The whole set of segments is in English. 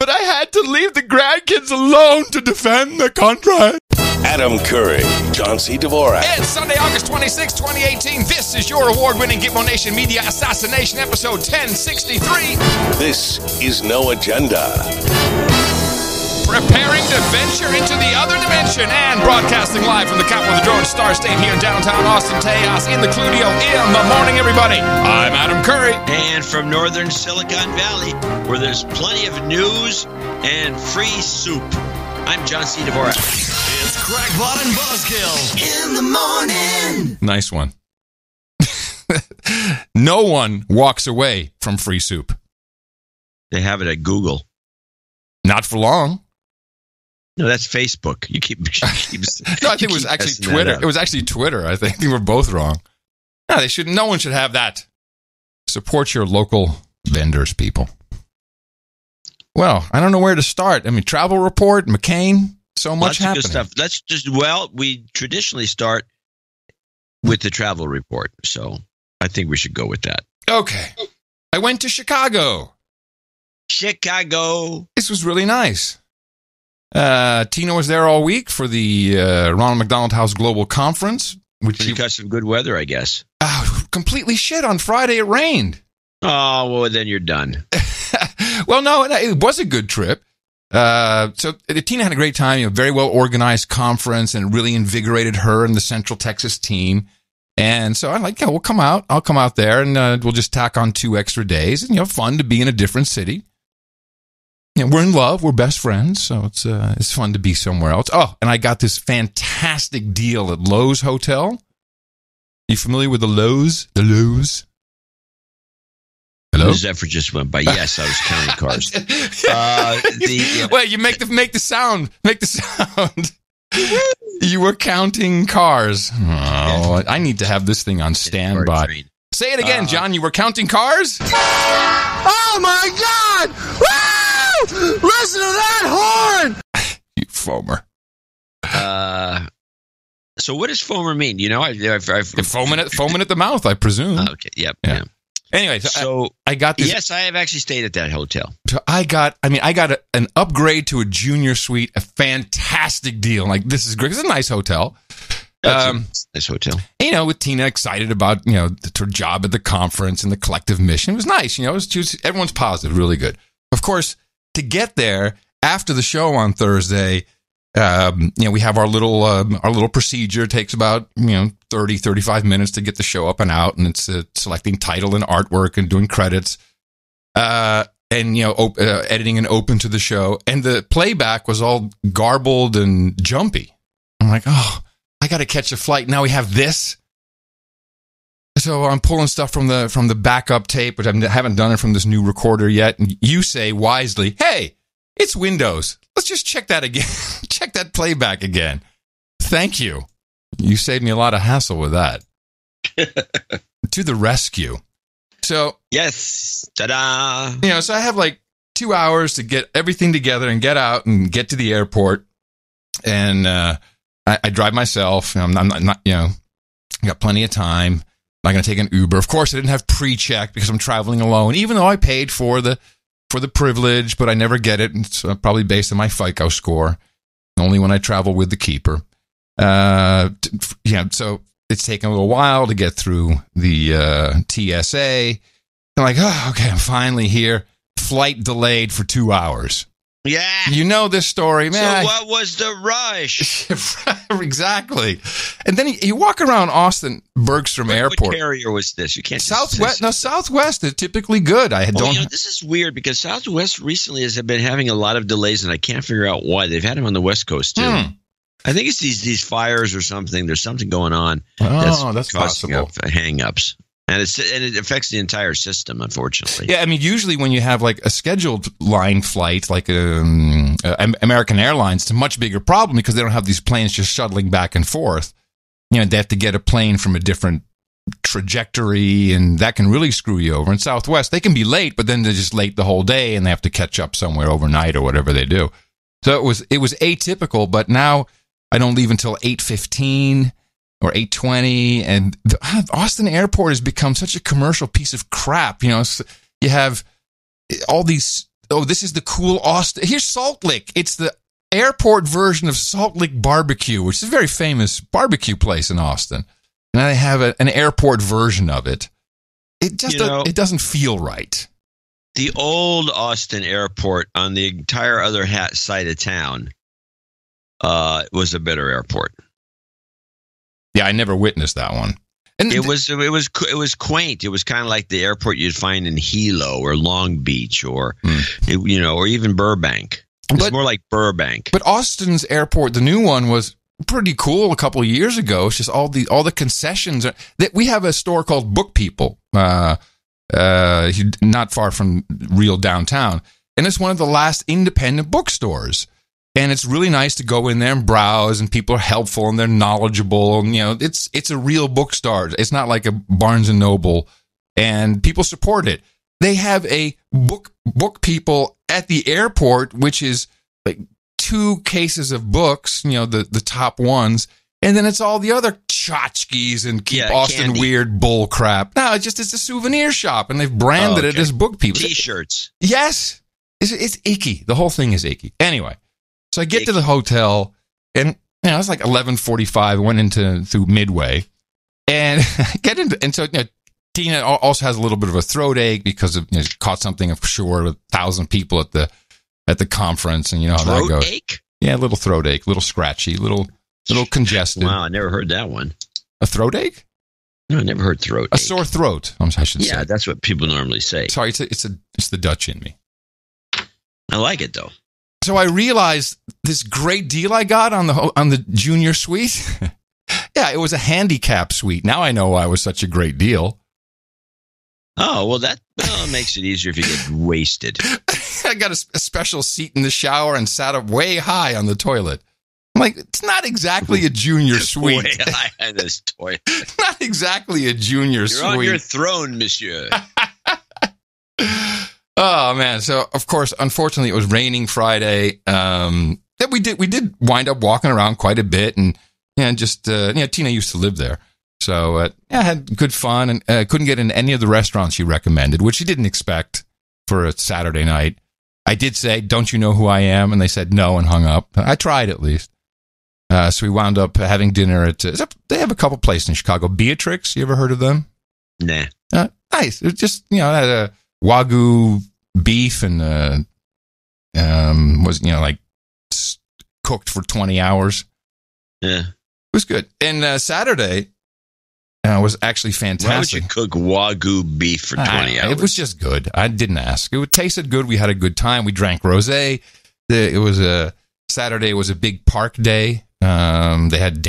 but I had to leave the grandkids alone to defend the country. Adam Curry, John C. Dvorak. It's Sunday, August 26, 2018. This is your award-winning Gitmo Nation Media Assassination episode 1063. This is No Agenda. Preparing to venture into the other dimension and broadcasting live from the capital of the Drone Star State here in downtown Austin, Tejas, in the Cludio in the morning, everybody. I'm Adam Curry. And from northern Silicon Valley, where there's plenty of news and free soup, I'm John C. Dvorak. It's Crackpot and Buzzkill in the morning. Nice one. No one walks away from free soup. They have it at Google. Not for long. No, that's Facebook. You keep no, I think it was actually Twitter. It was actually Twitter. I think we're both wrong. No, they should. No one should have that. Support your local vendors, people. Well, I don't know where to start. I mean, travel report, McCain, so much happening. Good stuff. We traditionally start with the travel report, so I think we should go with that. Okay. I went to Chicago. This was really nice. Tina was there all week for the Ronald McDonald House Global Conference. Which you got some good weather, I guess. Completely shit. On Friday, it rained. Oh, well, then you're done. Well, no, it was a good trip. So Tina had a great time. Very well organized conference, and it really invigorated her and the Central Texas team. And so I'm like, we'll come out. I'll come out there, and we'll just tack on 2 extra days. And fun to be in a different city. We're in love. We're best friends, so it's fun to be somewhere else. Oh, and I got this fantastic deal at Lowe's Hotel. You familiar with the Lowe's? The Lowe's. Hello? Zephyr just went by. Yes, I was counting cars. Well, you make the sound. Make the sound. You were counting cars. Oh, I need to have this thing on standby. Say it again, John. You were counting cars? Oh, my God! Woo! Listen to that horn! You foamer. So what does foamer mean? Foaming at the mouth, I presume. Okay, yep. Yeah. Anyway, so I got this. Yes, I have actually stayed at that hotel. So I got an upgrade to a junior suite, a fantastic deal. Like, this is great. It's a nice hotel. Nice hotel. With Tina excited about, her job at the conference and the collective mission. It was nice. Everyone's positive, really good. Of course, to get there after the show on Thursday, we have our little procedure. It takes about 35 minutes to get the show up and out, and it's selecting title and artwork and doing credits, and editing and open to the show. And the playback was all garbled and jumpy. I'm like, I got to catch a flight. Now we have this. So I'm pulling stuff from the backup tape, but I haven't done it from this new recorder yet. And you say wisely, "Hey, it's Windows. Let's just check that again. Check that playback again." Thank you. You saved me a lot of hassle with that. To the rescue. So yes, ta-da! So I have like 2 hours to get everything together and get out and get to the airport. And I drive myself. I'm not. I got plenty of time. I'm not going to take an Uber. Of course, I didn't have pre-check because I'm traveling alone, even though I paid for the privilege, but I never get it. It's probably based on my FICO score. Only when I travel with the keeper. So it's taken a little while to get through the TSA. I'm like, okay, I'm finally here. Flight delayed for 2 hours. Yeah. You know this story, man. So what was the rush? Exactly. And then you walk around Austin Bergstrom Airport. What carrier was this? You can't. Southwest. No, Southwest is typically good. This is weird because Southwest recently has been having a lot of delays, and I can't figure out why. They've had them on the West Coast too. I think it's these fires or something. There's something going on. That's possible. Hang-ups. And it affects the entire system, unfortunately. Yeah, I mean, usually when you have like a scheduled line flight, like American Airlines, it's a much bigger problem because they don't have these planes just shuttling back and forth. They have to get a plane from a different trajectory, and that can really screw you over. In Southwest, they can be late, but then they're just late the whole day, and they have to catch up somewhere overnight or whatever they do. So it was atypical, but now I don't leave until 8:15. Or 8:20, and the Austin Airport has become such a commercial piece of crap. You have all these this is the cool Austin. Here's Salt Lick. It's the airport version of Salt Lick Barbecue, which is a very famous barbecue place in Austin. And they have an airport version of it. It just it doesn't feel right. The old Austin airport on the entire other side of town was a better airport. Yeah, I never witnessed that one. And it was quaint. It was kind of like the airport you'd find in Hilo or Long Beach or or even Burbank. It was more like Burbank. But Austin's airport, the new one, was pretty cool a couple of years ago. It's just all the concessions. That we have a store called Book People, not far from real downtown, and it's one of the last independent bookstores. And it's really nice to go in there and browse, and people are helpful and they're knowledgeable. And, it's a real bookstore. It's not like a Barnes and Noble, and people support it. They have a book people at the airport, which is like 2 cases of books, the top ones. And then it's all the other tchotchkes and keep Austin candy. Weird bull crap. No, it's a souvenir shop, and they've branded it as Book People. T-shirts. Yes. It's icky. The whole thing is icky. Anyway. So I get to the hotel, and it's like 11:45. I went through Midway, and so Tina also has a little bit of a throat ache because of caught something of sure with 1,000 people at the conference, and you know how that goes. Throat ache? Yeah, a little throat ache, a little scratchy, little congested. Wow, I never heard that one. A throat ache? No, I never heard throat ache. A sore throat, I should say. Yeah, that's what people normally say. Sorry, it's the Dutch in me. I like it though. So I realized this great deal I got on the junior suite. Yeah, it was a handicap suite. Now I know why it was such a great deal. Oh, well, that makes it easier if you get wasted. I got a special seat in the shower and sat up way high on the toilet. I'm like, it's not exactly a junior suite. Way high on this toilet. Not exactly a junior suite. You're on your throne, monsieur. Oh man! So of course, unfortunately, it was raining Friday. That we did wind up walking around quite a bit, and Tina used to live there, so I had good fun, and couldn't get in any of the restaurants she recommended, which she didn't expect for a Saturday night. I did say, "Don't you know who I am?" and they said no and hung up. I tried at least. So we wound up having dinner at. They have a couple places in Chicago. Beatrix, you ever heard of them? Nah. Nice. It just had a Wagyu beef and was like cooked for 20 hours. Yeah, it was good. And Saturday was actually fantastic. Why would you cook Wagyu beef for 20 hours? It was just good. I didn't ask. It tasted good. We had a good time. We drank rosé. It was a Saturday. It was a big park day. They had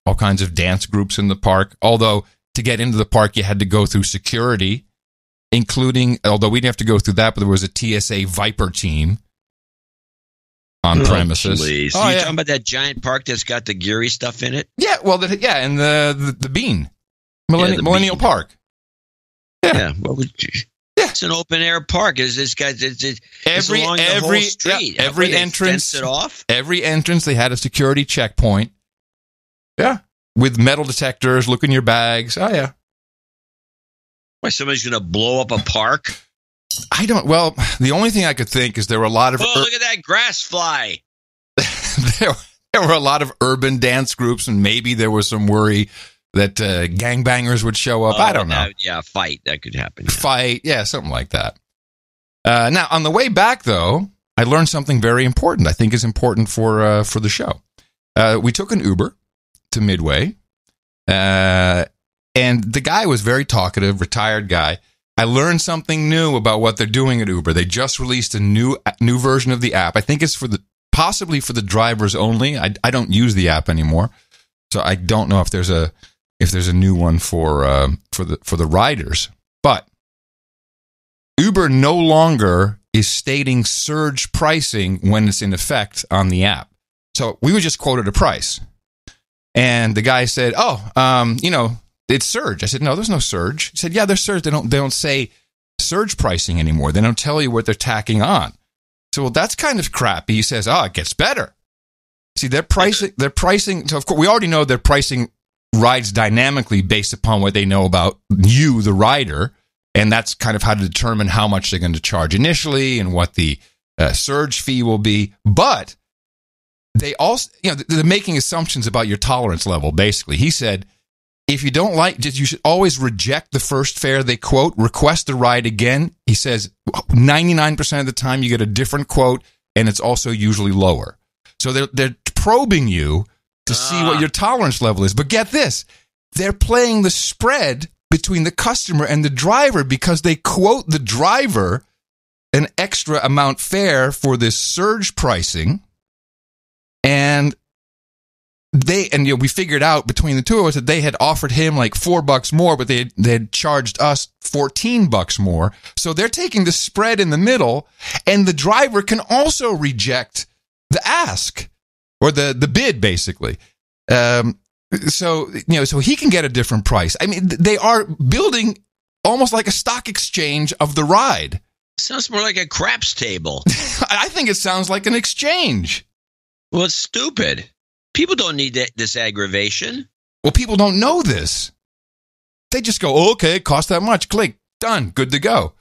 all kinds of dance groups in the park. Although to get into the park, you had to go through security. Including, although we didn't have to go through that, but there was a TSA Viper team on premises. Please. Oh, you talking about that giant park that's got the Geary stuff in it? Yeah, well, and the Bean. Millennial Bean. Park. Yeah. What would you... Yeah. It's an open air park. It's along the whole street. Yeah, every entrance. It off? Every entrance, they had a security checkpoint. Yeah. With metal detectors, look in your bags. Oh, yeah. Why, somebody's going to blow up a park? Well, the only thing I could think is there were a lot of... Oh, look at that grass fly. there were a lot of urban dance groups, and maybe there was some worry that gangbangers would show up. I don't know. Fight. That could happen. Yeah. Fight. Yeah, something like that. Now, on the way back, though, I learned something very important. I think is important for the show. We took an Uber to Midway. And the guy was very talkative, retired guy. I learned something new about what they're doing at Uber. They just released a new version of the app. I think it's possibly for the drivers only. I don't use the app anymore, so I don't know if there's a new one for the riders. But Uber no longer is stating surge pricing when it's in effect on the app. So we were just quoted a price, and the guy said, it's surge. I said, no, there's no surge. He said, yeah, there's surge. They don't say surge pricing anymore. They don't tell you what they're tacking on. So, well, that's kind of crappy. He says, it gets better. See, their pricing. So, of course, we already know their pricing rides dynamically based upon what they know about you, the rider. And that's kind of how to determine how much they're going to charge initially and what the surge fee will be. But they also, they're making assumptions about your tolerance level, basically. He said, if you don't like it, you should always reject the first fare they quote, request the ride again. He says 99% of the time you get a different quote, and it's also usually lower. So they're probing you to see what your tolerance level is. But get this, they're playing the spread between the customer and the driver because they quote the driver an extra amount fare for this surge pricing. And we figured out between the two of us that they had offered him like $4 more, but they had charged us $14 more. So they're taking the spread in the middle, and the driver can also reject the ask or the bid, basically. So he can get a different price. I mean, they are building almost like a stock exchange of the ride. Sounds more like a craps table. I think it sounds like an exchange. Well, it's stupid. People don't need this aggravation. Well, people don't know this. They just go, oh, okay, it costs that much. Click, done, good to go.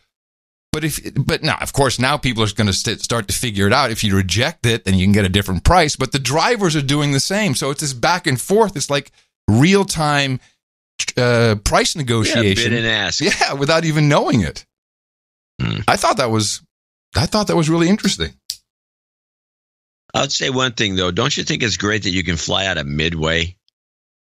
But now, of course, now people are going to start to figure it out. If you reject it, then you can get a different price. But the drivers are doing the same. So it's this back and forth. It's like real-time price negotiation. Yeah, bid and ask. Yeah, without even knowing it. I thought that was really interesting. I'd say one thing, though. Don't you think it's great that you can fly out of Midway?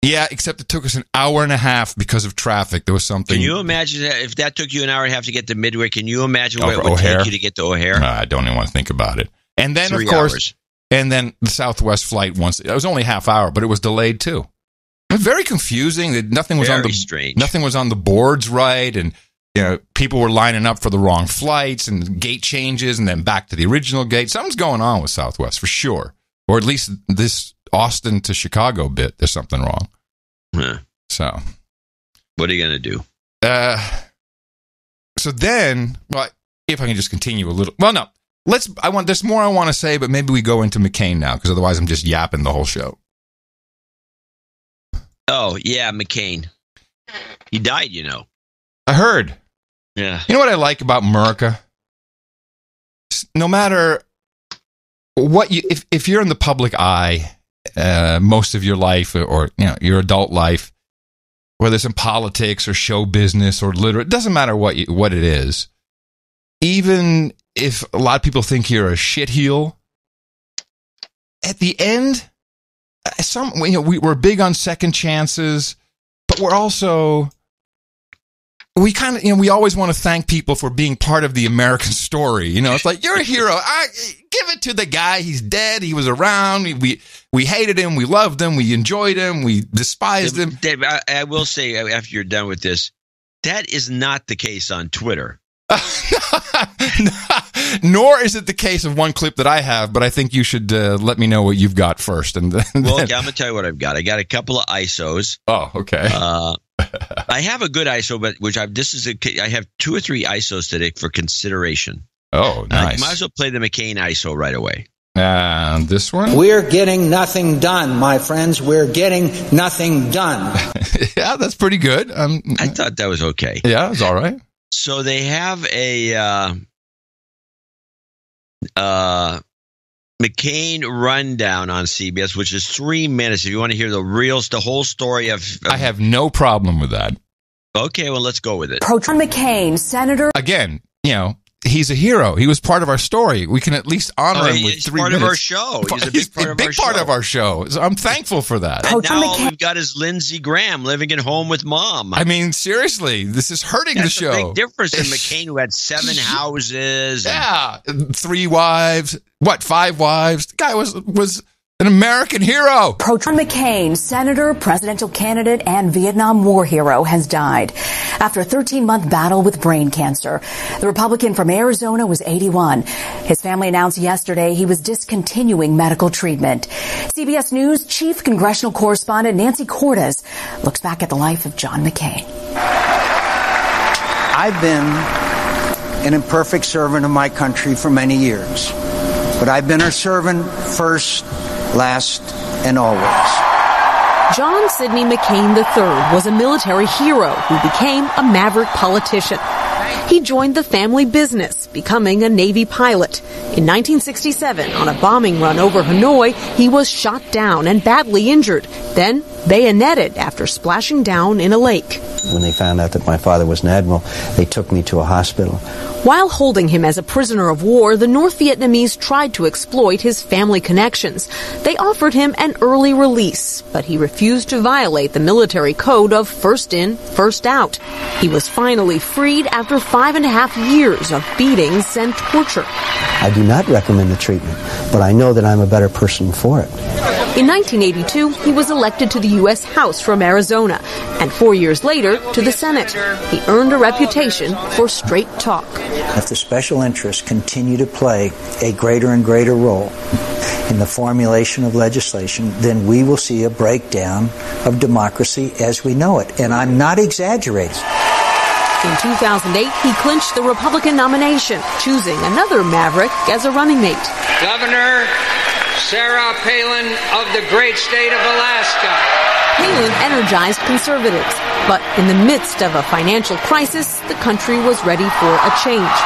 Yeah, except it took us an hour and a half because of traffic. There was something. Can you imagine that if that took you an hour and a half to get to Midway? Can you imagine what it would take you to get to O'Hare? I don't even want to think about it. And then, 3 of course, hours. And then the Southwest flight it was only half hour, but it was delayed too. It was very confusing. Nothing was strange. Nothing was on the boards right, and people were lining up for the wrong flights and gate changes, and then back to the original gate. Something's going on with Southwest for sure, or at least this Austin to Chicago bit. There's something wrong. Huh. So, what are you going to do? So then, well, if I can just continue a little. Well, no. There's more I want to say, but maybe we go into McCain now, because otherwise I'm just yapping the whole show. Oh, yeah, McCain. He died, I heard. Yeah. You know what I like about America? No matter what if you're in the public eye, most of your life, or your adult life, whether it's in politics or show business or it doesn't matter what it is. Even if a lot of people think you're a shitheel, at the end, we're big on second chances, but we're also we always want to thank people for being part of the American story. It's like, you're a hero. Give it to the guy. He's dead. He was around. We hated him. We loved him. We enjoyed him. We despised him. Dave, I will say, after you're done with this, that is not the case on Twitter. Nor is it the case of one clip that I have, but I think you should let me know what you've got first. And then, well, okay, I'm going to tell you what I've got. I got a couple of ISOs. Oh, okay. I have a good ISO, but I have 2 or 3 ISOs today for consideration. Oh, nice. Might as well play the McCain ISO right away. This one? We're getting nothing done, my friends. We're getting nothing done. Yeah, that's pretty good. I thought that was okay. Yeah, it's all right. So they have a McCain rundown on CBS, which is 3 minutes. If you want to hear the whole story of I have no problem with that. Okay, well, let's go with it. John McCain, Senator. Again, he's a hero. He was part of our story. We can at least honor him with 3 minutes. He's part of our show. He's a big part of our show. So I'm thankful for that. And now all we've got is Lindsey Graham living at home with mom. I mean, seriously, this is hurting the show. That's a big difference in McCain, who had 7 houses. Yeah, 3 wives. 5 wives? The guy was an American hero. John McCain, senator, presidential candidate, and Vietnam War hero, has died after a 13-month battle with brain cancer. The Republican from Arizona was 81. His family announced yesterday he was discontinuing medical treatment. CBS News chief congressional correspondent Nancy Cortez looks back at the life of John McCain. I've been an imperfect servant of my country for many years, but I've been her servant first, last, and always. John Sidney McCain III was a military hero who became a maverick politician. He joined the family business, becoming a Navy pilot. In 1967, on a bombing run over Hanoi, he was shot down and badly injured, then bayoneted after splashing down in a lake. When they found out that my father was an admiral, they took me to a hospital. While holding him as a prisoner of war, the North Vietnamese tried to exploit his family connections. They offered him an early release, but he refused to violate the military code of first in, first out. He was finally freed after 5.5 years of beatings and torture. I do not recommend the treatment, but I know that I'm a better person for it. In 1982, he was elected to the U.S. House from Arizona, and 4 years later to the Senate. He earned a reputation for straight talk. If the special interests continue to play a greater and greater role in the formulation of legislation, then we will see a breakdown of democracy as we know it. And I'm not exaggerating. In 2008, he clinched the Republican nomination, choosing another maverick as a running mate. Governor Sarah Palin of the great state of Alaska. Palin energized conservatives, but in the midst of a financial crisis, the country was ready for a change.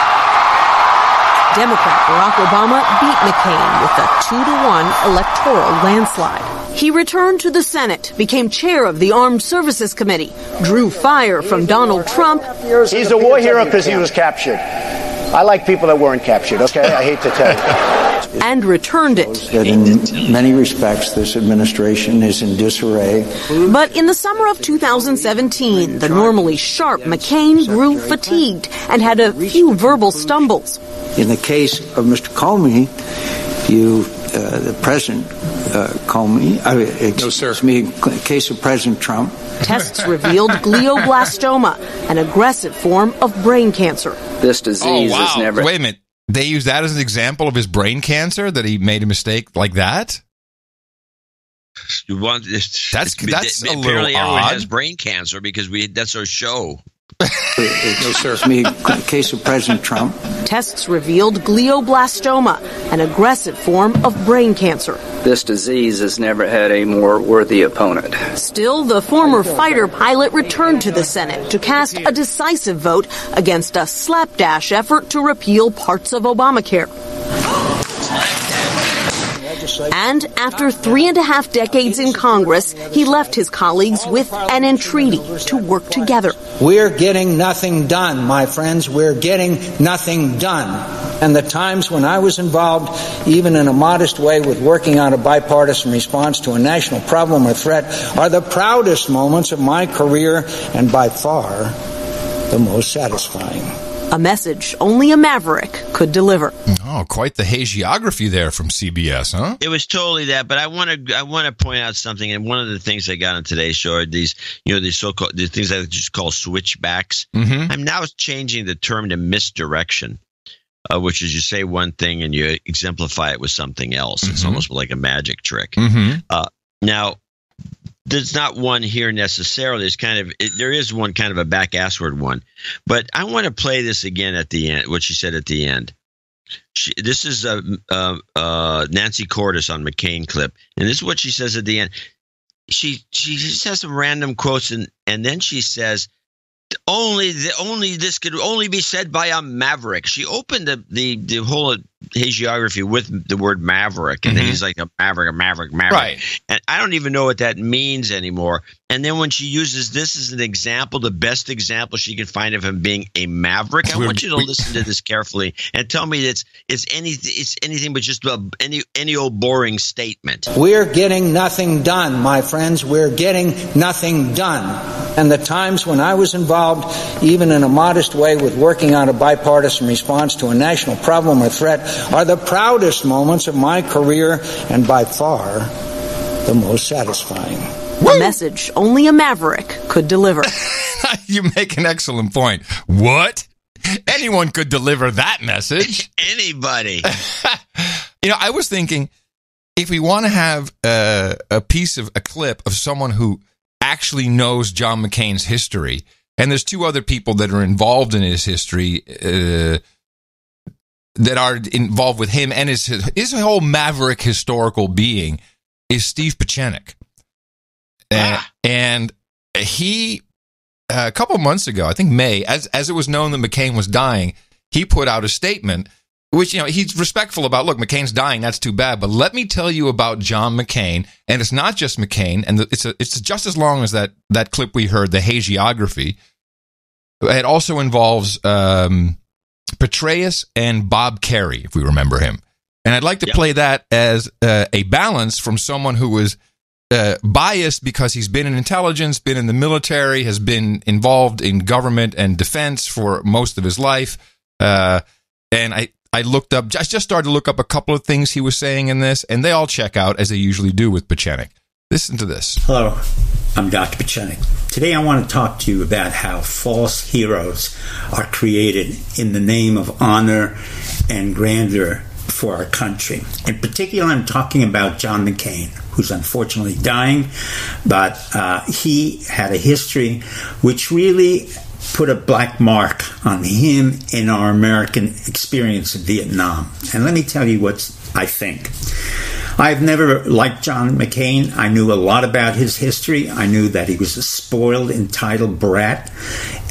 Democrat Barack Obama beat McCain with a 2-1 electoral landslide. He returned to the Senate, became chair of the Armed Services Committee, drew fire from Donald Trump. He's a war hero because he was captured. I like people that weren't captured, okay? I hate to tell you. And returned it. That in many respects, this administration is in disarray. But in the summer of 2017, the normally sharp McCain grew fatigued and had a few verbal stumbles. In the case of Mr. Comey, the President Comey, case of President Trump. Tests revealed glioblastoma, an aggressive form of brain cancer. This disease is never... Wait a minute. They use that as an example of his brain cancer, that he made a mistake like that? You want that's a little apparently everyone odd. has brain cancer because that's our show. No, sir. Case of President Trump. Tests revealed glioblastoma, an aggressive form of brain cancer. This disease has never had a more worthy opponent. Still, the former fighter pilot returned to the Senate to cast a decisive vote against a slapdash effort to repeal parts of Obamacare. And after 3.5 decades in Congress, he left his colleagues with an entreaty to work together. We're getting nothing done, my friends. We're getting nothing done. And the times when I was involved, even in a modest way, with working on a bipartisan response to a national problem or threat are the proudest moments of my career and by far the most satisfying. A message only a maverick could deliver. Oh, quite the hagiography there from CBS, huh? It was totally that, but I want to point out something. And one of the things I got on today's show are these so-called the things I just call switchbacks. Mm-hmm. I'm now changing the term to misdirection, which is you say one thing and you exemplify it with something else. Mm-hmm. It's almost like a magic trick. Mm-hmm. Now, there's not one here necessarily. There is one kind of a back-assward one. But I want to play this again at the end, what she said at the end. This is Nancy Cordes on McCain clip. And this is what she says at the end. She just has some random quotes, and then she says, this could only be said by a maverick. She opened the whole hagiography with the word maverick, and then he's like a maverick. Right. And I don't even know what that means anymore. And then when she uses this as an example, the best example she can find of him being a maverick, I want you to listen to this carefully and tell me it's anything but just any old boring statement. We're getting nothing done, my friends. We're getting nothing done. And the times when I was involved, even in a modest way, with working on a bipartisan response to a national problem or threat are the proudest moments of my career and by far the most satisfying. A message only a maverick could deliver. You make an excellent point. What? Anyone could deliver that message. Anybody. I was thinking, if we want to have a clip of someone who actually knows John McCain's history, and there's two other people that are involved in his history that are involved with him and his whole maverick historical being, is Steve Pieczenik. And he a couple of months ago, I think May, as it was known that McCain was dying, he put out a statement, which, he's respectful about, look, McCain's dying, that's too bad, but let me tell you about John McCain, and it's not just McCain, and it's just as long as that clip we heard, the hagiography. It also involves Petraeus and Bob Kerrey, if we remember him. And I'd like to play that as a balance from someone who was biased because he's been in intelligence, been in the military, has been involved in government and defense for most of his life. And I looked up, I just started to look up a couple of things he was saying in this, and they all check out as they usually do with Pechenik. Listen to this. Hello, I'm Dr. Pechenik. Today I want to talk to you about how false heroes are created in the name of honor and grandeur for our country. In particular, I'm talking about John McCain, who's unfortunately dying, but he had a history which really put a black mark on him in our American experience of Vietnam. And let me tell you what I think. I've never liked John McCain. I knew a lot about his history. I knew that he was a spoiled, entitled brat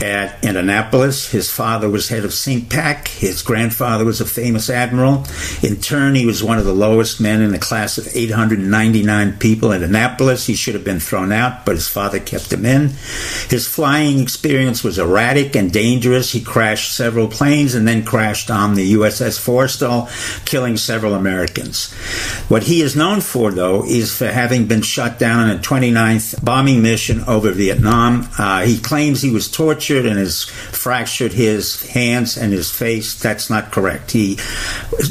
at Indianapolis. His father was head of CINCPAC. His grandfather was a famous admiral. In turn, he was one of the lowest men in a class of 899 people at Annapolis. He should have been thrown out, but his father kept him in. His flying experience was erratic and dangerous. He crashed several planes and then crashed on the USS Forrestal, killing several Americans. What he is known for, though, is for having been shot down in a 29th bombing mission over Vietnam. He claims he was tortured and has fractured his hands and his face. That's not correct. He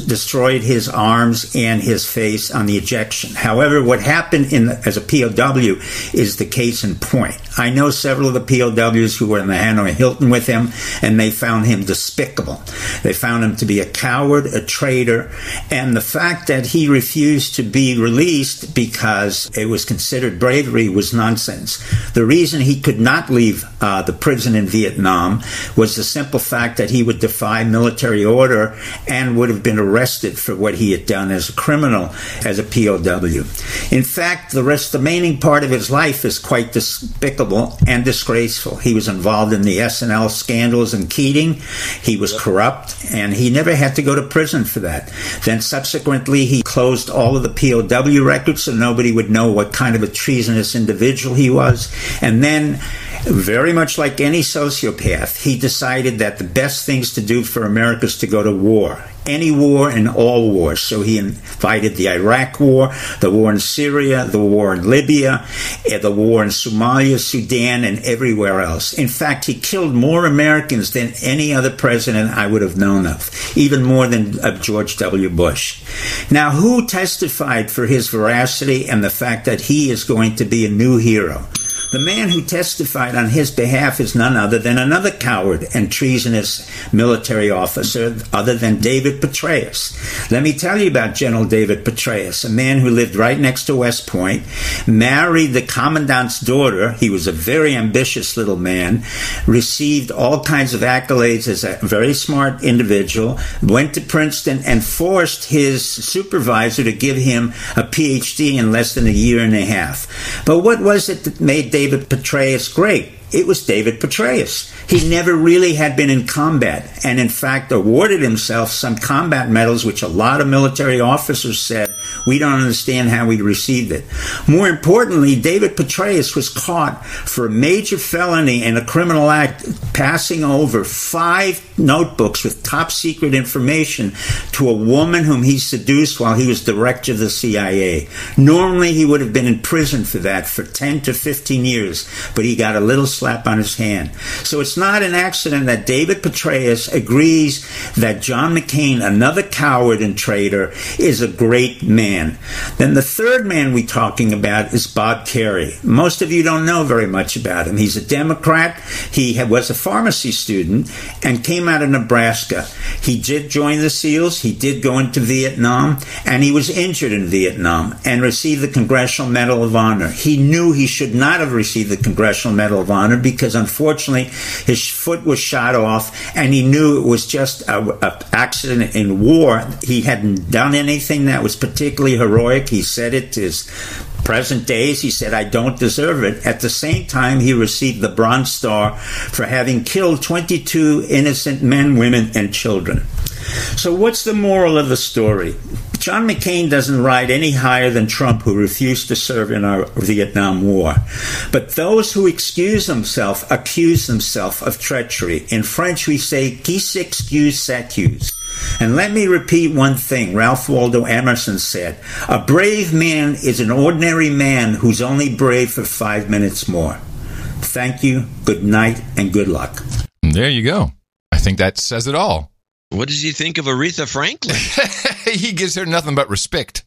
destroyed his arms and his face on the ejection. However, what happened as a POW is the case in point. I know several of the POWs who were in the Hanoi Hilton with him, and they found him despicable. They found him to be a coward, a traitor, and the fact that he refused to be released because it was considered bravery was nonsense. The reason he could not leave the prison in Vietnam was the simple fact that he would defy military order and would have been arrested for what he had done as a criminal, as a POW. In fact, the remaining part of his life is quite despicable and disgraceful. He was involved in the SNL scandals and Keating. He was corrupt, and he never had to go to prison for that. Then subsequently, he closed all of the POW records so nobody would know what kind of a treasonous individual he was. And then, very much like any sociopath, he decided that the best things to do for America is to go to war. Any war and all wars. So he invited the Iraq War, the war in Syria, the war in Libya, the war in Somalia, Sudan, and everywhere else. In fact, he killed more Americans than any other president I would have known of, even more than George W. Bush. Now, who testified for his veracity and the fact that he is going to be a new hero? The man who testified on his behalf is none other than another coward and treasonous military officer other than David Petraeus. Let me tell you about General David Petraeus, a man who lived right next to West Point, married the commandant's daughter. He was a very ambitious little man, received all kinds of accolades as a very smart individual, went to Princeton and forced his supervisor to give him a PhD in less than a year and a half. But what was it that made David Petraeus great? It was David Petraeus. He never really had been in combat, and in fact awarded himself some combat medals, which a lot of military officers said, we don't understand how we received it. More importantly, David Petraeus was caught for a major felony and a criminal act, passing over 5 notebooks with top secret information to a woman whom he seduced while he was director of the CIA. Normally he would have been in prison for that for 10 to 15 years, but he got a little slap on his hand. So it's not an accident that David Petraeus agrees that John McCain, another coward and traitor, is a great man. Then the third man we're talking about is Bob Kerrey. Most of you don't know very much about him. He's a Democrat. He was a pharmacy student and came out of Nebraska. He did join the SEALs. He did go into Vietnam, and he was injured in Vietnam and received the Congressional Medal of Honor. He knew he should not have received the Congressional Medal of Honor because unfortunately his foot was shot off, and he knew it was just an accident in war. He hadn't done anything that was particularly heroic. He said it to his Present days, he said, I don't deserve it. At the same time, he received the Bronze Star for having killed 22 innocent men, women, and children. So what's the moral of the story? John McCain doesn't ride any higher than Trump, who refused to serve in our Vietnam War. But those who accuse themselves of treachery. In French, we say, qui s'excuse s'accuse. And let me repeat one thing Ralph Waldo Emerson said, a brave man is an ordinary man who's only brave for 5 minutes more. Thank you, good night, and good luck. There you go. I think that says it all. What does he think of Aretha Franklin? He gives her nothing but respect.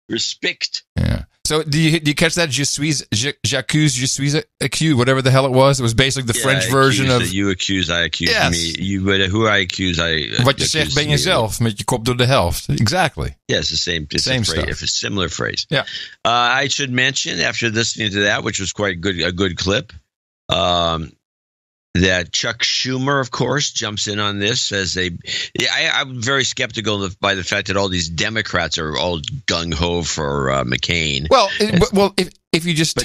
Respect. Yeah. So do you catch that? J'accuse, je suis accused, whatever the hell it was. It was basically the French version of... You accuse, I accuse yes. me. Who I accuse, I Wat je zegt ben jezelf, met je kop door de helft. Exactly. Yes, the same Same phrase, stuff. a similar phrase. Yeah. I should mention, after listening to that, which was quite a good clip, that Chuck Schumer, of course, jumps in on this as I'm very skeptical by the fact that all these Democrats are all gung-ho for McCain. Well, if you just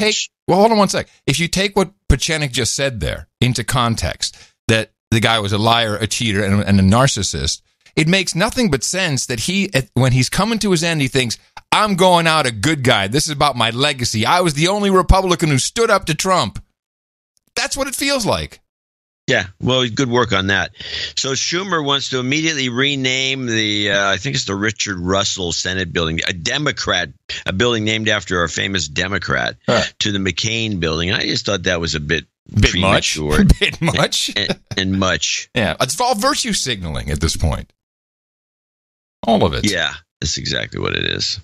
hold on one sec. If you take what Pachenik just said there into context, that the guy was a liar, a cheater, and a narcissist, it makes nothing but sense that when he's coming to his end, he thinks, I'm going out a good guy. This is about my legacy. I was the only Republican who stood up to Trump. That's what it feels like. Yeah, well, good work on that. So Schumer wants to immediately rename I think it's the Richard Russell Senate building, a building named after a famous Democrat, to the McCain building. I just thought that was a bit premature. Much. Bit much. and much. Yeah, it's all virtue signaling at this point. All of it. Yeah, that's exactly what it is.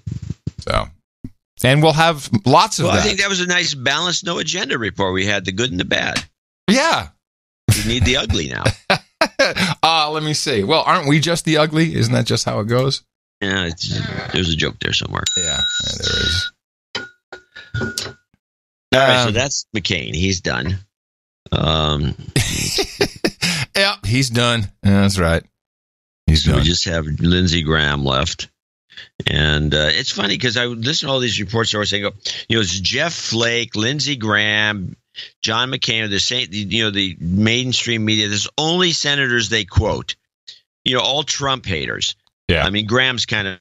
So, and we'll have lots of that. I think that was a nice balanced no agenda report. We had the good and the bad. Yeah. We need the ugly now. Let me see. Well, aren't we just the ugly? Isn't that just how it goes? Yeah, there's a joke there somewhere. Yeah, there is. All right, so that's McCain. He's done. Yeah, he's done. Yeah, that's right. He's done. We just have Lindsey Graham left. And it's funny because I listen to all these reports that were saying, it's Jeff Flake, Lindsey Graham, John McCain, the mainstream media. There's only senators they quote. All Trump haters. Yeah. I mean, Graham's kind of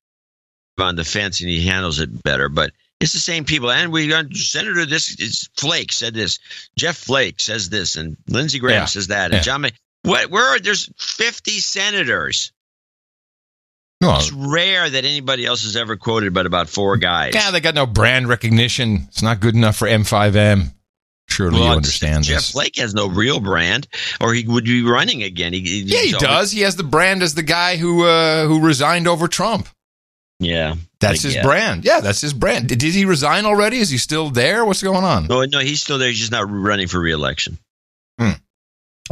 on the fence and he handles it better, but it's the same people. And we got Senator Flake said this, Jeff Flake says this, and Lindsey Graham says that, and John. There's 50 senators. Well, it's rare that anybody else has ever quoted but about 4 guys. Yeah, they got no brand recognition. It's not good enough for M5M. Surely you understand Jeff this. Flake has no real brand, or he would be running again. He does. He has the brand as the guy who resigned over Trump. Yeah. That's his brand. Yeah, that's his brand. Did he resign already? Is he still there? What's going on? No, he's still there. He's just not running for re-election.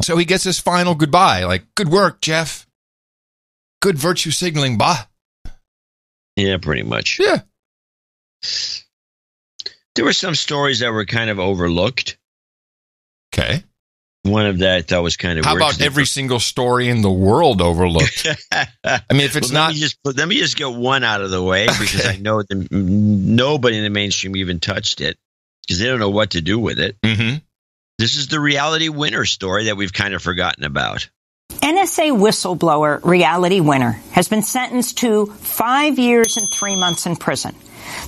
So he gets his final goodbye. Like, good work, Jeff. Good virtue signaling, bah. Yeah, pretty much. Yeah. There were some stories that were kind of overlooked. Okay. One of that I thought was kind of How weird. about every single story in the world overlooked? I mean, if it's not... Let me just get one out of the way, because I know nobody in the mainstream even touched it, because they don't know what to do with it. Mm-hmm. This is the reality winner story that we've kind of forgotten about. NSA whistleblower Reality Winner has been sentenced to 5 years and 3 months in prison,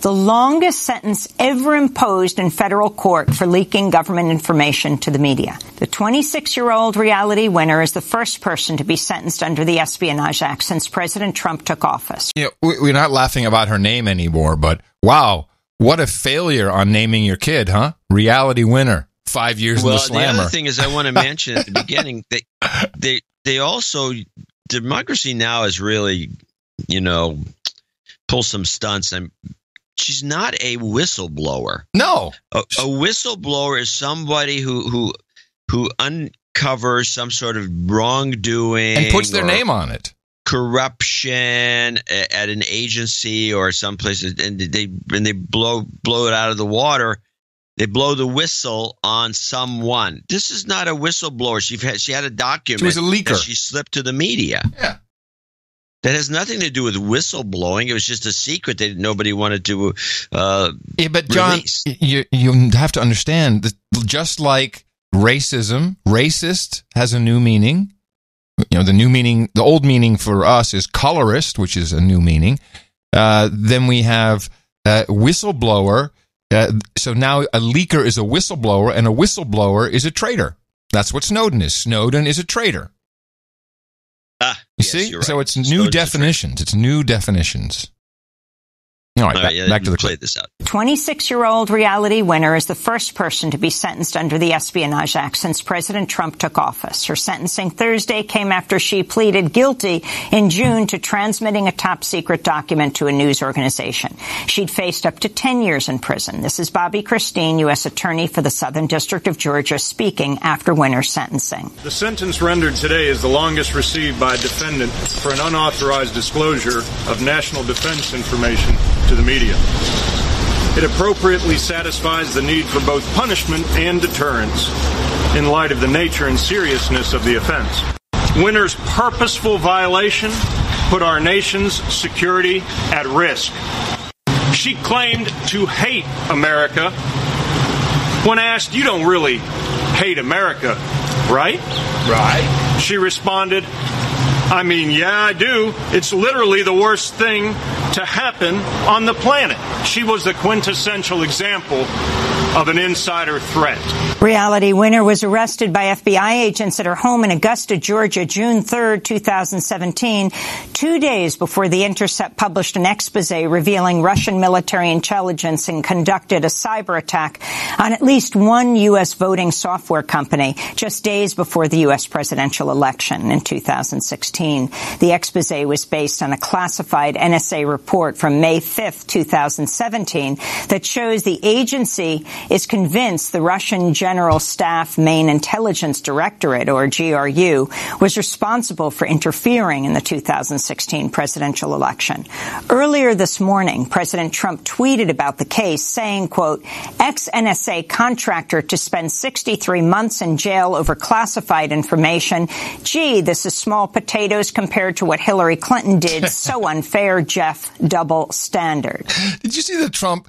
the longest sentence ever imposed in federal court for leaking government information to the media. The 26-year-old Reality Winner is the first person to be sentenced under the Espionage Act since President Trump took office. We're not laughing about her name anymore, but wow, what a failure on naming your kid, huh? Reality Winner. 5 years in the slammer. The other thing is I want to mention at the beginning, they also, Democracy Now! Is really, pull some stunts. And she's not a whistleblower. No. A whistleblower is somebody who uncovers some sort of wrongdoing. And puts their name on it. Corruption at an agency or someplace, and they blow it out of the water. They blow the whistle on someone. This is not a whistleblower. She had a document. She was a leaker. That she slipped to the media. Yeah. That has nothing to do with whistleblowing. It was just a secret that nobody wanted to but John, release. You have to understand that just like racism, racist has a new meaning. The old meaning for us is colorist, which is a new meaning. Then we have whistleblower. So now a leaker is a whistleblower, and a whistleblower is a traitor. That's what Snowden is. Snowden is a traitor. You see? Right. So it's new definitions. It's new definitions. All right, back to the clip. This out. 26-year-old reality winner is the first person to be sentenced under the Espionage Act since President Trump took office. Her sentencing Thursday came after she pleaded guilty in June to transmitting a top-secret document to a news organization. She'd faced up to 10 years in prison. This is Bobby Christine, U.S. Attorney for the Southern District of Georgia, speaking after winner's sentencing. The sentence rendered today is the longest received by a defendant for an unauthorized disclosure of national defense information to the media. It appropriately satisfies the need for both punishment and deterrence in light of the nature and seriousness of the offense. Winner's purposeful violation put our nation's security at risk. She claimed to hate America. When asked, "You don't really hate America, right?" Right. She responded, "I mean, yeah, I do. It's literally the worst thing to happen on the planet." She was the quintessential example of an insider threat. Reality winner was arrested by FBI agents at her home in Augusta, Georgia, June 3rd, 2017, 2 days before The Intercept published an expose revealing Russian military intelligence and conducted a cyber attack on at least one U.S. voting software company just days before the U.S. presidential election in 2016. The expose was based on a classified NSA report from May 5th, 2017, that shows the agency is convinced the Russian General Staff Main Intelligence Directorate, or GRU, was responsible for interfering in the 2016 presidential election. Earlier this morning, President Trump tweeted about the case, saying, quote, "Ex-NSA contractor to spend 63 months in jail over classified information. Gee, this is small potatoes compared to what Hillary Clinton did. So unfair, Jeff. Double standard." Did you see that Trump,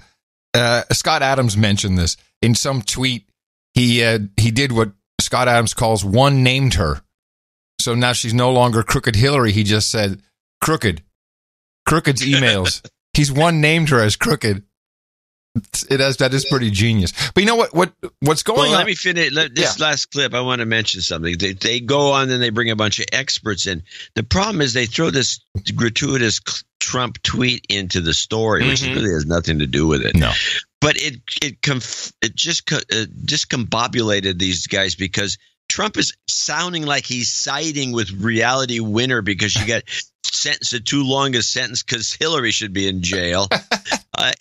Scott Adams mentioned this in some tweet? He did what Scott Adams calls one named her. So now she's no longer Crooked Hillary. He just said Crooked. Crooked's emails. He's one named her as Crooked. That is pretty genius. But you know what's going on? Let me finish this last clip. I want to mention something. They go on and they bring a bunch of experts in. The problem is they throw this gratuitous Trump tweet into the story, which really has nothing to do with it. No. But it just discombobulated these guys, because Trump is sounding like he's siding with reality winner because you got sentenced to too long a sentence because Hillary should be in jail.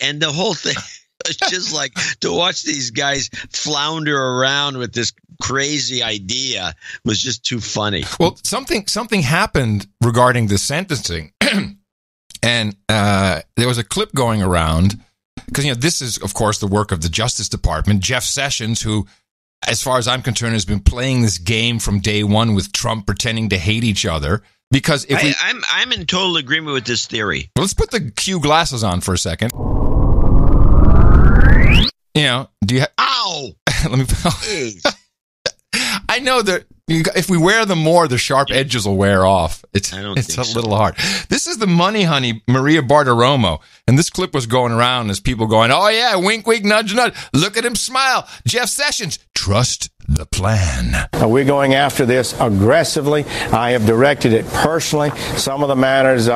And the whole thing, it's just like to watch these guys flounder around with this crazy idea was just too funny. Well, something happened regarding the sentencing. And there was a clip going around because, this is, of course, the work of the Justice Department. Jeff Sessions, who, as far as I'm concerned, has been playing this game from day one with Trump, pretending to hate each other. Because I'm in total agreement with this theory. Well, let's put the Q glasses on for a second. Do you have... Ow! Let me... I know that if we wear them more, the sharp edges will wear off. It's a little hard. This is the money honey, Maria Bartiromo. And this clip was going around as people going, "Oh, yeah, wink, wink, nudge, nudge. Look at him smile. Jeff Sessions, trust the plan." We're going after this aggressively. I have directed it personally. Some of the matters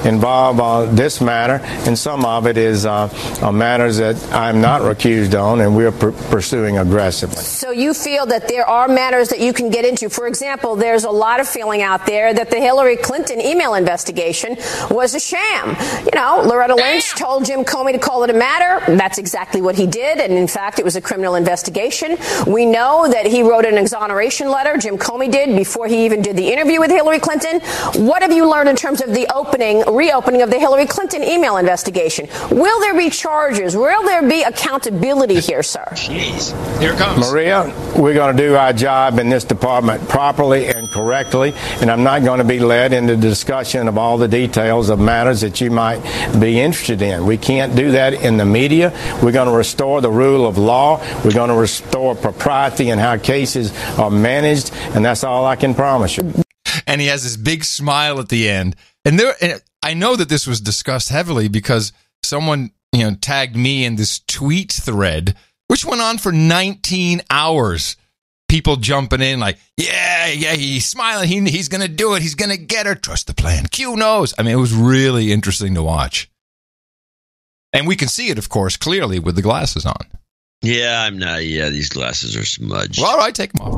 involve this matter, and some of it is matters that I'm not recused on, and we're pursuing aggressively. So you feel that there are matters that you can get into? For example, there's a lot of feeling out there that the Hillary Clinton email investigation was a sham. Loretta Lynch told Jim Comey to call it a matter. That's exactly what he did, and in fact, it was a criminal investigation. We know that he wrote an exoneration letter, Jim Comey did, before he even did the interview with Hillary Clinton. What have you learned in terms of the reopening of the Hillary Clinton email investigation? Will there be charges? Will there be accountability here, sir? Jeez. Here it comes. Maria, we're going to do our job in this department properly and them correctly, and I'm not going to be led into discussion of all the details of matters that you might be interested in. We can't do that in the media. We're going to restore the rule of law. We're going to restore propriety in how cases are managed, and that's all I can promise you. And he has this big smile at the end. And I know that this was discussed heavily because someone, tagged me in this tweet thread, which went on for 19 hours. People jumping in like, yeah, he's smiling. He's going to do it. He's going to get her. Trust the plan. Q knows. I mean, it was really interesting to watch. And we can see it, of course, clearly with the glasses on. Yeah, I'm not. Yeah, these glasses are smudged. Well, all right, take them off.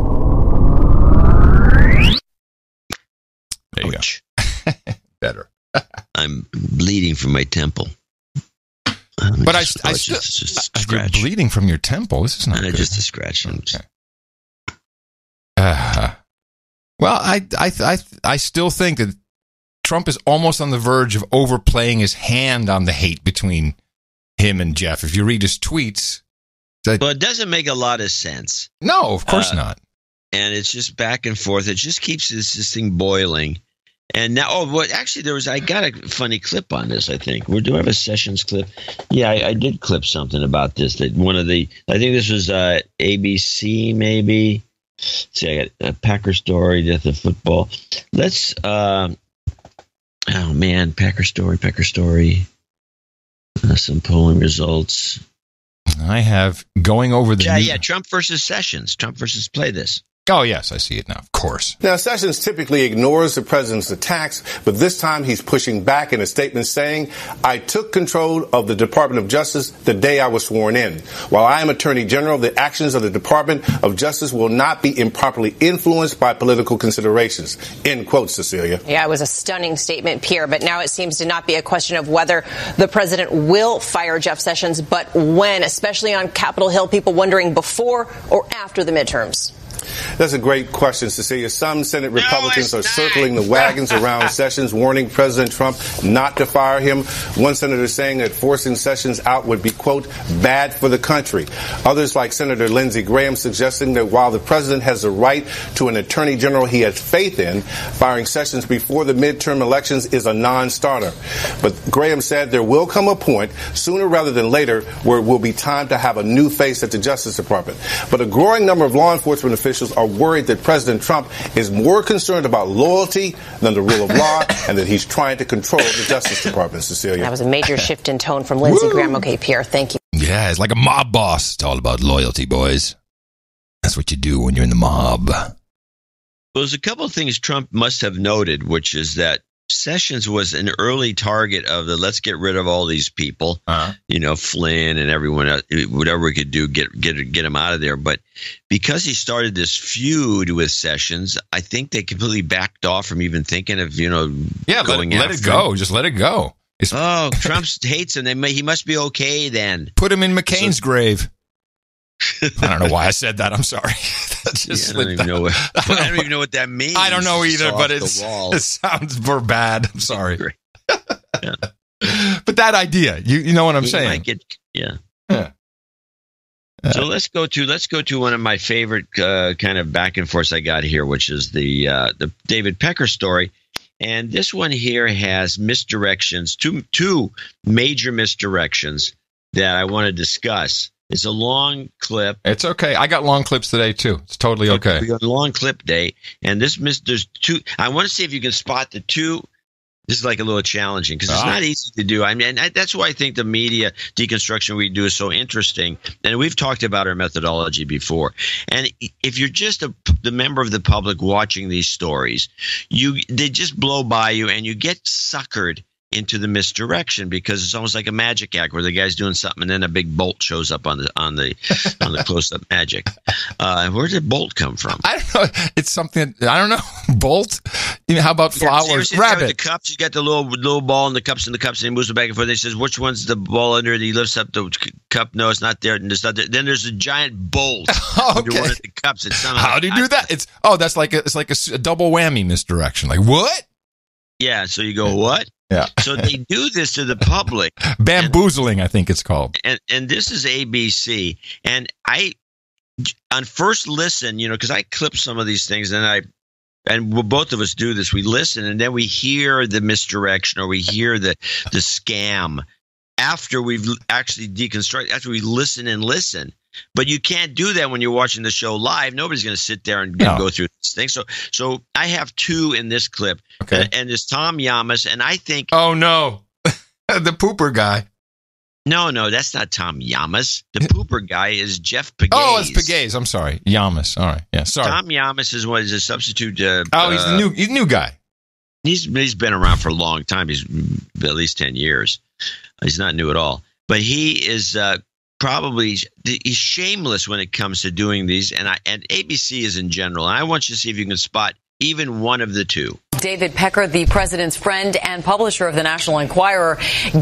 There you go. Better. I'm bleeding from my temple. But I still, you're bleeding from your temple. This is not good. Just a scratch. Okay. Well, I still think that Trump is almost on the verge of overplaying his hand on the hate between him and Jeff. If you read his tweets. Well, it doesn't make a lot of sense. No, of course not. And it's just back and forth. It just keeps this thing boiling. And now, I got a funny clip on this, I think. Do I have a Sessions clip? Yeah, I did clip something about this. That I think this was ABC, maybe. Let's see, I got a Packer story, death of football. Let's, Packer story. Some polling results. I have going over the Trump versus Sessions. Trump versus play this. Oh, yes, I see it now, of course. Now, Sessions typically ignores the president's attacks, but this time he's pushing back in a statement saying, I took control of the Department of Justice the day I was sworn in. While I am Attorney General, the actions of the Department of Justice will not be improperly influenced by political considerations. End quote, Cecilia. Yeah, it was a stunning statement, Pierre, but now it seems to not be a question of whether the president will fire Jeff Sessions, but when, especially on Capitol Hill, people wondering before or after the midterms. That's a great question, Cecilia. Some Senate Republicans are circling the wagons around Sessions, warning President Trump not to fire him. One senator saying that forcing Sessions out would be, quote, bad for the country. Others, like Senator Lindsey Graham, suggesting that while the president has the right to an attorney general he has faith in, firing Sessions before the midterm elections is a non-starter. But Graham said there will come a point, sooner rather than later, where it will be time to have a new face at the Justice Department. But a growing number of law enforcement officials are worried that President Trump is more concerned about loyalty than the rule of law and that he's trying to control the Justice Department, Cecilia. That was a major shift in tone from Lindsey Graham. Okay, Pierre, thank you. Yeah, it's like a mob boss. It's all about loyalty, boys. That's what you do when you're in the mob. Well, there's a couple of things Trump must have noted, which is that Sessions was an early target of the let's get rid of all these people, Flynn and everyone else, whatever we could do, get him out of there. But because he started this feud with Sessions, I think they completely backed off from even thinking of, going let it go. Just let it go. Trump hates him. He must be okay then. Put him in McCain's grave. I don't know why I said that. I'm sorry. I don't even know what that means. I don't know either, but it sounds bad. I'm sorry. Yeah. But that idea, you know what I'm saying? Yeah. So let's go to one of my favorite kind of back and forth I got here, which is the David Pecker story. And this one here has misdirections, two major misdirections that I want to discuss. It's a long clip. It's okay. I got long clips today, too. It's totally okay. We got a long clip day. And there's two. I want to see if you can spot the two. This is like a little challenging because it's not easy to do. I mean, that's why I think the media deconstruction we do is so interesting. And we've talked about our methodology before. And if you're just the member of the public watching these stories, they just blow by you and you get suckered into the misdirection because it's almost like a magic act where the guy's doing something and then a big bolt shows up on the close-up magic. Where did bolt come from? I don't know. It's something I don't know. Bolt. How about flowers? Rabbit. The cups. You got the little ball in the cups and he moves it back and forth. And he says, "Which one's the ball under?" And he lifts up the cup. No, it's not there. And it's not there. Then there's a giant bolt under one of the cups. How do you do that? It's like a double whammy misdirection. Like what? Yeah. So you go what? Yeah. So they do this to the public. Bamboozling, I think it's called. And this is ABC. And on first listen, because I clip some of these things and I and both of us do this. We listen, and then we hear the misdirection or we hear the scam after we've actually deconstructed, after we listen. But you can't do that when you're watching the show live. Nobody's going to sit there and go through this thing. So I have two in this clip. Okay. And it's Tom Yamas, and I think... Oh, no. The pooper guy. No, that's not Tom Yamas. The pooper guy is Jeff Pegues. Oh, it's Pegues. I'm sorry. Yamas. All right. Yeah, sorry. Tom Yamas is a substitute. He's the new guy. He's been around for a long time. He's at least 10 years. He's not new at all. But he is he's shameless when it comes to doing these, and ABC is in general. And I want you to see if you can spot even one of the two. David Pecker, the president's friend and publisher of the National Enquirer,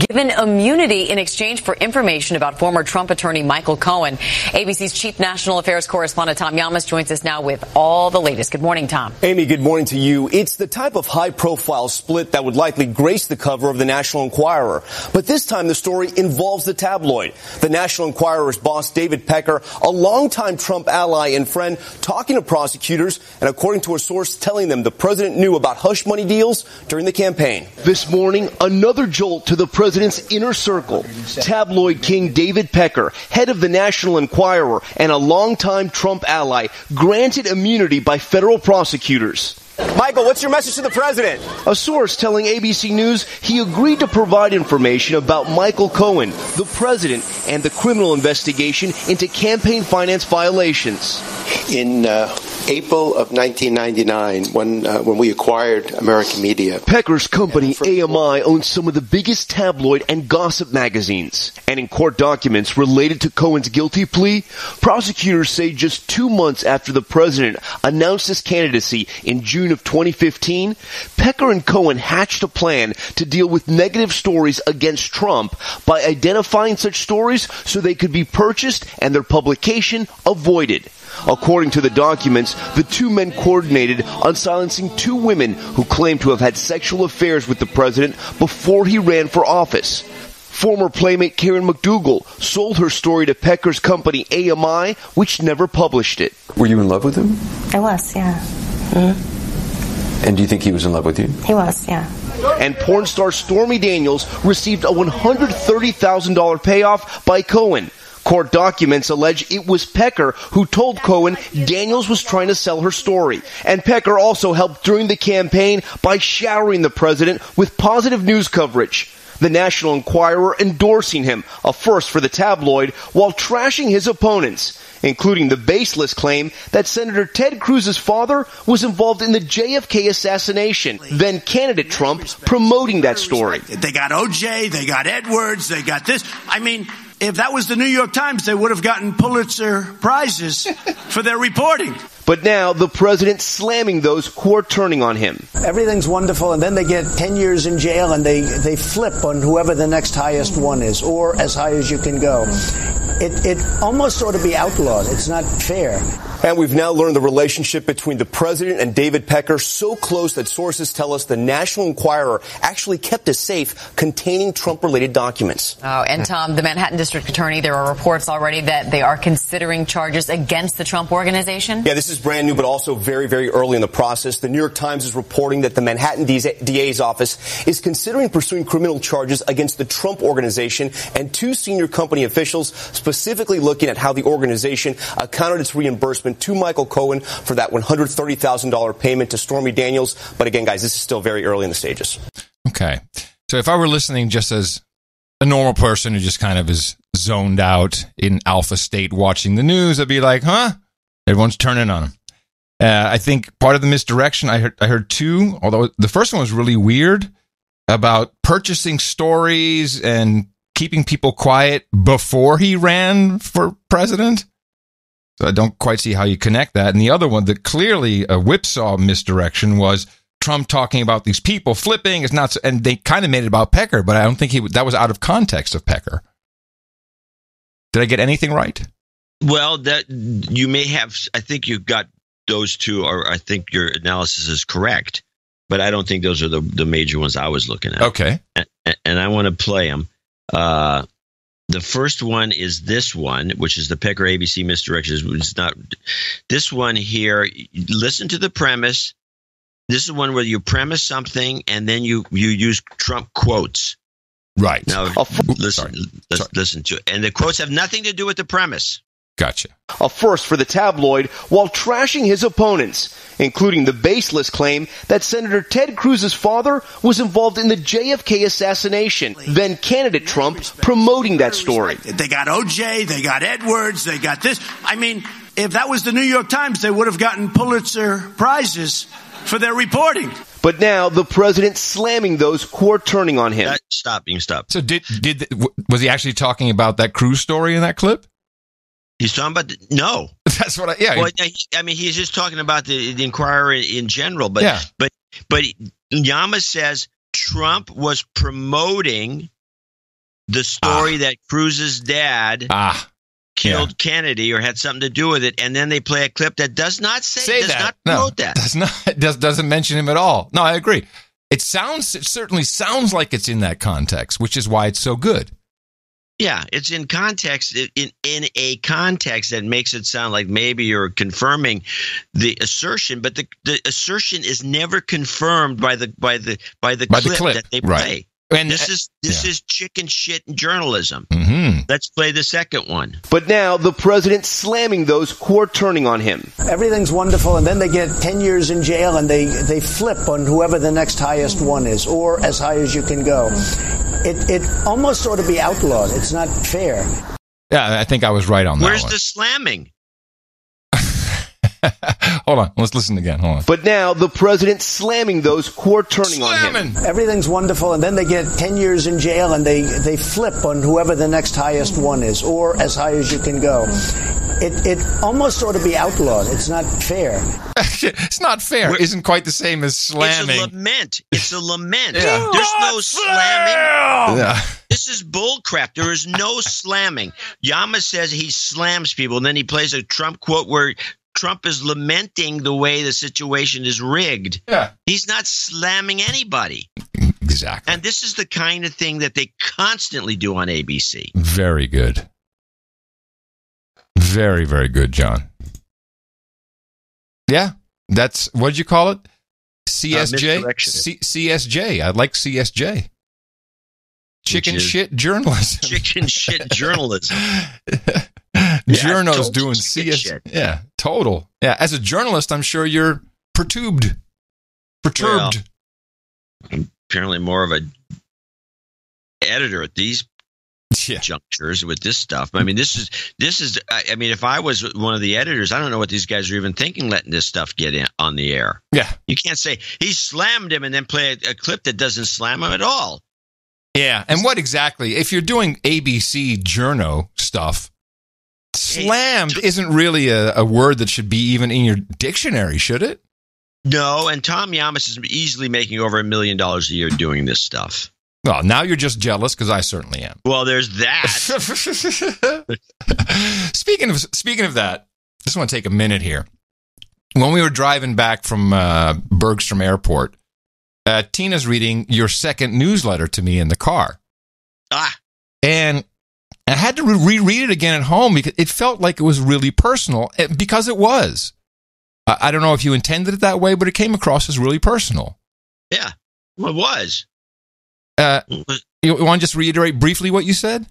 given immunity in exchange for information about former Trump attorney Michael Cohen. ABC's chief national affairs correspondent Tom Yamas joins us now with all the latest. Good morning, Tom. Amy, good morning to you. It's the type of high-profile split that would likely grace the cover of the National Enquirer. But this time the story involves the tabloid. The National Enquirer's boss, David Pecker, a longtime Trump ally and friend, talking to prosecutors and, according to a source, telling them the president knew about hush money deals during the campaign. This morning, another jolt to the president's inner circle. Tabloid king David Pecker, head of the National Enquirer and a longtime Trump ally, granted immunity by federal prosecutors. Michael, what's your message to the president? A source telling ABC News he agreed to provide information about Michael Cohen, the president, and the criminal investigation into campaign finance violations. In April of 1999, when we acquired American Media, Pecker's company, AMI, owns some of the biggest tabloid and gossip magazines. And in court documents related to Cohen's guilty plea, prosecutors say just 2 months after the president announced his candidacy in June of 2015, Pecker and Cohen hatched a plan to deal with negative stories against Trump by identifying such stories so they could be purchased and their publication avoided. According to the documents, the two men coordinated on silencing 2 women who claimed to have had sexual affairs with the president before he ran for office. Former Playmate Karen McDougal sold her story to Pecker's company AMI, which never published it. Were you in love with him? I was, yeah. Mm-hmm. And do you think he was in love with you? He was, yeah. And porn star Stormy Daniels received a $130,000 payoff by Cohen. Court documents allege it was Pecker who told Cohen Daniels was trying to sell her story. And Pecker also helped during the campaign by showering the president with positive news coverage. The National Enquirer endorsing him, a first for the tabloid, while trashing his opponents, including the baseless claim that Senator Ted Cruz's father was involved in the JFK assassination, then candidate Trump promoting that story. They got OJ, they got Edwards, they got this. I mean, if that was the New York Times, they would have gotten Pulitzer Prizes for their reporting. But now the president slamming those who are turning on him. Everything's wonderful, and then they get 10 years in jail, and they flip on whoever the next highest one is, or as high as you can go. It almost ought to be outlawed. It's not fair. And we've now learned the relationship between the president and David Pecker so close that sources tell us the National Enquirer actually kept a safe containing Trump-related documents. Oh, and Tom, the Manhattan District Attorney, there are reports already that they are considering charges against the Trump Organization. Yeah, this is brand new, but also very, very early in the process. The New York Times is reporting that the Manhattan DA's office is considering pursuing criminal charges against the Trump Organization and 2 senior company officials, specifically looking at how the organization accounted its reimbursement to Michael Cohen for that $130,000 payment to Stormy Daniels. But again, guys, this is still very early in the stages. Okay. So if I were listening just as a normal person who just kind of is zoned out in alpha state watching the news, I'd be like, huh? Everyone's turning on him. I think part of the misdirection, I heard 2, although the first one was really weird, about purchasing stories and keeping people quiet before he ran for president. So I don't quite see how you connect that. And the other one that clearly a whipsaw misdirection was Trump talking about these people flipping. It's not, and they kind of made it about Pecker, but I don't think that was out of context of Pecker. Did I get anything right? Well, that you may have. I think you've got those two, or I think your analysis is correct. But I don't think those are the major ones I was looking at. Okay, and I want to play them. The first one is this one, which is the Pecker ABC misdirection. It's not this one here. Listen to the premise This is one where you premise something and then you use Trump quotes. Right. Now, listen to it. And the quotes have nothing to do with the premise. Gotcha. A first for the tabloid while trashing his opponents, including the baseless claim that Senator Ted Cruz's father was involved in the JFK assassination. Then candidate Trump promoting that story. They got OJ, they got Edwards, they got this. I mean, if that was the New York Times, they would have gotten Pulitzer prizes for their reporting. But now the president slamming those who are turning on him. Stop. So was he actually talking about that Cruz story in that clip? He's talking about no. That's what Well, I mean, he's just talking about the Inquirer in general. But Yama says Trump was promoting the story that Cruz's dad killed Kennedy or had something to do with it, and then they play a clip that does not promote that. Doesn't mention him at all. No, I agree. It certainly sounds like it's in that context, which is why it's so good. Yeah, it's in context, in a context that makes it sound like maybe you're confirming the assertion, but the assertion is never confirmed by the clip that they play. Right. And this is chicken shit journalism. Mm-hmm. Let's play the second one. But now the president slamming those who are turning on him. Everything's wonderful, and then they get 10 years in jail, and they flip on whoever the next highest one is, or as high as you can go. It almost ought to be outlawed. It's not fair. Yeah, I think I was right on that one. Where's the slamming? Hold on. Let's listen again. Hold on. But now the president slamming those who are turning on him. Everything's wonderful, and then they get 10 years in jail, and they flip on whoever the next highest one is, or as high as you can go. It almost ought to be outlawed. It's not fair. It's not fair. Isn't quite the same as slamming. It's a lament. Yeah. There's no slamming. Yeah. This is bullcrap. There is no slamming. Yama says he slams people, and then he plays a Trump quote where Trump is lamenting the way the situation is rigged. Yeah. He's not slamming anybody. Exactly. And this is the kind of thing that they constantly do on ABC. Very good. Very, very good, John. Yeah. That's, what'd you call it? CSJ? CSJ. I like CSJ. Chicken shit journalism. Chicken shit journalism. Journos doing CS. Shit. Yeah, total. Yeah, as a journalist, I'm sure you're perturbed. Well, I'm apparently more of a editor at these junctures with this stuff. I mean, this is. I mean, if I was one of the editors, I don't know what these guys are even thinking, letting this stuff get in on the air. Yeah, you can't say he slammed him and then play a clip that doesn't slam him at all. Yeah, and what exactly? If you're doing ABC journo stuff. Slammed isn't really a word that should be even in your dictionary, should it? No, and Tom Yamas is easily making over $1 million a year doing this stuff. Well, now you're just jealous because I certainly am. Well, there's that. Speaking of that, I just want to take a minute here. When we were driving back from Bergstrom Airport, Tina's reading your second newsletter to me in the car. And I had to reread it again at home because it felt like it was really personal, because it was. I don't know if you intended it that way, but it came across as really personal. Yeah, well, it was. You want to just reiterate briefly what you said?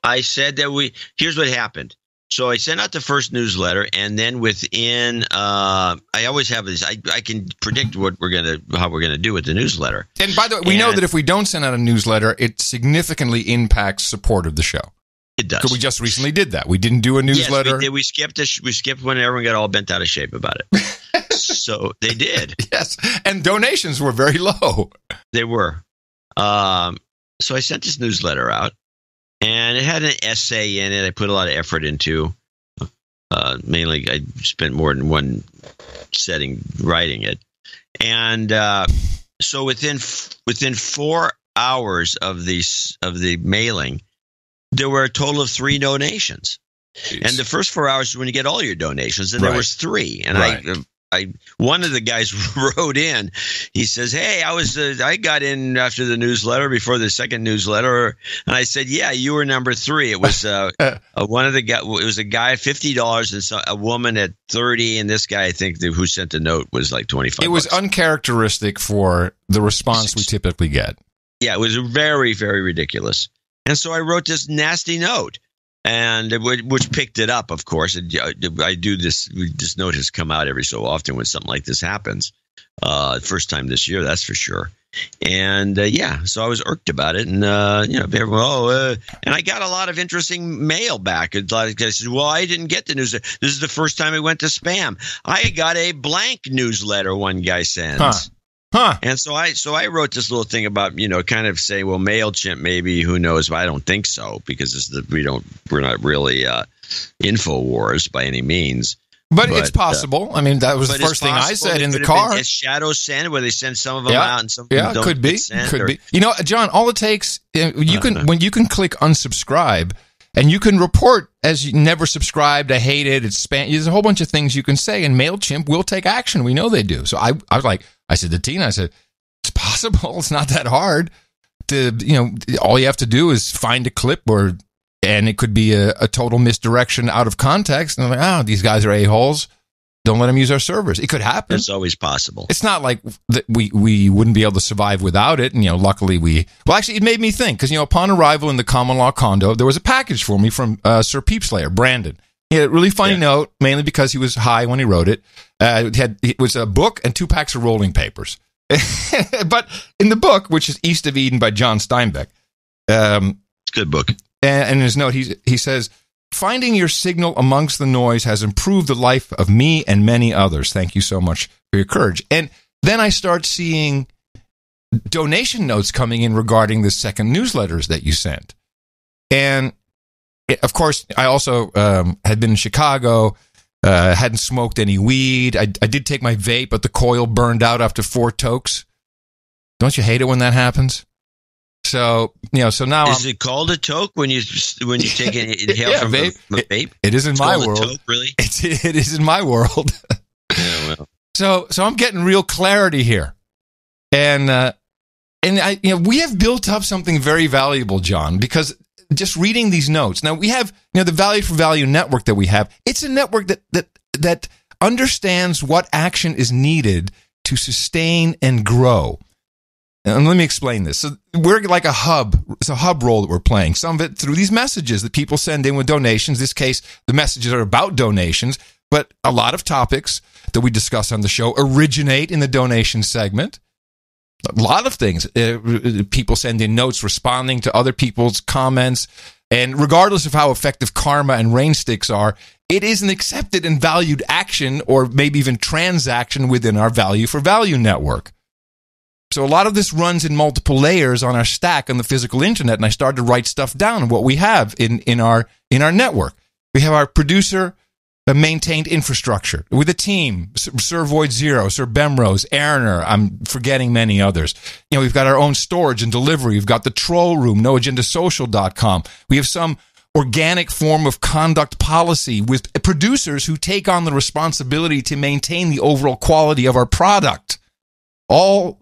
I said that here's what happened. So I sent out the first newsletter, and then within, I always have this. I can predict how we're gonna do with the newsletter. And by the way, we know that if we don't send out a newsletter, it significantly impacts support of the show. It does. Because we just recently did that. We didn't do a newsletter. Yes, we did. We skipped when everyone got all bent out of shape about it. So they did. Yes, and donations were very low. They were. So I sent this newsletter out. And it had an essay in it I put a lot of effort into. Mainly, I spent more than one setting writing it. And so within 4 hours of the mailing, there were a total of 3 donations. Jeez. And the first 4 hours is when you get all your donations, and there was 3. And one of the guys wrote in. He says, "Hey, I got in after the newsletter, before the second newsletter," and I said, "Yeah, you were number 3." It was one of the guy. It was a guy at $50 and a woman at 30, and this guy, I think, who sent the note was like 25. It was uncharacteristic for the response we typically get. Yeah, it was very, very ridiculous. And so I wrote this nasty note. And which picked it up, of course. I do this. This note has come out every so often when something like this happens. First time this year, that's for sure. And so I was irked about it, and and I got a lot of interesting mail back. A lot of guys said, "Well, I didn't get the news. This is the first time it went to spam. I got a blank newsletter." One guy sends. And so I wrote this little thing about, kind of say, well, MailChimp, maybe, who knows, but I don't think so, because we're not really InfoWars by any means. But it's possible. I mean, that was the first thing I said in the car. It's shadow send, where they send some of them out and some of them don't. Could be. John, all it takes, when you can click unsubscribe, and you can report as you never subscribed, I hate it, it's spam. There's a whole bunch of things you can say, and MailChimp will take action. We know they do. So I was like, I said to Tina, it's possible. It's not that hard. All you have to do is find a clip, and it could be a total misdirection out of context. And I'm like, these guys are a-holes. Don't let them use our servers. It could happen. It's always possible. It's not like we wouldn't be able to survive without it. And, luckily actually, it made me think, because, upon arrival in the common law condo, there was a package for me from Sir Peepslayer, Brandon. He had a really funny note, mainly because he was high when he wrote it. It was a book and 2 packs of rolling papers. But in the book, which is East of Eden by John Steinbeck. It's a good book. And in his note, he says, "Finding your signal amongst the noise has improved the life of me and many others. Thank you so much for your courage." And then I start seeing donation notes coming in regarding the second newsletters that you sent. And, of course, I also had been in Chicago, hadn't smoked any weed. I did take my vape, but the coil burned out after 4 tokes. Don't you hate it when that happens? So, so now is it called a toke when you take an inhale from a vape? It is in my world. Toke, really? It is in my world. Yeah, well. So I'm getting real clarity here, and we have built up something very valuable, John, because just reading these notes. Now we have the Value for Value network that we have. It's a network that understands what action is needed to sustain and grow. And let me explain this. So we're like a hub. It's a hub role that we're playing. Some of it through these messages that people send in with donations. In this case, the messages are about donations, but a lot of topics that we discuss on the show originate in the donation segment. A lot of things. People send in notes responding to other people's comments. And regardless of how effective karma and rain sticks are, it is an accepted and valued action, or maybe even transaction, within our Value for Value network. So a lot of this runs in multiple layers on our stack on the physical internet, and I started to write stuff down on what we have in our network. We have our producer maintained infrastructure with a team, Sir Void Zero, Sir Bemrose, Aaroner, I'm forgetting many others. We've got our own storage and delivery. We've got the troll room, noagendasocial.com. We have some organic form of conduct policy with producers who take on the responsibility to maintain the overall quality of our product. All,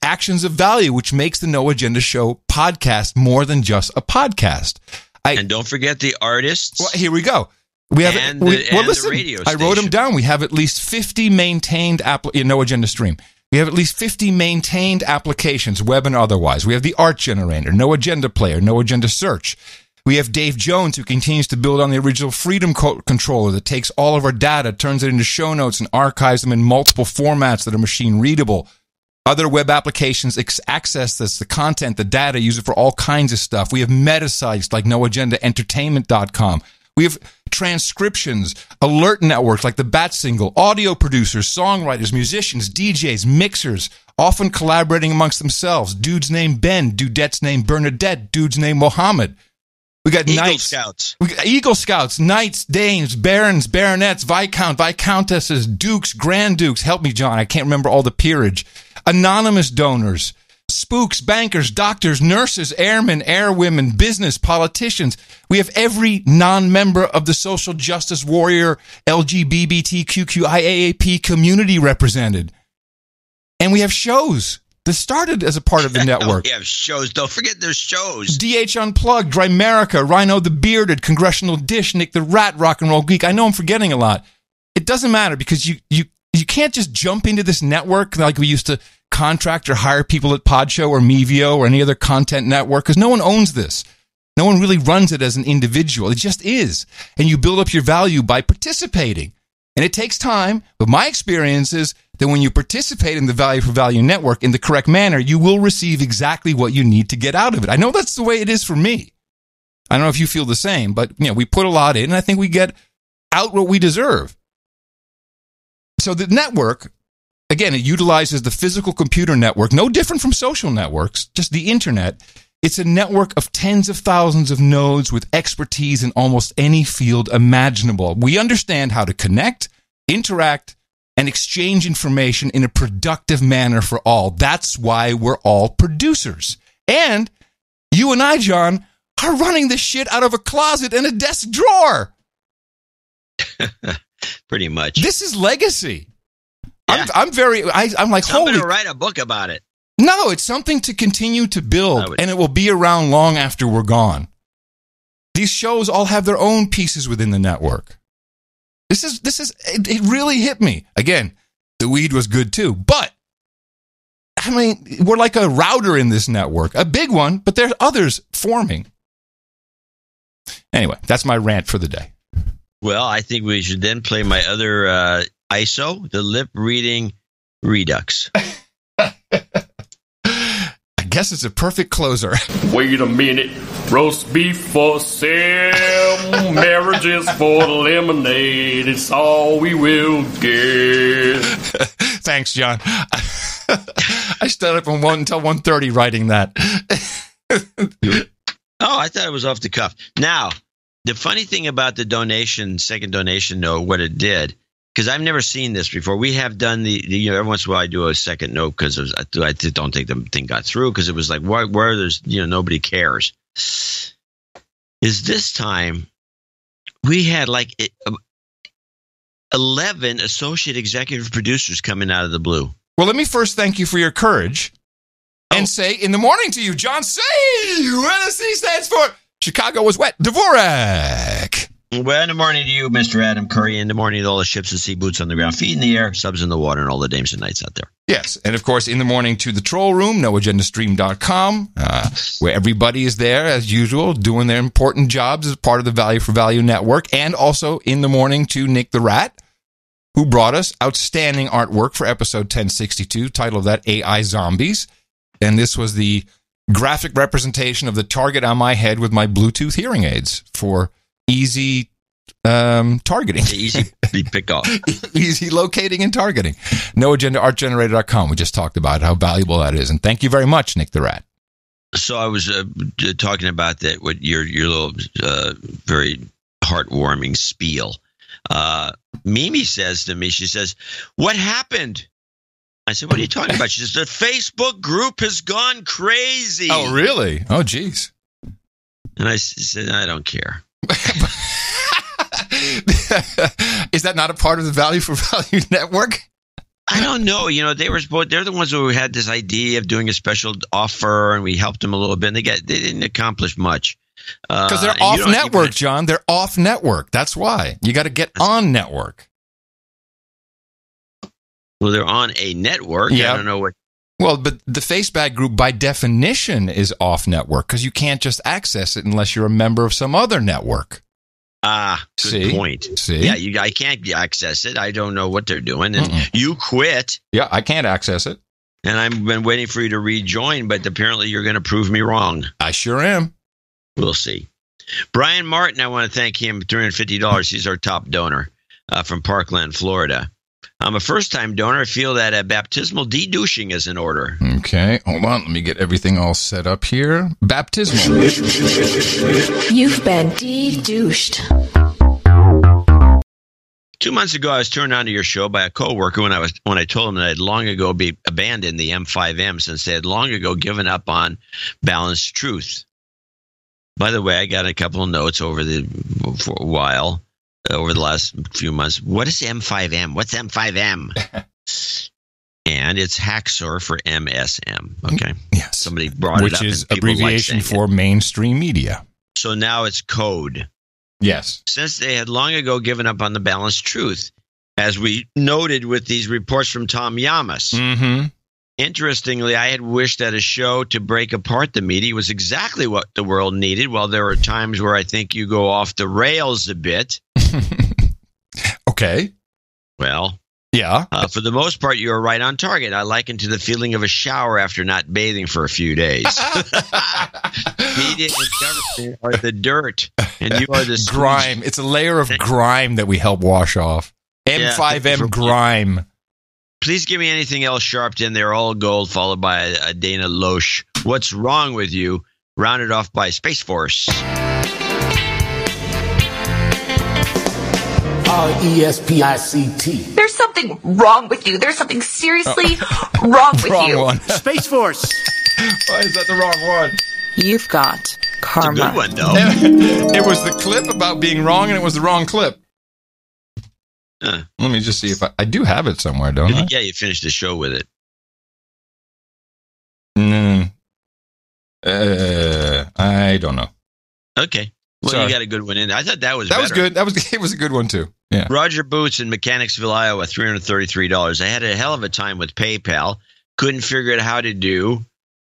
actions of value, which makes the No Agenda Show podcast more than just a podcast. And don't forget the artists. Well, here we go. We have the radio station. I wrote them down. We have at least 50 maintained No Agenda Stream. We have at least 50 maintained applications, web and otherwise. We have the Art Generator, No Agenda Player, No Agenda Search. We have Dave Jones, who continues to build on the original Freedom Controller that takes all of our data, turns it into show notes, and archives them in multiple formats that are machine readable. Other web applications access this, the content, the data, use it for all kinds of stuff. We have meta sites like noagendaentertainment.com. We have transcriptions, alert networks like the Bat Single, audio producers, songwriters, musicians, DJs, mixers, often collaborating amongst themselves. Dude's name Ben, Dudette's name Bernadette, dude's name Mohammed. We got Scouts. We got Eagle Scouts, Knights, Dames, Barons, Baronets, Viscountesses, Dukes, Grand Dukes. Help me, John. I can't remember all the peerage. Anonymous donors. spooks, bankers, doctors, nurses, airmen, airwomen, business, politicians. We have every non-member of the social justice warrior LGBTQIAAP community represented. And we have shows that started as a part of the network. We have shows. Don't forget there's shows. DH Unplugged, Drimerica, Rhino the Bearded, Congressional Dish, Nick the Rat, Rock and Roll Geek. I know I'm forgetting a lot. It doesn't matter because you can't just jump into this network like we used to contract or hire people at Podshow or Mevio or any other content network, because no one owns this. No one really runs it as an individual. It just is. And you build up your value by participating. And it takes time, but my experience is that when you participate in the Value for Value network in the correct manner, you will receive exactly what you need to get out of it. I know that's the way it is for me. I don't know if you feel the same, but we put a lot in, and I think we get out what we deserve. So the network, again, it utilizes the physical computer network, no different from social networks, just the internet. It's a network of tens of thousands of nodes with expertise in almost any field imaginable. We understand how to connect, interact, and exchange information in a productive manner for all. That's why we're all producers. And you and I, John, are running this shit out of a closet and a desk drawer. Pretty much. This is legacy. Yeah. I'm like, Somebody holy. to write a book about it. No, it's something to continue to build, and it will be around long after we're gone. These shows all have their own pieces within the network. It really hit me. Again, the weed was good too, but I mean, we're like a router in this network, a big one, but there's others forming. Anyway, that's my rant for the day. Well, I think we should then play my other ISO, the lip reading redux. I guess it's a perfect closer. Wait a minute. Roast beef for sale. Marriages for the lemonade. It's all we will get. Thanks, John. I stayed up until 1:30 writing that. Oh, I thought it was off the cuff. Now, the funny thing about the second donation note, what it did, because I've never seen this before. We have done every once in a while I do a second note because I don't think the thing got through because it was like where there's nobody cares. Is this time we had like 11 associate executive producers coming out of the blue. Well, let me first thank you for your courage and say in the morning to you, John C. Where the C stands for Chicago was wet. Dvorak. Well, in the morning to you, Mr. Adam Curry. In the morning to all the ships at sea, boots on the ground, feet in the air, subs in the water, and all the dames and knights out there. Yes. And, of course, in the morning to the troll room, noagendastream.com, where everybody is there, as usual, doing their important jobs as part of the Value for Value network. And also in the morning to Nick the Rat, who brought us outstanding artwork for episode 1062, title of that, AI Zombies. And this was the graphic representation of the target on my head with my Bluetooth hearing aids for easy targeting. Easy pick off. Easy locating and targeting. NoAgendaArtGenerator.com. We just talked about how valuable that is. And thank you very much, Nick the Rat. So I was talking about that with your little very heartwarming spiel. Mimi says to me, she says, "What happened?" I said, "What are you talking about?" She says, "The Facebook group has gone crazy." Oh, really? Oh, geez. And I said, "I don't care." Is that not a part of the Value for Value network? I don't know. They're the ones who had this idea of doing a special offer, and we helped them a little bit. And they didn't accomplish much because they're off network, John. They're off network. That's why you got to get on network. Well, they're on a network. Yeah. I don't know what. Well, but the Facebook group, by definition, is off network because you can't just access it unless you're a member of some other network. Good point. See? Yeah, I can't access it. I don't know what they're doing. And you quit. Yeah, I can't access it. And I've been waiting for you to rejoin, but apparently you're going to prove me wrong. I sure am. We'll see. Brian Martin, I want to thank him, $350. He's our top donor from Parkland, Florida. I'm a first-time donor. I feel that a baptismal de-douching is in order. Okay, hold on. Let me get everything all set up here. Baptismal. You've been de-douched. 2 months ago, I was turned on to your show by a coworker when I told him that I had long ago abandoned the M5M since they had long ago given up on balanced truth. By the way, I got a couple of notes for a while, over the last few months. What is M5M? What's M5M? And it's Haxor for MSM. Okay. Yes. Somebody brought it up. Which is abbreviation for mainstream media. So now it's code. Yes. Since they had long ago given up on the balanced truth, as we noted with these reports from Tom Yamas. Mm-hmm. Interestingly, I had wished that a show to break apart the media was exactly what the world needed. While there are times where I think you go off the rails a bit. Okay. Well, yeah. For the most part, you are right on target. I liken to the feeling of a shower after not bathing for a few days. Media and government are the dirt, and you are the grime. It's a layer of grime that we help wash off. M5M grime. Please give me anything else sharped in there, all gold, followed by a Dana Loesch. What's wrong with you? Rounded off by Space Force. RESPICT. There's something wrong with you. There's something seriously wrong with wrong you. One. Space Force. Why is that the wrong one? You've got karma. It's a good one, though. It was the clip about being wrong, and it was the wrong clip. Let me just see if I do have it somewhere, don't I? Yeah, you finished the show with it. I don't know. Okay. Well, Sorry. you got a good one in there. I thought that was was good. It was a good one too. Yeah. Roger Boots in Mechanicsville, Iowa, $333. I had a hell of a time with PayPal. Couldn't figure out how to do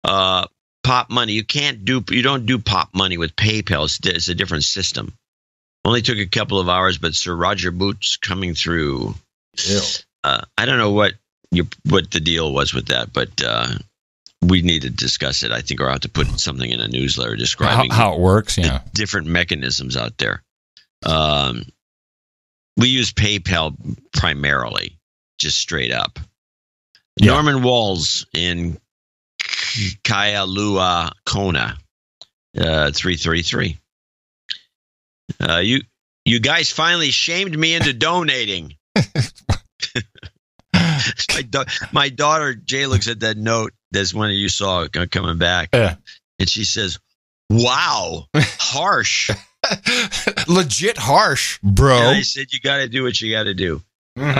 pop money. You don't do pop money with PayPal. It's a different system. Only took a couple of hours, but Sir Roger Boots coming through. I don't know what the deal was with that, but we need to discuss it. I think, or I'll have to put something in a newsletter describing how it works. Yeah, different mechanisms out there. We use PayPal primarily, just straight up. Yeah. Norman Walls in Kailua Kona, 333. You guys finally shamed me into donating. My daughter Jay looks at that note. That's one you saw coming back, and she says, "Wow, harsh, legit harsh, bro." And I said, "You got to do what you got to do." Mm-hmm.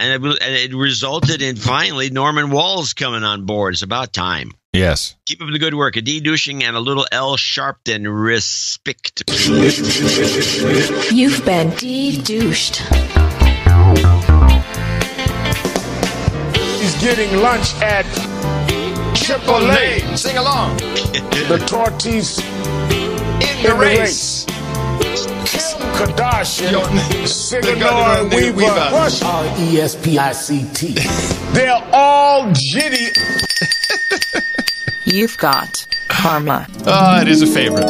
And it resulted in finally Norman Walls coming on board. It's about time. Yes. Keep up the good work. A de-douching and a little L Sharpton respect. You've been de-douched. He's getting lunch at Chipotle. Sing along. The tortillas in the race. Kim Kardashian, Sigourney Weaver, Rush, RESPICT. They're all jitty. You've got karma. It is a favorite.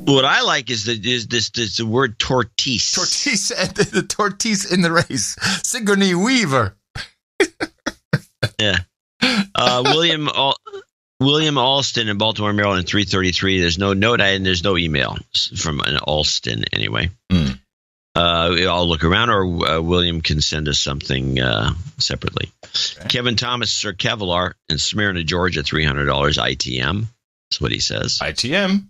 What I like is the word tortise. Tortise, the tortise in the race. Sigourney Weaver. Yeah. William Alston in Baltimore, Maryland, 333. There's no note and there's no email from an Alston anyway. I'll look around, or William can send us something separately. Okay. Kevin Thomas, Sir Kevlar in Smyrna, Georgia, $300 ITM. That's what he says. ITM.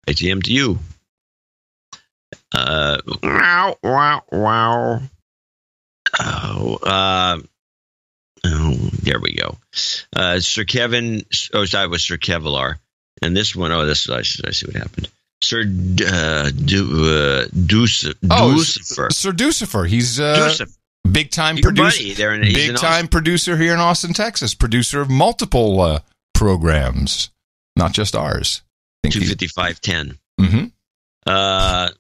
ITM to you. Wow. There we go. Sir Kevin. Oh, that was Sir Kevlar. And this one, I see what happened. Sir Ducifer. Sir Ducifer. He's big time producer. Big time producer here in Austin, Texas. Producer of multiple programs, not just ours. 25510. Mm-hmm.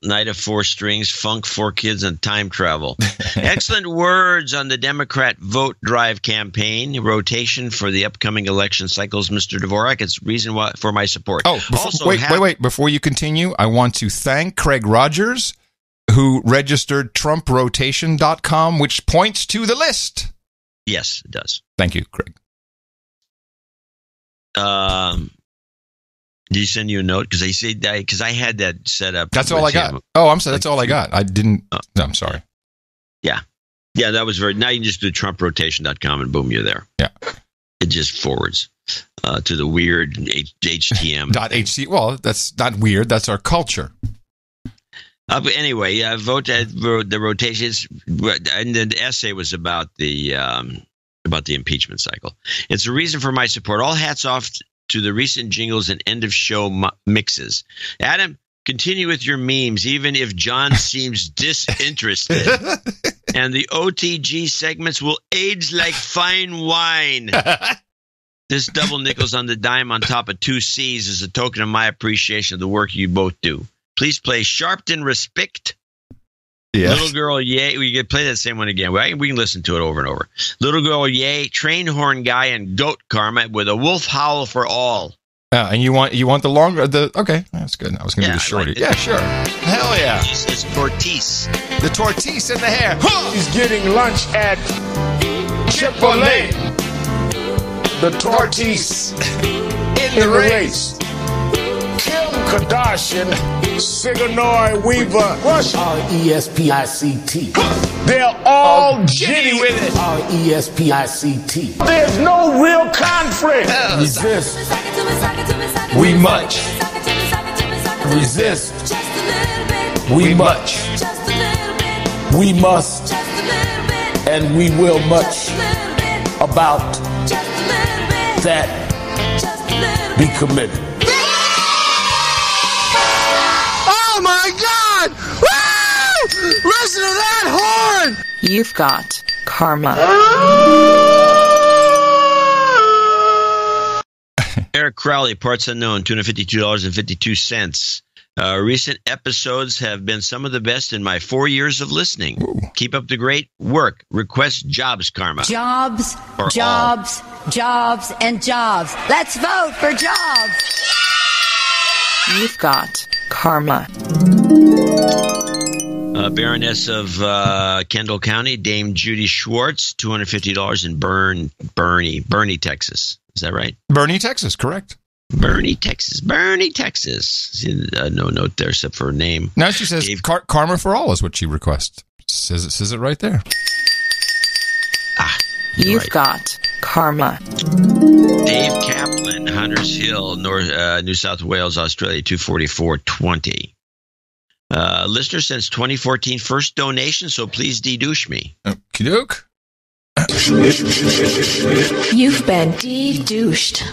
Night of Four Strings, Funk, Four Kids, and Time Travel. Excellent words on the Democrat vote drive campaign rotation for the upcoming election cycles, Mr. Dvorak. It's reason for my support. Oh, wait. Before you continue, I want to thank Craig Rogers, who registered TrumpRotation.com, which points to the list. Yes, it does. Thank you, Craig. Did he send you a note? Because I had that set up. That's all I got. Oh, I'm sorry. That's all I got. I didn't. No, I'm sorry. Yeah. Yeah, that was now you can just do TrumpRotation.com and boom, you're there. Yeah. It just forwards to the weird HTM. .hc. Well, that's not weird. That's our culture. But anyway, vote the rotations, and the essay was about the impeachment cycle. It's a reason for my support. All hats off to the recent jingles and end of show mixes. Adam, continue with your memes, even if John seems disinterested. And the OTG segments will age like fine wine. This double nickels on the dime on top of 2 C's is a token of my appreciation of the work you both do. Please play Sharpton Respect. Yes. Little Girl Yay. We can play that same one again. We can listen to it over and over. Little Girl Yay, Train Horn Guy, and Goat Karma with a wolf howl for all. And you want the longer okay, that's good. I was gonna do the shorty. Like sure. Hell yeah. It's Tortise. The Tortise in the hair. Huh! He's getting lunch at Chipotle. The Tortise in the race. Kim Kardashian, Sigourney Weaver, Rush, R-E-S-P-I-C-T. They're all jitty with it. R-E-S-P-I-C-T. There's no real conflict. Resist. We much. Resist. We much. We must. And we will much about that. Be committed. Oh my God! Woo! Listen to that horn! You've got karma. Eric Crowley, parts unknown, $252.52. Recent episodes have been some of the best in my 4 years of listening. Ooh. Keep up the great work. Request jobs karma. Jobs, jobs, jobs, and jobs. Let's vote for jobs. You've got karma. Baroness of Kendall County, Dame Judy Schwartz, $250 in Bernie, Texas. Is that right? Bernie, Texas, correct. Bernie, Texas. No note there except for a name. Now she says karma for all is what she requests. Says it right there. You've got karma. Dave Kaplan, Hunters Hill, New South Wales, Australia, $244.20. Listener since 2014, first donation, so please de-douche me. Okey-doke. You've been de-douched.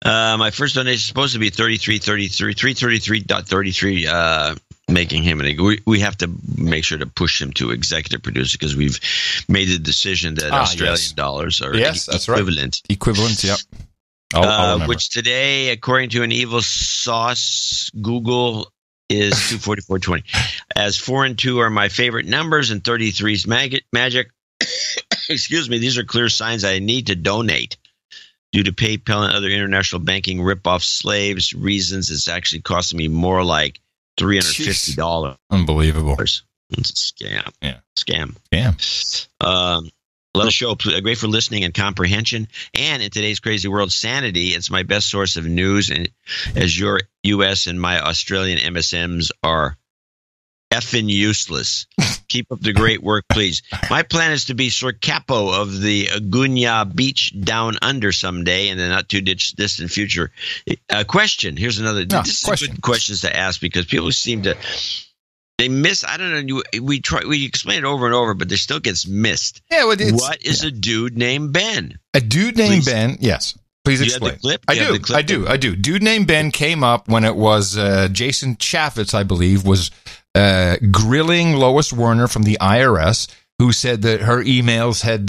My first donation is supposed to be 333.33, making him we have to make sure to push him to executive producer because we've made the decision that Australian dollars are that's equivalent. Right. Equivalent, yep. I'll which today, according to an evil sauce, Google is 244.20. As 4 and 2 are my favorite numbers and 33 is magic. Excuse me, these are clear signs I need to donate. Due to PayPal and other international banking rip-off slaves reasons, it's actually costing me more like $350. Unbelievable. It's a scam. Yeah. Scam. Love the show. Great for listening and comprehension. And in today's crazy world, sanity. It's my best source of news. And as your U.S. and my Australian MSMs are effing useless. Keep up the great work, please. My plan is to be Sir Capo of the Gunya Beach Down Under someday in the not too distant future. Question. Here's another. This question. Is good questions to ask because people seem to. They miss. I don't know. We explain it over and over, but there still gets missed. Yeah. Well, what is a dude named Ben? A dude named Ben. Yes. Please explain. You have the clip? I do. Dude named Ben came up when it was Jason Chaffetz, I believe, was grilling Lois Werner from the IRS, who said that her emails had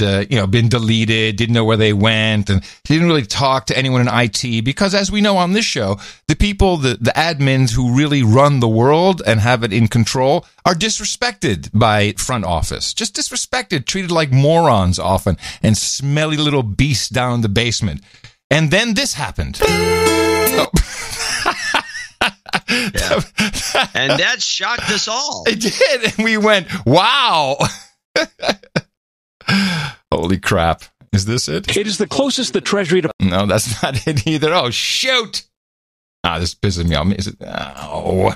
been deleted, didn't know where they went, and didn't really talk to anyone in IT because, as we know on this show, the people, the admins who really run the world and have it in control are disrespected by front office. Just disrespected, treated like morons often, and smelly little beasts down in the basement. And then this happened. Oh. Yeah. And that shocked us all. It did. And we went, wow. Holy crap. Is this it? It is the closest the Treasury to... No, that's not it either. Oh, shoot. This pisses me off. Is it? Oh.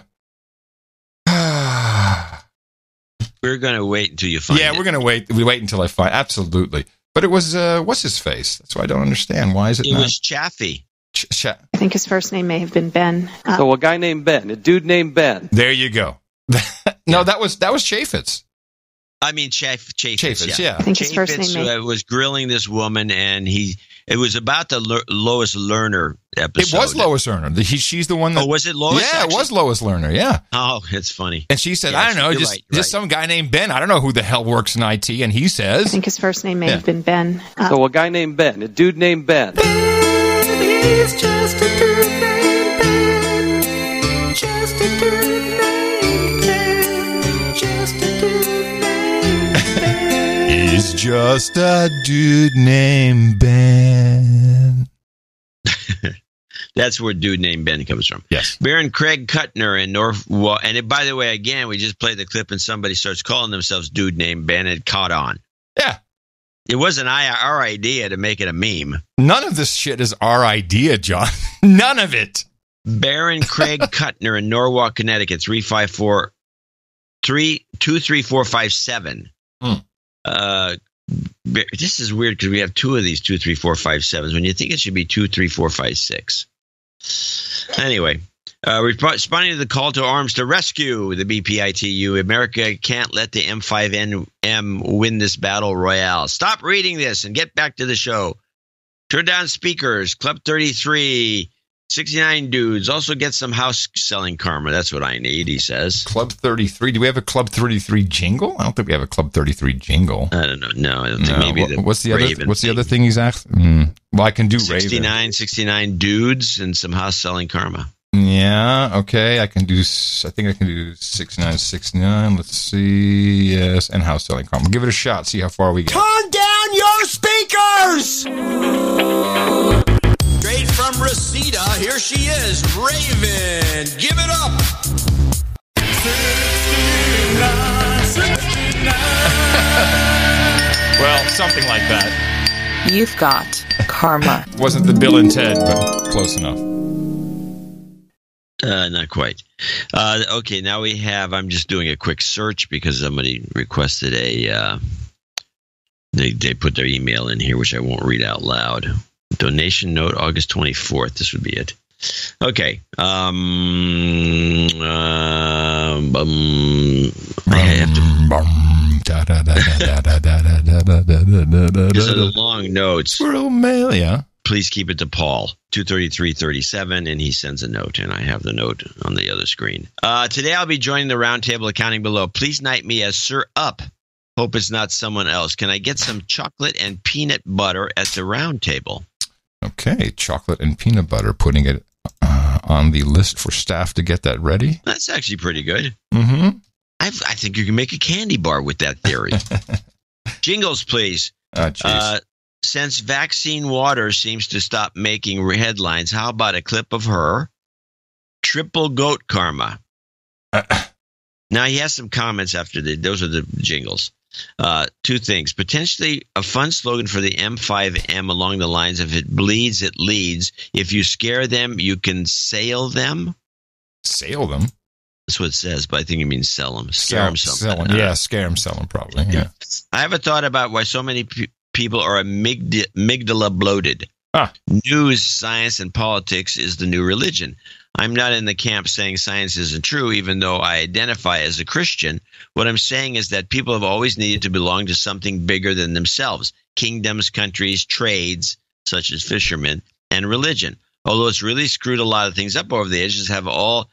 We're going to wait until you find it. Yeah, we're going to wait. We wait until I find. Absolutely. But it was, what's his face? That's why I don't understand. Why is it It not? was Chaffee. I think his first name may have been Ben. So a guy named Ben, a dude named Ben. There you go. No, that was Chaffetz. I mean, Chaffetz, yeah. I think his first name was grilling this woman, and it was about the Lois Lerner episode. It was Lois Lerner. She's the one that... Oh, was it Lois? Yeah, actually? It was Lois Lerner, yeah. Oh, it's funny. And she said, I don't know, just some guy named Ben. I don't know who the hell works in IT. And he says... I think his first name may have been Ben. So a guy named Ben, a dude named Ben. He's just a dude named Ben. Just a dude named Ben. Just a dude named Ben. He's just a dude named Ben. That's where dude named Ben comes from. Yes. Baron Craig Kuttner in Norfolk. And by the way, again, we just played the clip and somebody starts calling themselves dude named Ben. It caught on. Yeah. It wasn't our idea to make it a meme. None of this shit is our idea, John. None of it. Baron Craig Kuttner in Norwalk, Connecticut, 23457. This is weird because we have two of these 23457s when you think it should be 23456. Anyway, responding to the call to arms to rescue the BPITU, America can't let the M5M win this battle royale. Stop reading this and get back to the show. Turn down speakers. Club 33, 69 dudes. Also get some house selling karma. That's what I need, he says. Club 33. Do we have a Club 33 jingle? I don't think we have a Club 33 jingle. I don't know. No, I don't think maybe what's the other thing he's asked? Well, I can do 69 dudes and some house selling karma. Yeah, okay. I think I can do 6969. Let's see. Yes, and house selling karma. Give it a shot. See how far we get. Turn down your speakers! Straight from Reseda, here she is, Raven. Give it up. 69. Well, something like that. You've got karma. Wasn't the Bill and Ted, but close enough. Not quite. Okay, now we have, I'm just doing a quick search because somebody requested they put their email in here, which I won't read out loud. Donation note, August 24th. This would be it. Okay. I have to... These are the long notes. Squirrel mail, yeah. Please keep it to Paul, 23337, and he sends a note, and I have the note on the other screen. Today I'll be joining the roundtable accounting below. Please knight me as Sir Up. Hope it's not someone else. Can I get some chocolate and peanut butter at the roundtable? Okay, chocolate and peanut butter, putting it on the list for staff to get that ready. That's actually pretty good. Mm-hmm. I think you can make a candy bar with that theory. Jingles, please. Since vaccine water seems to stop making headlines, how about a clip of her? Triple goat karma. Now, he has some comments after those are the jingles. Two things. Potentially a fun slogan for the M5M along the lines of "It bleeds, it leads. If you scare them, you can sail them." Sail them? That's what it says, but I think it means sell them. Scare them something. Sell them. Yeah, scare them, sell them probably. Yeah. I have a thought about why so many people are amygdala bloated. News, science, and politics is the new religion. I'm not in the camp saying science isn't true, even though I identify as a Christian. What I'm saying is that people have always needed to belong to something bigger than themselves. Kingdoms, countries, trades, such as fishermen, and religion. Although it's really screwed a lot of things up over the edges, have all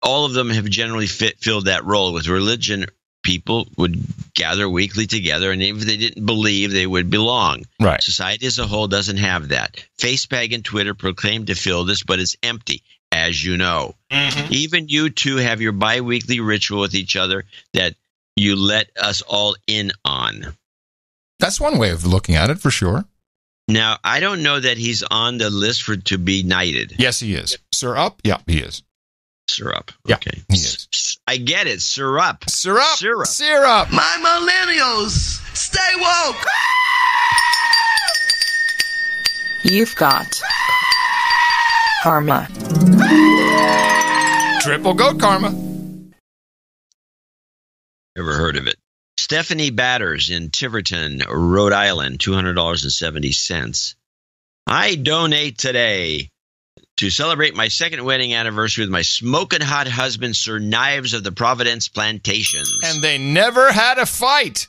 of them have generally filled that role. With religion, people would gather weekly together, and if they didn't believe, they would belong. Right. Society as a whole doesn't have that. Facebag and Twitter proclaim to fill this, but it's empty, as you know. Mm-hmm. Even you two have your bi-weekly ritual with each other that you let us all in on. That's one way of looking at it, for sure. Now, I don't know that he's on the list to be knighted. Yes, he is. Sir Up? Yeah, he is. Syrup. Yeah, okay. He is. I get it. Syrup. Syrup. Syrup. Syrup. My millennials, stay woke. You've got karma. Triple goat karma. Never heard of it. Stephanie Batters in Tiverton, Rhode Island, $200.70. I donate today to celebrate my second wedding anniversary with my smoking hot husband, Sir Knives of the Providence Plantations. And they never had a fight.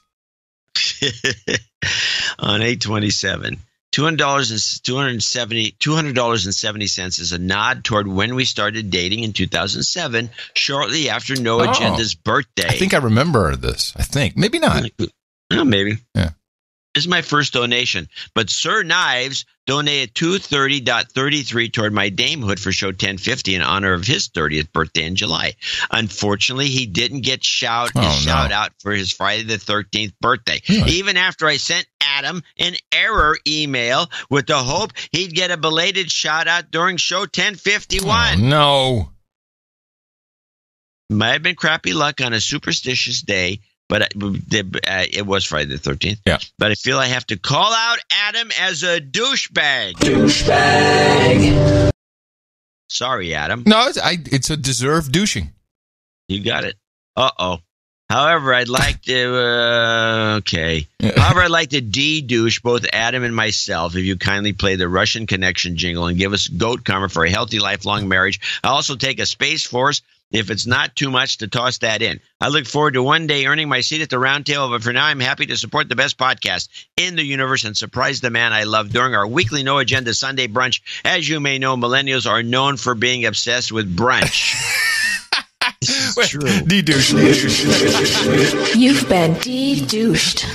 On 8/27. $200.70 is a nod toward when we started dating in 2007, shortly after No Agenda's birthday. I think I remember this. I think. Maybe not. Maybe. Yeah. This is my first donation. But Sir Knives donated $230.33 toward my damehood for show 1050 in honor of his 30th birthday in July. Unfortunately, he didn't get shout out for his Friday the 13th birthday. Really? Even after I sent Adam an error email with the hope he'd get a belated shout out during show 1051. Oh, no. Might have been crappy luck on a superstitious day, but it was Friday the 13th. Yeah. But I feel I have to call out Adam as a douchebag. Douchebag. Sorry, Adam. No, it's a deserved douching. You got it. Uh-oh. However, I'd like to, However, I'd like to de-douche both Adam and myself if you kindly play the Russian Connection jingle and give us goat karma for a healthy, lifelong marriage. I'll also take a Space Force if it's not too much to toss that in. I look forward to one day earning my seat at the round table, but for now, I'm happy to support the best podcast in the universe and surprise the man I love during our weekly No Agenda Sunday brunch. As you may know, millennials are known for being obsessed with brunch. It's true. De-douche. You've been de-douched.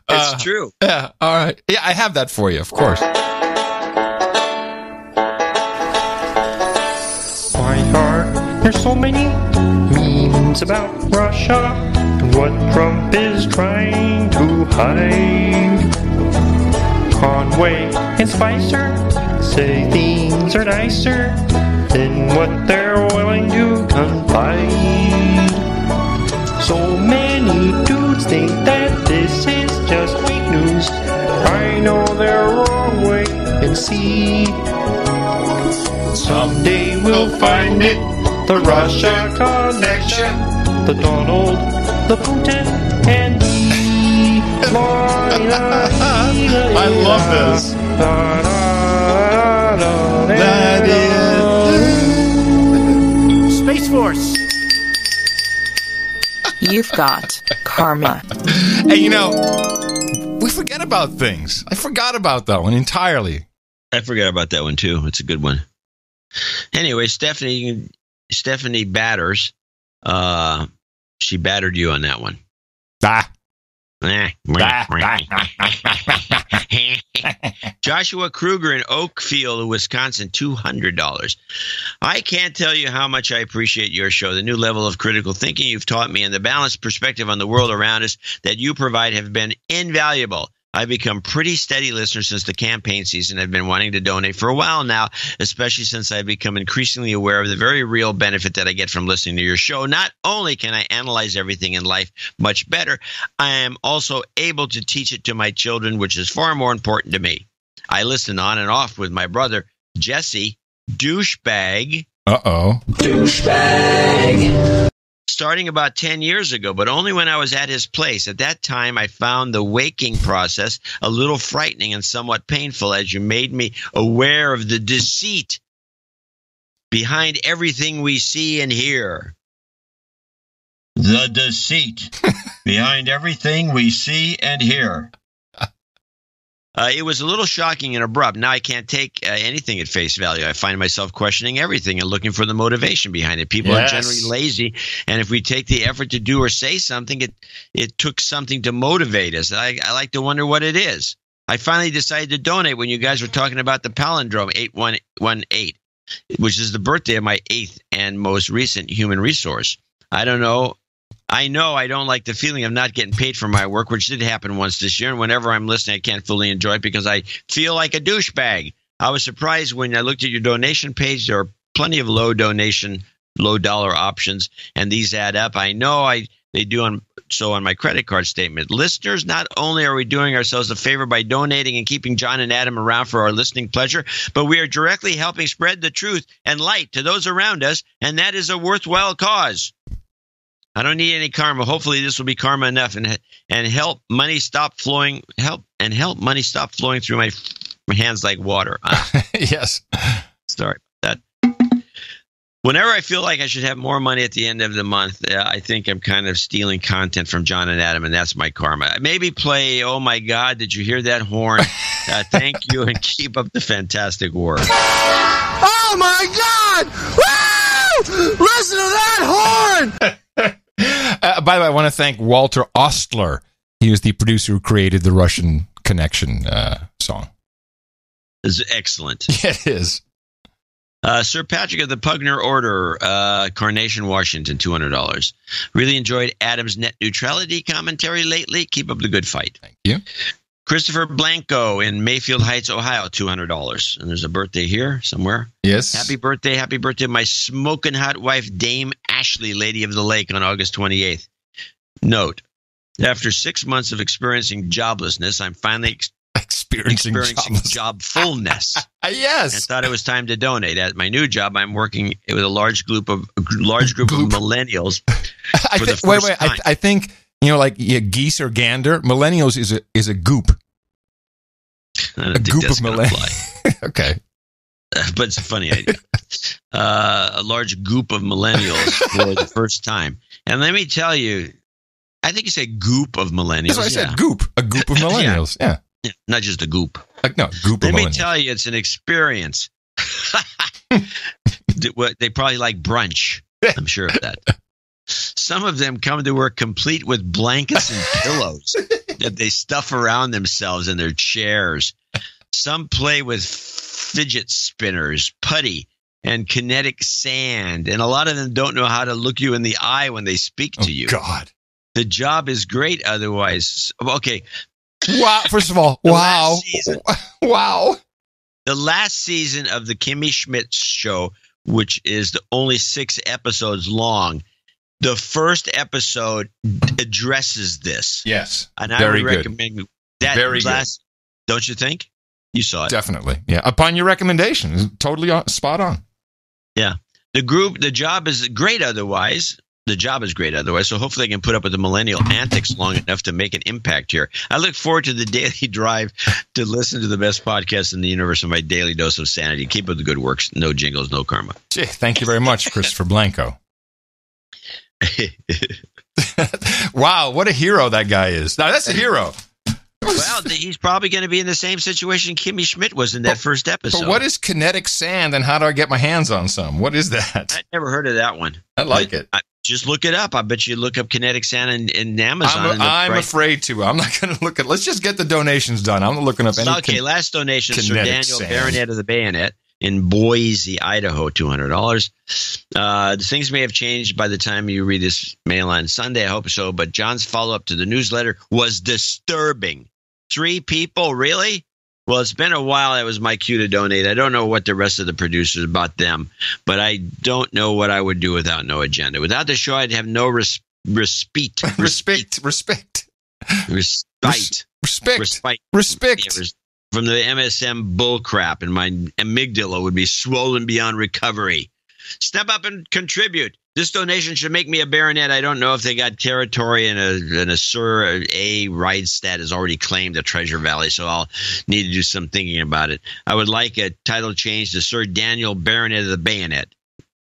It's true. Yeah, all right. Yeah, I have that for you, of course. My heart, there's so many memes about Russia and what Trump is trying to hide. Conway and Spicer say things are nicer than what they're willing to confide. So many dudes think that this is just fake news. I know they're wrong, wait and see. Someday we'll find it, the Russia connection, the Donald, the Putin, and the I love this. That is Space Force. You've got karma. Hey, we forget about things. I forgot about that one entirely. I forgot about that one, too. It's a good one. Anyway, Stephanie Batters, she battered you on that one. Joshua Kruger in Oakfield, Wisconsin, $200. I can't tell you how much I appreciate your show. The new level of critical thinking you've taught me and the balanced perspective on the world around us that you provide have been invaluable. I've become pretty steady listener since the campaign season. I've been wanting to donate for a while now, especially since I've become increasingly aware of the very real benefit that I get from listening to your show. Not only can I analyze everything in life much better, I am also able to teach it to my children, which is far more important to me. I listen on and off with my brother, Jesse, douchebag. Douchebag. Starting about 10 years ago, but only when I was at his place. At that time, I found the waking process a little frightening and somewhat painful, as you made me aware of the deceit behind everything we see and hear. The deceit behind everything we see and hear. It was a little shocking and abrupt. Now I can't take anything at face value. I find myself questioning everything and looking for the motivation behind it. People are generally lazy, and if we take the effort to do or say something, it took something to motivate us. I like to wonder what it is. I finally decided to donate when you guys were talking about the palindrome 8118, which is the birthday of my 8th and most recent human resource. I don't know. I know I don't like the feeling of not getting paid for my work, which did happen once this year. And whenever I'm listening, I can't fully enjoy it because I feel like a douchebag. I was surprised when I looked at your donation page. There are plenty of low dollar options, and these add up. I know I they do on my credit card statement. Listeners, not only are we doing ourselves a favor by donating and keeping John and Adam around for our listening pleasure, but we are directly helping spread the truth and light to those around us, and that is a worthwhile cause. I don't need any karma. Hopefully this will be karma enough and help money stop flowing money stop flowing through my hands like water. Yes. Sorry about that. Whenever I feel like I should have more money at the end of the month, I think I'm kind of stealing content from John and Adam, and that's my karma. Maybe play, oh my God, did you hear that horn? Thank you, and keep up the fantastic work. Oh my God! Woo! Listen to that horn! By the way, I want to thank Walter Ostler. He was the producer who created the Russian Connection song. It's excellent. Yeah, it is. Sir Patrick of the Pugner Order, Carnation, Washington, $200. Really enjoyed Adam's net neutrality commentary lately. Keep up the good fight. Thank you. Christopher Blanco in Mayfield Heights, Ohio, $200. And there's a birthday here somewhere. Yes. Happy birthday, my smoking hot wife, Dame Ashley, Lady of the Lake, on August 28th. Note, after 6 months of experiencing joblessness, I'm finally experiencing job fullness. Yes. And thought it was time to donate. At my new job, I'm working with a large group of millennials. I think, like geese or gander. Millennials is a goop. A goop of millennials. Okay. But it's a funny idea. A large goop of millennials for the first time. And let me tell you, I think you said goop of millennials. That's what I said, goop. A goop of millennials. Yeah. Not just a goop. No, goop of millennials. Let me tell you, it's an experience. They probably like brunch. I'm sure of that. Some of them come to work complete with blankets and pillows that they stuff around themselves in their chairs. Some play with fidget spinners, putty, and kinetic sand. And a lot of them don't know how to look you in the eye when they speak to you. God. The job is great otherwise. Okay. Wow. First of all, wow. Wow. The last season of the Kimmy Schmidt show, which is only 6 episodes long, the first episode addresses this. Yes. And I would recommend that. Very good. Don't you think? You saw it. Definitely. Yeah. Upon your recommendation. Totally spot on. Yeah. The job is great otherwise. So hopefully I can put up with the millennial antics long enough to make an impact here. I look forward to the daily drive to listen to the best podcast in the universe and my daily dose of sanity. Keep up the good works. No jingles, no karma. Gee, thank you very much, Christopher Blanco. Wow, what a hero that guy is. Now, that's a hero. Well, he's probably going to be in the same situation Kimmy Schmidt was in that first episode. But what is kinetic sand and how do I get my hands on some? What is that? I never heard of that one. I like it. Just look it up. I bet you look up kinetic sand in Amazon. I'm afraid to. I'm not going to look at. Let's just get the donations done. I'm not looking up any. Okay, last donation, Sir Daniel Baronet of the Bayonet in Boise, Idaho, $200. Things may have changed by the time you read this mail on Sunday. I hope so. But John's follow-up to the newsletter was disturbing. 3 people, really? Well, it's been a while. That was my cue to donate. I don't know what the rest of the producers about them, but I don't know what I would do without no agenda. Without the show, I'd have no respite. Respect. From the MSM bullcrap, and my amygdala would be swollen beyond recovery. Step up and contribute. This donation should make me a baronet. I don't know if they got territory and a Sir A. Rydstad has already claimed the Treasure Valley, so I'll need to do some thinking about it. I would like a title change to Sir Daniel Baronet of the Bayonet.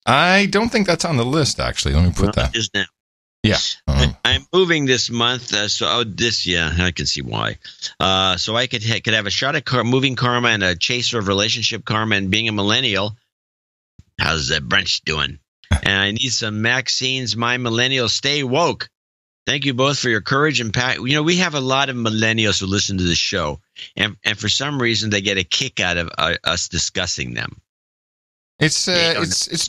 I don't think that's on the list, actually. Let me put that. Just now. Yeah. I'm moving this month, I can see why. So I could have a shot at moving karma and a chaser of relationship karma and being a millennial. How's that brunch doing? And I need some Maxine's My Millennial Stay Woke. Thank you both for your courage and we have a lot of millennials who listen to the show, and for some reason they get a kick out of us discussing them. It's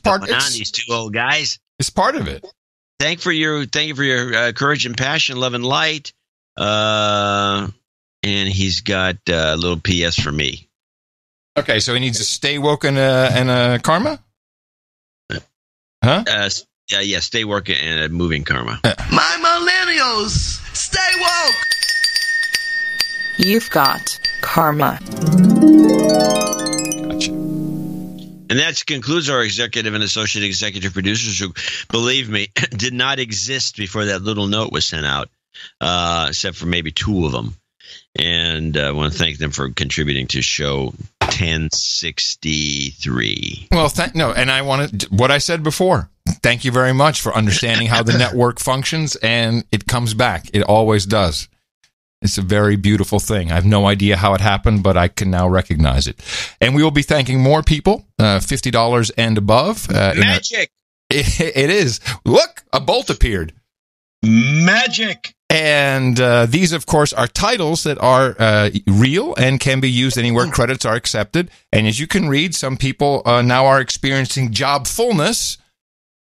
part of these 2 old guys. It's part of it. Thank you for your courage and passion, love and light. And he's got a little PS for me. Okay, so he needs to stay woke and karma. Huh? Yeah, stay working and moving karma. My millennials, stay woke. You've got karma. Gotcha. And that concludes our executive and associate executive producers who, believe me, did not exist before that little note was sent out, except for maybe two of them. And I want to thank them for contributing to show 1063. Well, and I want to, what I said before, thank you very much for understanding how the network functions, and it comes back. It always does. It's a very beautiful thing. I have no idea how it happened, but I can now recognize it. And we will be thanking more people, $50 and above. Magic! It is. Look, a bolt appeared. Magic! And these, of course, are titles that are real and can be used anywhere credits are accepted. And as you can read, some people now are experiencing job fullness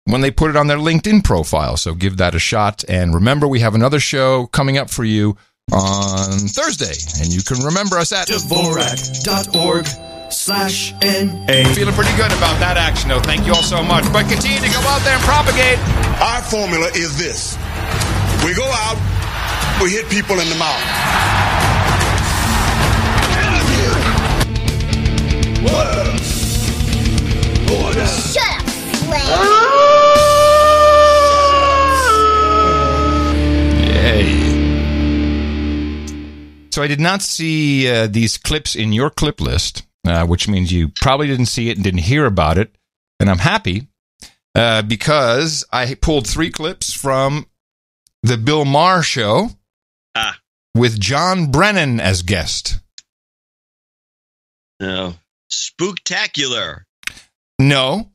when they put it on their LinkedIn profile. So give that a shot. And remember, we have another show coming up for you on Thursday. And you can remember us at Dvorak.org/NA. Feeling pretty good about that action, though. Thank you all so much. But continue to go out there and propagate. Our formula is this. We go out, we hit people in the mouth. Order. Shut up, slave. Yay. So I did not see these clips in your clip list, which means you probably didn't see it and didn't hear about it. And I'm happy because I pulled 3 clips from the Bill Maher show with John Brennan as guest. No. Spooktacular. No.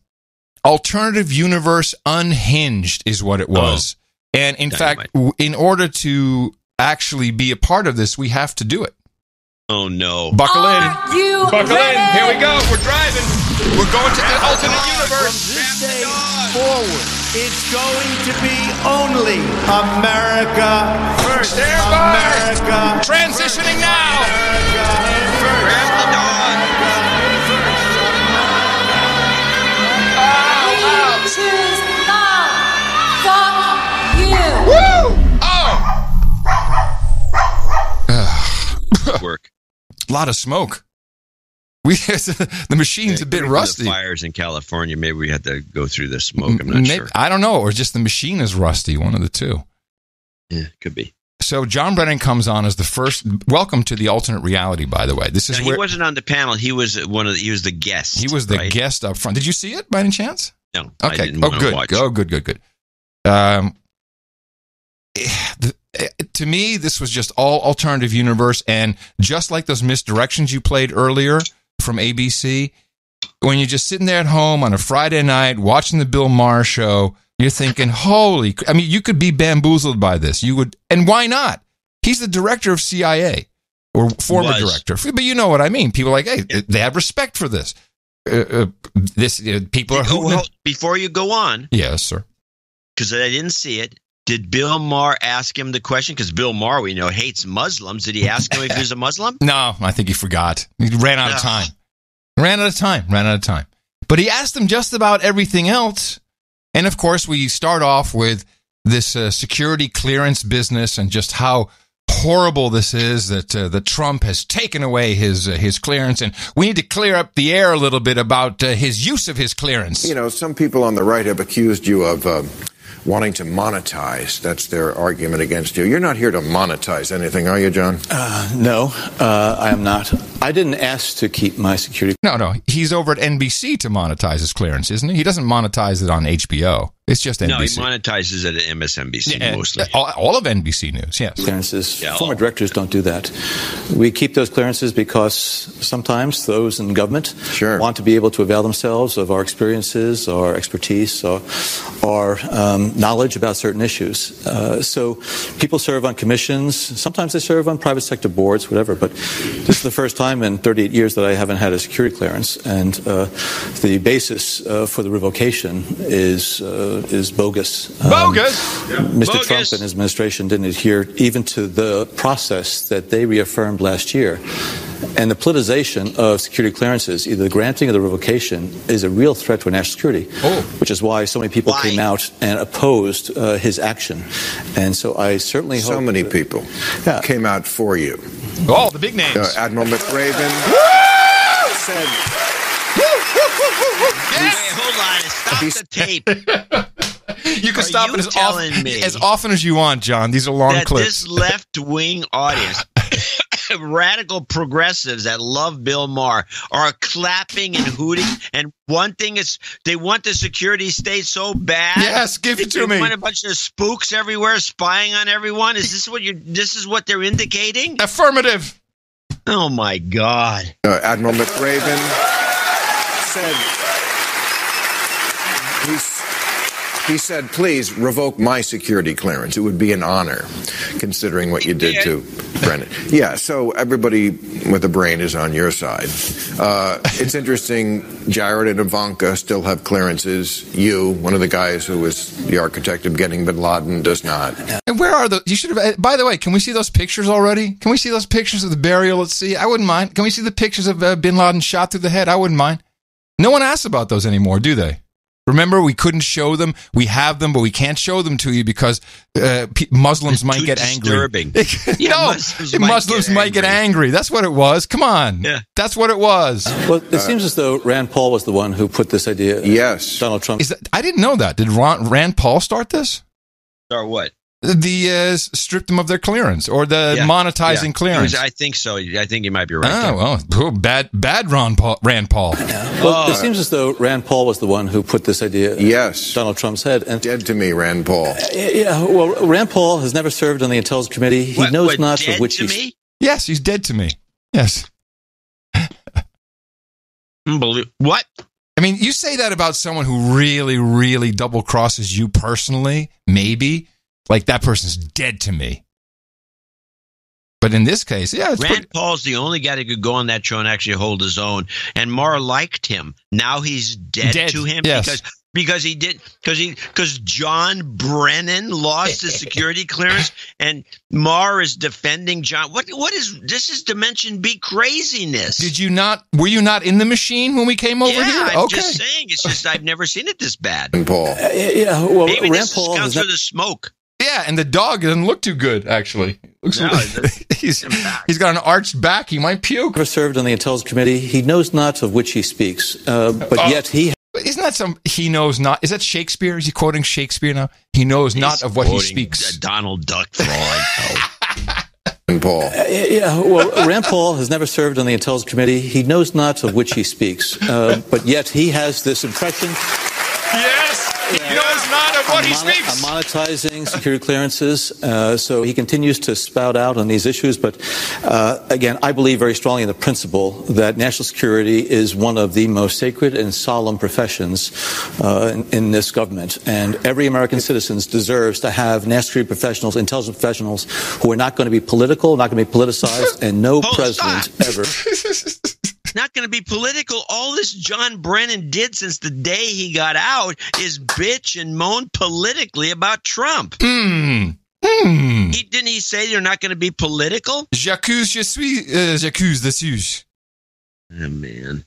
Alternative Universe Unhinged is what it was. And in fact, in order to actually be a part of this, we have to do it. Oh, no. Buckle in. Buckle in. Here we go. We're driving. We're going to the alternate universe. From this day forward, it's going to be only America first. America. Transitioning now. Grab the dawn. We choose love. Fuck you. Woo! Oh. Work. A lot of smoke. The machine's a bit rusty. The fires in California. Maybe we had to go through the smoke. I'm not sure. I don't know. Or just the machine is rusty. One of the two. Yeah, could be. So John Brennan comes on as the first. Welcome to the alternate reality. By the way, this is he wasn't on the panel. He was He was the guest. He was the guest up front. Did you see it by any chance? No. Okay. I didn't want to watch. Good. To me, this was just all alternative universe, and just like those misdirections you played earlier from ABC, when you're just sitting there at home on a Friday night watching the Bill Maher show, you're thinking, you could be bamboozled by this. You would, and why not? He's the director of CIA, or former director. But you know what I mean. People are like, hey, they have respect for this. People are hooting. Before you go on. Yes, sir. Because I didn't see it. Did Bill Maher ask him the question? Because Bill Maher, we know, hates Muslims. Did he ask him if he was a Muslim? No, I think he forgot. He ran out of time. Ran out of time. But he asked him just about everything else. And, of course, we start off with this security clearance business and just how horrible this is that Trump has taken away his clearance. And we need to clear up the air a little bit about his use of his clearance. You know, some people on the right have accused you of wanting to monetize. That's their argument against you. You're not here to monetize anything, are you, John? No, I am not. I didn't ask to keep my security. No. He's over at NBC to monetize his clearance, isn't he? He doesn't monetize it on HBO. It's just NBC. No, he monetizes it at MSNBC mostly. All of NBC News, yes. Clearances. Former directors don't do that. We keep those clearances because sometimes those in government want to be able to avail themselves of our experiences, our expertise, our knowledge about certain issues. So people serve on commissions. Sometimes they serve on private sector boards, whatever. But this is the first time in 38 years that I haven't had a security clearance. And the basis for the revocation is is bogus. Bogus? Mr. Bogus. Trump and his administration didn't adhere even to the process that they reaffirmed last year. And the politicization of security clearances, either the granting or the revocation, is a real threat to our national security, which is why so many people came out and opposed his action. And so I certainly hope... So many people came out for you. Oh, the big names. Admiral McRaven said... Wait, hold on. Stop the tape. You can stop it as often as you want, John. These are long clips. This left-wing audience, radical progressives that love Bill Maher, are clapping and hooting. And one thing is, they want the security state so bad. Yes, give it to me. They want a bunch of spooks everywhere spying on everyone. Is this what This is what they're indicating? Affirmative. Oh my God. Admiral McRaven said. He said, please revoke my security clearance. It would be an honor, considering what you did to Brennan. Yeah, so everybody with a brain is on your side. It's interesting, Jared and Ivanka still have clearances. You, one of the guys who was the architect of getting bin Laden, does not. And where are those? You should have. By the way, can we see those pictures already? Can we see those pictures of the burial? Let's see. I wouldn't mind. Can we see the pictures of bin Laden shot through the head? I wouldn't mind. No one asks about those anymore, do they? Remember, we couldn't show them. We have them, but we can't show them to you because Muslims might get disturbing. angry. No, Muslims might get angry. That's what it was. Come on. Yeah. That's what it was. Well, it seems as though Rand Paul was the one who put this idea. Yes. Donald Trump. I didn't know that. Did Rand Paul start this? Or what? The strip them of their clearance or the monetizing clearance. I think so. I think you might be right. Oh, well, bad Rand Paul. Well, it seems as though Rand Paul was the one who put this idea. Yes. Donald Trump's head. And dead to me, Rand Paul. Yeah. Well, Rand Paul has never served on the Intelligence Committee. He knows not of which he's. Yes, he's dead to me. Yes. What? I mean, you say that about someone who really, really double crosses you personally, maybe. Like, that person's dead to me. But in this case, yeah. Rand Paul's the only guy that could go on that show and actually hold his own. And Maher liked him. Now he's dead to him because John Brennan lost his security clearance and Maher is defending John. What is this? Is Dimension B craziness? Were you not in the machine when we came over here? I'm just saying. It's just I've never seen it this bad. Rand Paul. Well, maybe Rand this Paul counts for the smoke. Yeah, and the dog doesn't look too good, actually. He's got an arched back. He might puke. Never served on the Intelligence Committee. He knows not of which he speaks, but yet he... Isn't that he knows not? Is that Shakespeare? Is he quoting Shakespeare now? He knows not of what he speaks. Donald Duck for all I know. Rand Paul. Well, Rand Paul has never served on the Intelligence Committee. He knows not of which he speaks, but yet he has this impression... Yes! He knows not of what he speaks. Monetizing security clearances, so he continues to spout out on these issues. But again, I believe very strongly in the principle that national security is one of the most sacred and solemn professions in this government. And every American citizen deserves to have national security professionals, intelligence professionals, who are not going to be political, not going to be politicized, and no president ever... Not going to be political. All this John Brennan did since the day he got out is bitch and moan politically about Trump. Didn't he say they're not going to be political? J'accuse dessus. Oh, man.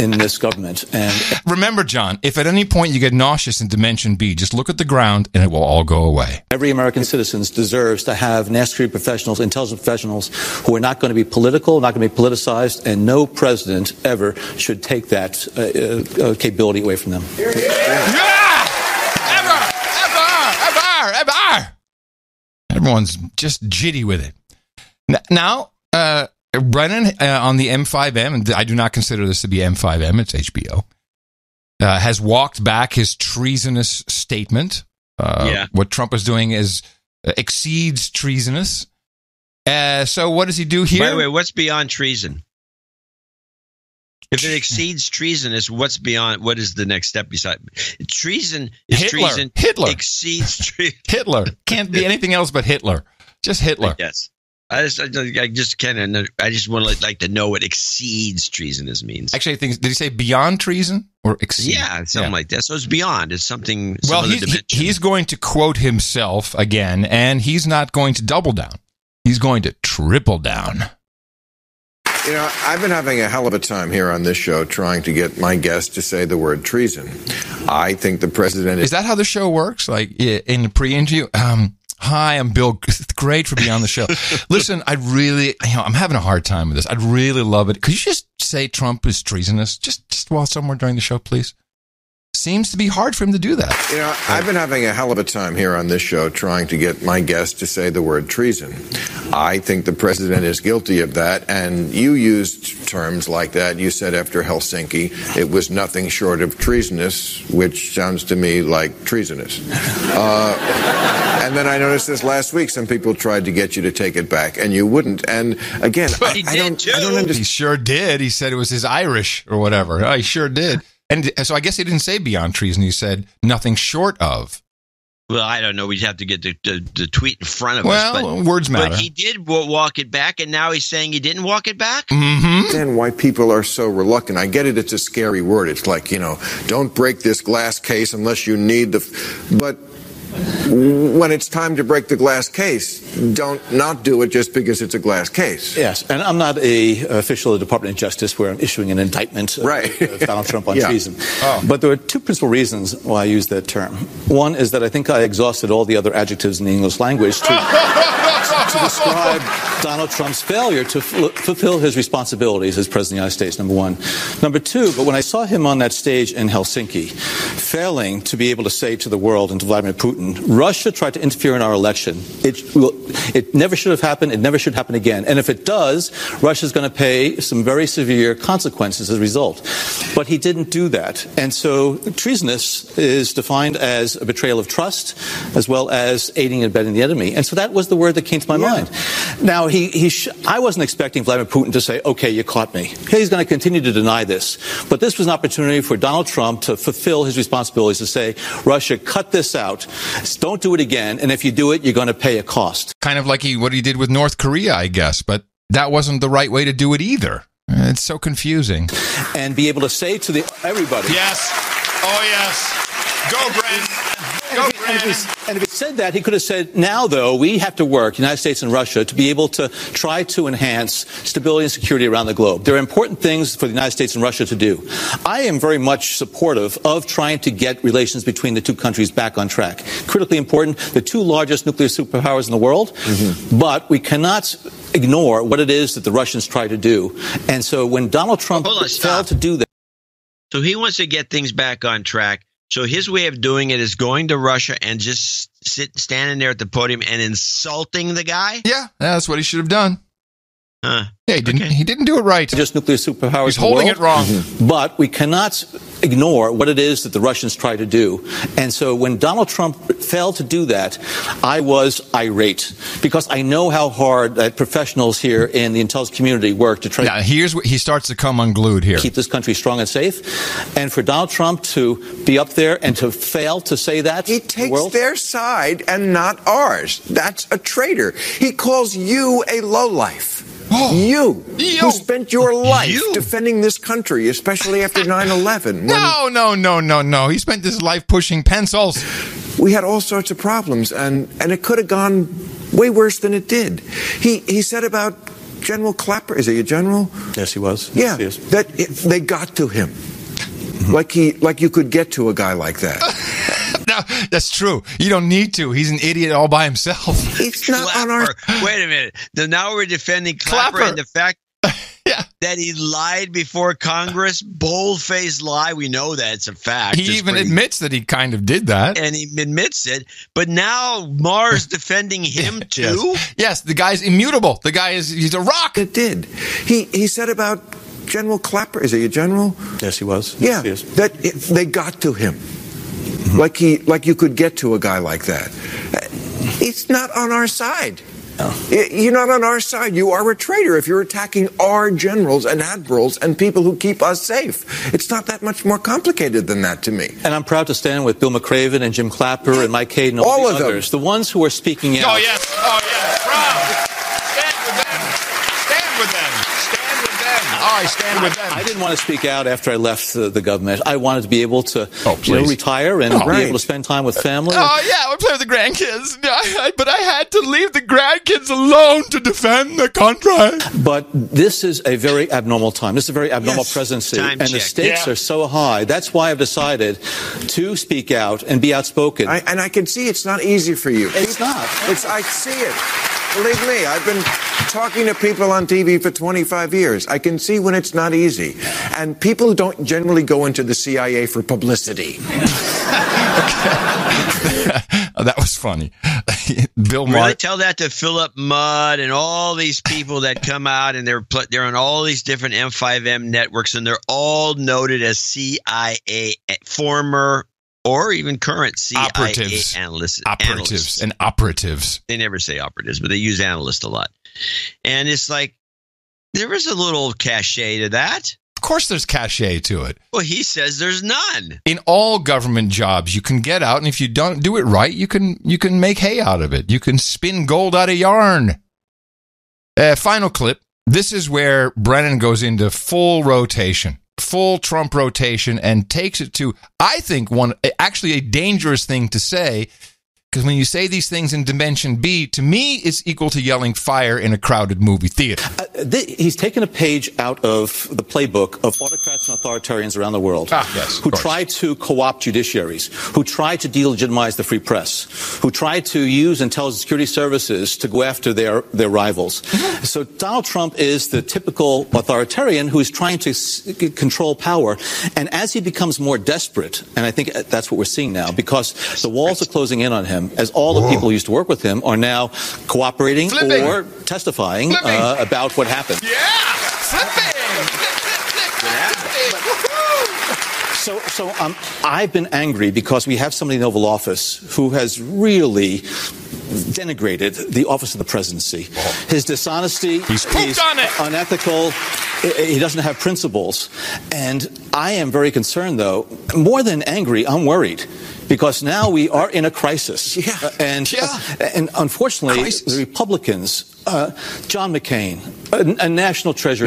In this government. And remember, John, if at any point you get nauseous in Dimension B, just look at the ground and it will all go away. Every American citizen deserves to have national security professionals, intelligence professionals, who are not going to be political, not going to be politicized, and no president ever should take that capability away from them. Yeah! Ever! Everyone's just jitty with it. Now, Brennan on the M5M, and I do not consider this to be M5M, it's HBO, has walked back his treasonous statement. What Trump is doing exceeds treasonous. So what does he do here? Wait, what's beyond treason? If it exceeds treasonous, what's beyond? What is the next step beside treason? Is treason Hitler exceeds treason? Hitler can't be anything else but Hitler. Just Hitler. Yes. I just kind of. I just want to like to know what exceeds treasonous means. Actually, I think, did he say beyond treason or exceed? Yeah, something like that. So it's beyond. It's something. Well, he's going to quote himself again, and he's not going to double down. He's going to triple down. You know, I've been having a hell of a time here on this show trying to get my guests to say the word treason. I think the president is that how the show works? Like in the pre-interview. Hi, I'm Bill. Great for being on the show. Listen, I'm having a hard time with this. I'd really love it. Could you just say Trump is treasonous just while somewhere during the show, please? Seems to be hard for him to do that. You know, I've been having a hell of a time here on this show trying to get my guests to say the word treason. I think the president is guilty of that, and you used terms like that. You said after Helsinki, it was nothing short of treasonous, which sounds to me like treasonous. And then I noticed this last week. Some people tried to get you to take it back, and you wouldn't. And again, I don't understand. He sure did. He said it was his Irish or whatever. Oh, he sure did. And so I guess he didn't say beyond treason. He said nothing short of. Well, I don't know. We'd have to get the tweet in front of us. Well, words matter. But he did walk it back, and now he's saying he didn't walk it back? Mm-hmm. And why people are so reluctant. I get it. It's a scary word. It's like, don't break this glass case unless you need But when it's time to break the glass case, don't not do it just because it's a glass case. Yes, and I'm not an official of the Department of Justice where I'm issuing an indictment of Donald Trump on treason. Oh. But there are two principal reasons why I use that term. One is that I think I exhausted all the other adjectives in the English language to describe Donald Trump's failure to fulfill his responsibilities as President of the United States, number one. Number two, but when I saw him on that stage in Helsinki, failing to be able to say to the world and to Vladimir Putin, Russia tried to interfere in our election. It never should have happened. It never should happen again. And if it does, Russia's going to pay some very severe consequences as a result. But he didn't do that. And so treasonous is defined as a betrayal of trust as well as aiding and abetting the enemy. And so that was the word that came to my mind. Now, I wasn't expecting Vladimir Putin to say, okay, you caught me. He's going to continue to deny this. But this was an opportunity for Donald Trump to fulfill his responsibilities to say, Russia, cut this out. Don't do it again. And if you do it, you're going to pay a cost. Kind of like what he did with North Korea, I guess. But that wasn't the right way to do it either. It's so confusing. And be able to say to everybody. Yes. Oh, yes. Go, Brennan. And if he said that, he could have said, now, though, we have to work, the United States and Russia, to be able to try to enhance stability and security around the globe. There are important things for the United States and Russia to do. I am very much supportive of trying to get relations between the two countries back on track. Critically important, the two largest nuclear superpowers in the world, but we cannot ignore what it is that the Russians try to do. And so when Donald Trump failed to do that. So he wants to get things back on track. So his way of doing it is going to Russia and just standing there at the podium and insulting the guy? Yeah, that's what he should have done. Yeah, he didn't do it right. Just nuclear superpowers. He's holding it wrong. But we cannot ignore what it is that the Russians try to do. And so when Donald Trump failed to do that, I was irate because I know how hard that professionals here in the intelligence community work to try. Now, here's what he starts to come unglued here. Keep this country strong and safe. And for Donald Trump to be up there and to fail to say that, he takes their side and not ours. That's a traitor. He calls you a lowlife. You, who spent your life defending this country, especially after 9/11. No. He spent his life pushing pencils. We had all sorts of problems, and it could have gone way worse than it did. He said about General Clapper, is he a general? Yes, he was. Yeah, yes. That they got to him. Like you could get to a guy like that. No, that's true. You don't need to. He's an idiot all by himself. It's not on our... Wait a minute. Now we're defending Clapper and the fact that he lied before Congress. Bold-faced lie. We know that. It's a fact. He even admits that he kind of did that. And he admits it. But now Maher's defending him too? Yes, the guy's immutable. The guy he's a rock. It did. He said about General Clapper, is he a general? Yes, he was. Yeah, yes. That they got to him. Like you could get to a guy like that. It's not on our side. No. You're not on our side. You are a traitor if you're attacking our generals and admirals and people who keep us safe. It's not that much more complicated than that to me. And I'm proud to stand with Bill McCraven and Jim Clapper and Mike Cade and all the others. The ones who are speaking out. Oh, yes. Proud. stand with them. I didn't want to speak out after I left the government. I wanted to be able to retire and be able to spend time with family. Oh, yeah, I would play with the grandkids. But I had to leave the grandkids alone to defend the country. But this is a very abnormal time. This is a very abnormal presidency. And the stakes are so high. That's why I've decided to speak out and be outspoken. And I can see it's not easy for you. It's not. I see it. Believe me, I've been talking to people on TV for 25 years. I can see when it's not easy. And people don't generally go into the CIA for publicity. That was funny. Bill Maher. Really tell that to Philip Mudd and all these people that come out and they're on all these different M5M networks and they're all noted as CIA former or even current CIA analysts. Operatives. They never say operatives, but they use analyst a lot. And it's like, there is a little cachet to that. Of course there's cachet to it. Well, he says there's none. In all government jobs, you can get out, and if you don't do it right, you can make hay out of it. You can spin gold out of yarn. Final clip. This is where Brennan goes into full rotation. Full Trump rotation and takes it to, I think, actually a dangerous thing to say, because when you say these things in Dimension B, to me, it's equal to yelling fire in a crowded movie theater. He's taken a page out of the playbook of autocrats and authoritarians around the world who try to co-opt judiciaries, who try to delegitimize the free press, who try to use intelligence security services to go after their rivals. Mm-hmm. So Donald Trump is the typical authoritarian who is trying to control power. And as he becomes more desperate, and I think that's what we're seeing now, because the walls are closing in on him, as all the people who used to work with him are now cooperating or testifying about what happened. Yeah! So I've been angry because we have somebody in the Oval Office who has really denigrated the office of the presidency. His dishonesty, he's unethical, he doesn't have principles. And I am very concerned, though. More than angry, I'm worried. Because now we are in a crisis. And unfortunately, the Republicans, John McCain, a national treasure.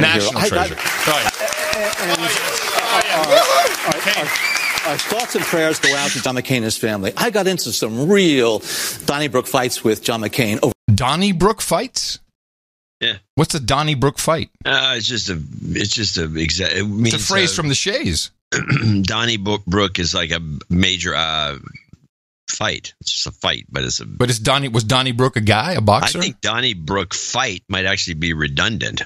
Our thoughts and prayers go out to John McCain and his family. I got into some real Donnybrook fights with John McCain. Donnybrook fights? Yeah. What's a Donnybrook fight? It's a phrase from the Shays. Donnybrook is like a major fight. It's just a fight, but was Donnybrook a guy, a boxer? I think Donnybrook fight might actually be redundant.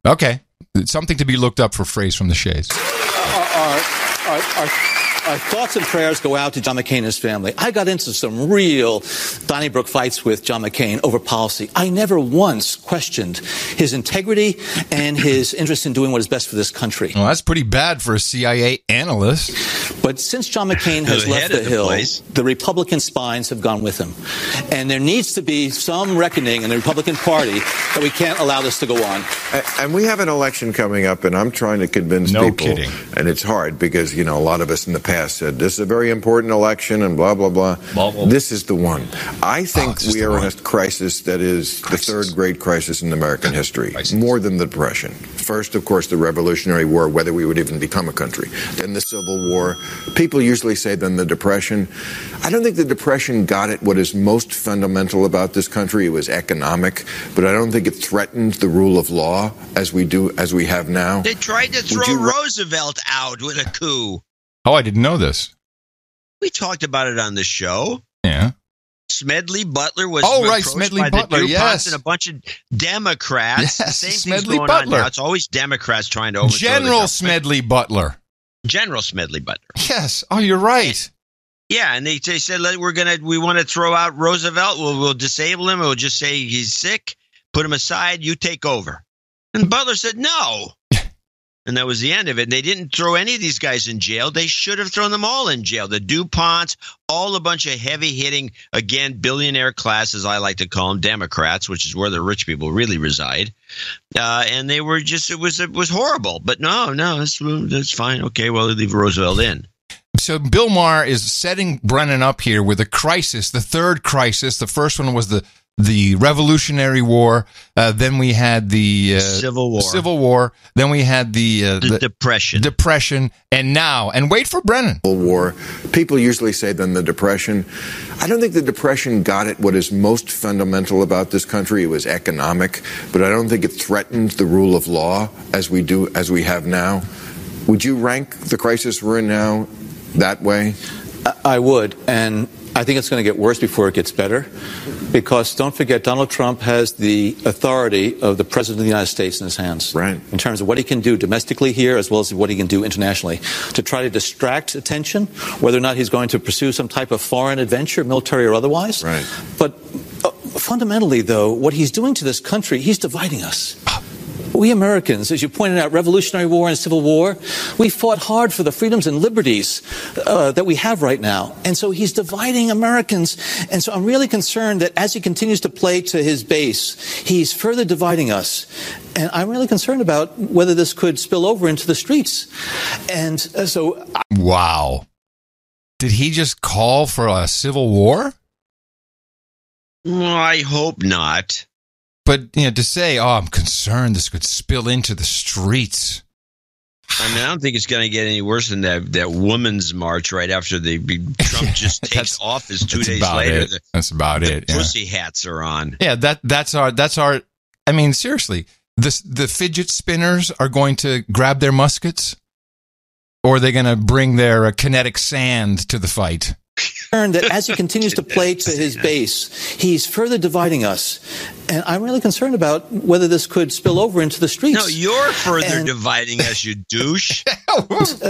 Okay. It's something to be looked up for phrase from the Shays. Our thoughts and prayers go out to John McCain and his family. I got into some real Donnybrook fights with John McCain over policy. I never once questioned his integrity and his interest in doing what is best for this country. Well, that's pretty bad for a CIA analyst. But since John McCain has left the Hill, the Republican spines have gone with him. And there needs to be some reckoning in the Republican Party that we can't allow this to go on. And we have an election coming up, and I'm trying to convince people. No kidding. And it's hard because, a lot of us in the past said, this is a very important election and blah, blah, blah. This is the one. I think we are in a crisis that is the third great crisis in American history, more than the Depression. First, of course, the Revolutionary War, whether we would even become a country. Then the Civil War. People usually say then the Depression. I don't think the Depression got at what is most fundamental about this country. It was economic, but I don't think it threatened the rule of law as we have now. They tried to throw Roosevelt out with a coup. Oh, I didn't know this. We talked about it on the show. Yeah. Smedley Butler was Smedley by Butler, the DuPonts and a bunch of Democrats. Yes, Same Smedley thing's going Butler. on now. It's always Democrats trying to overthrow General Smedley Butler. General Smedley Butler. Yes. Oh, you're right. Yeah, and they said we want to throw out Roosevelt. We'll disable him. We'll just say he's sick. Put him aside. You take over. And Butler said no. And that was the end of it. They didn't throw any of these guys in jail. They should have thrown them all in jail. The DuPonts, all a bunch of heavy-hitting, again, billionaire class, as I like to call them, Democrats, which is where the rich people really reside. And they were just, it was horrible. But no, that's fine. Okay, well, leave Roosevelt in. So Bill Maher is setting Brennan up here with a crisis, the third crisis. The first one was the the Revolutionary War. Then we had the Civil War. Then we had the Depression. And now, and wait for Brennan. War. People usually say then the Depression. I don't think the Depression got at what is most fundamental about this country. It was economic, but I don't think it threatened the rule of law as we have now. Would you rank the crisis we're in now that way? I would, and I think it's going to get worse before it gets better, because don't forget, Donald Trump has the authority of the President of the United States in his hands. Right. In terms of what he can do domestically here, as well as what he can do internationally, to try to distract attention, whether or not he's going to pursue some type of foreign adventure, military or otherwise. Right. But fundamentally, though, what he's doing to this country, he's dividing us. We Americans, as you pointed out, Revolutionary War and Civil War, we fought hard for the freedoms and liberties that we have right now. And so he's dividing Americans. And so I'm really concerned that as he continues to play to his base, he's further dividing us. And I'm really concerned about whether this could spill over into the streets. And so... Wow. Did he just call for a civil war? Well, I hope not. But, to say, I'm concerned this could spill into the streets. I mean, I don't think it's going to get any worse than that women's march right after Trump just takes office 2 days later. That's about it. The pussy hats are on. Yeah, that's our. I mean, seriously, the fidget spinners are going to grab their muskets, or are they going to bring their kinetic sand to the fight? That as he continues to play to his base, he's further dividing us. And I'm really concerned about whether this could spill over into the streets. No, you're further dividing us, you douche.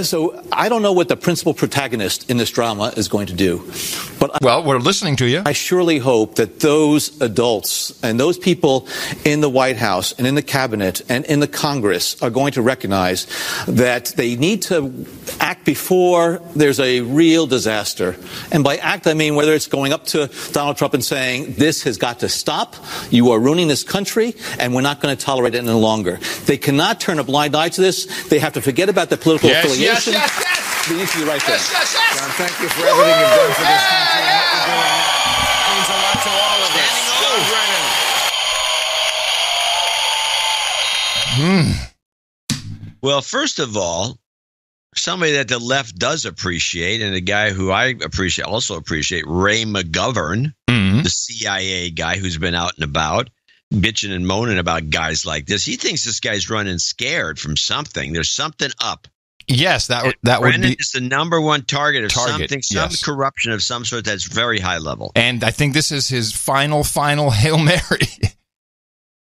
So I don't know what the principal protagonist in this drama is going to do. But we're listening to you. I surely hope that those adults and those people in the White House and in the cabinet and in the Congress are going to recognize that they need to act before there's a real disaster. And by act, I mean whether it's going up to Donald Trump and saying, this has got to stop. You are ruining this country, and we're not going to tolerate it any longer. They cannot turn a blind eye to this. They have to forget about the political affiliation. Yes. They need to be right there. Yes. John, thank you for everything you've done for this country and what you're doing now. It means a lot to all of us. Brennan. Well, first of all, somebody that the left does appreciate, and a guy who I also appreciate, Ray McGovern, the CIA guy who's been out and about, bitching and moaning about guys like this. He thinks this guy's running scared from something. There's something up. Yes, that would Brennan be is the number one target of something, some corruption of some sort that's very high level. And I think this is his final Hail Mary.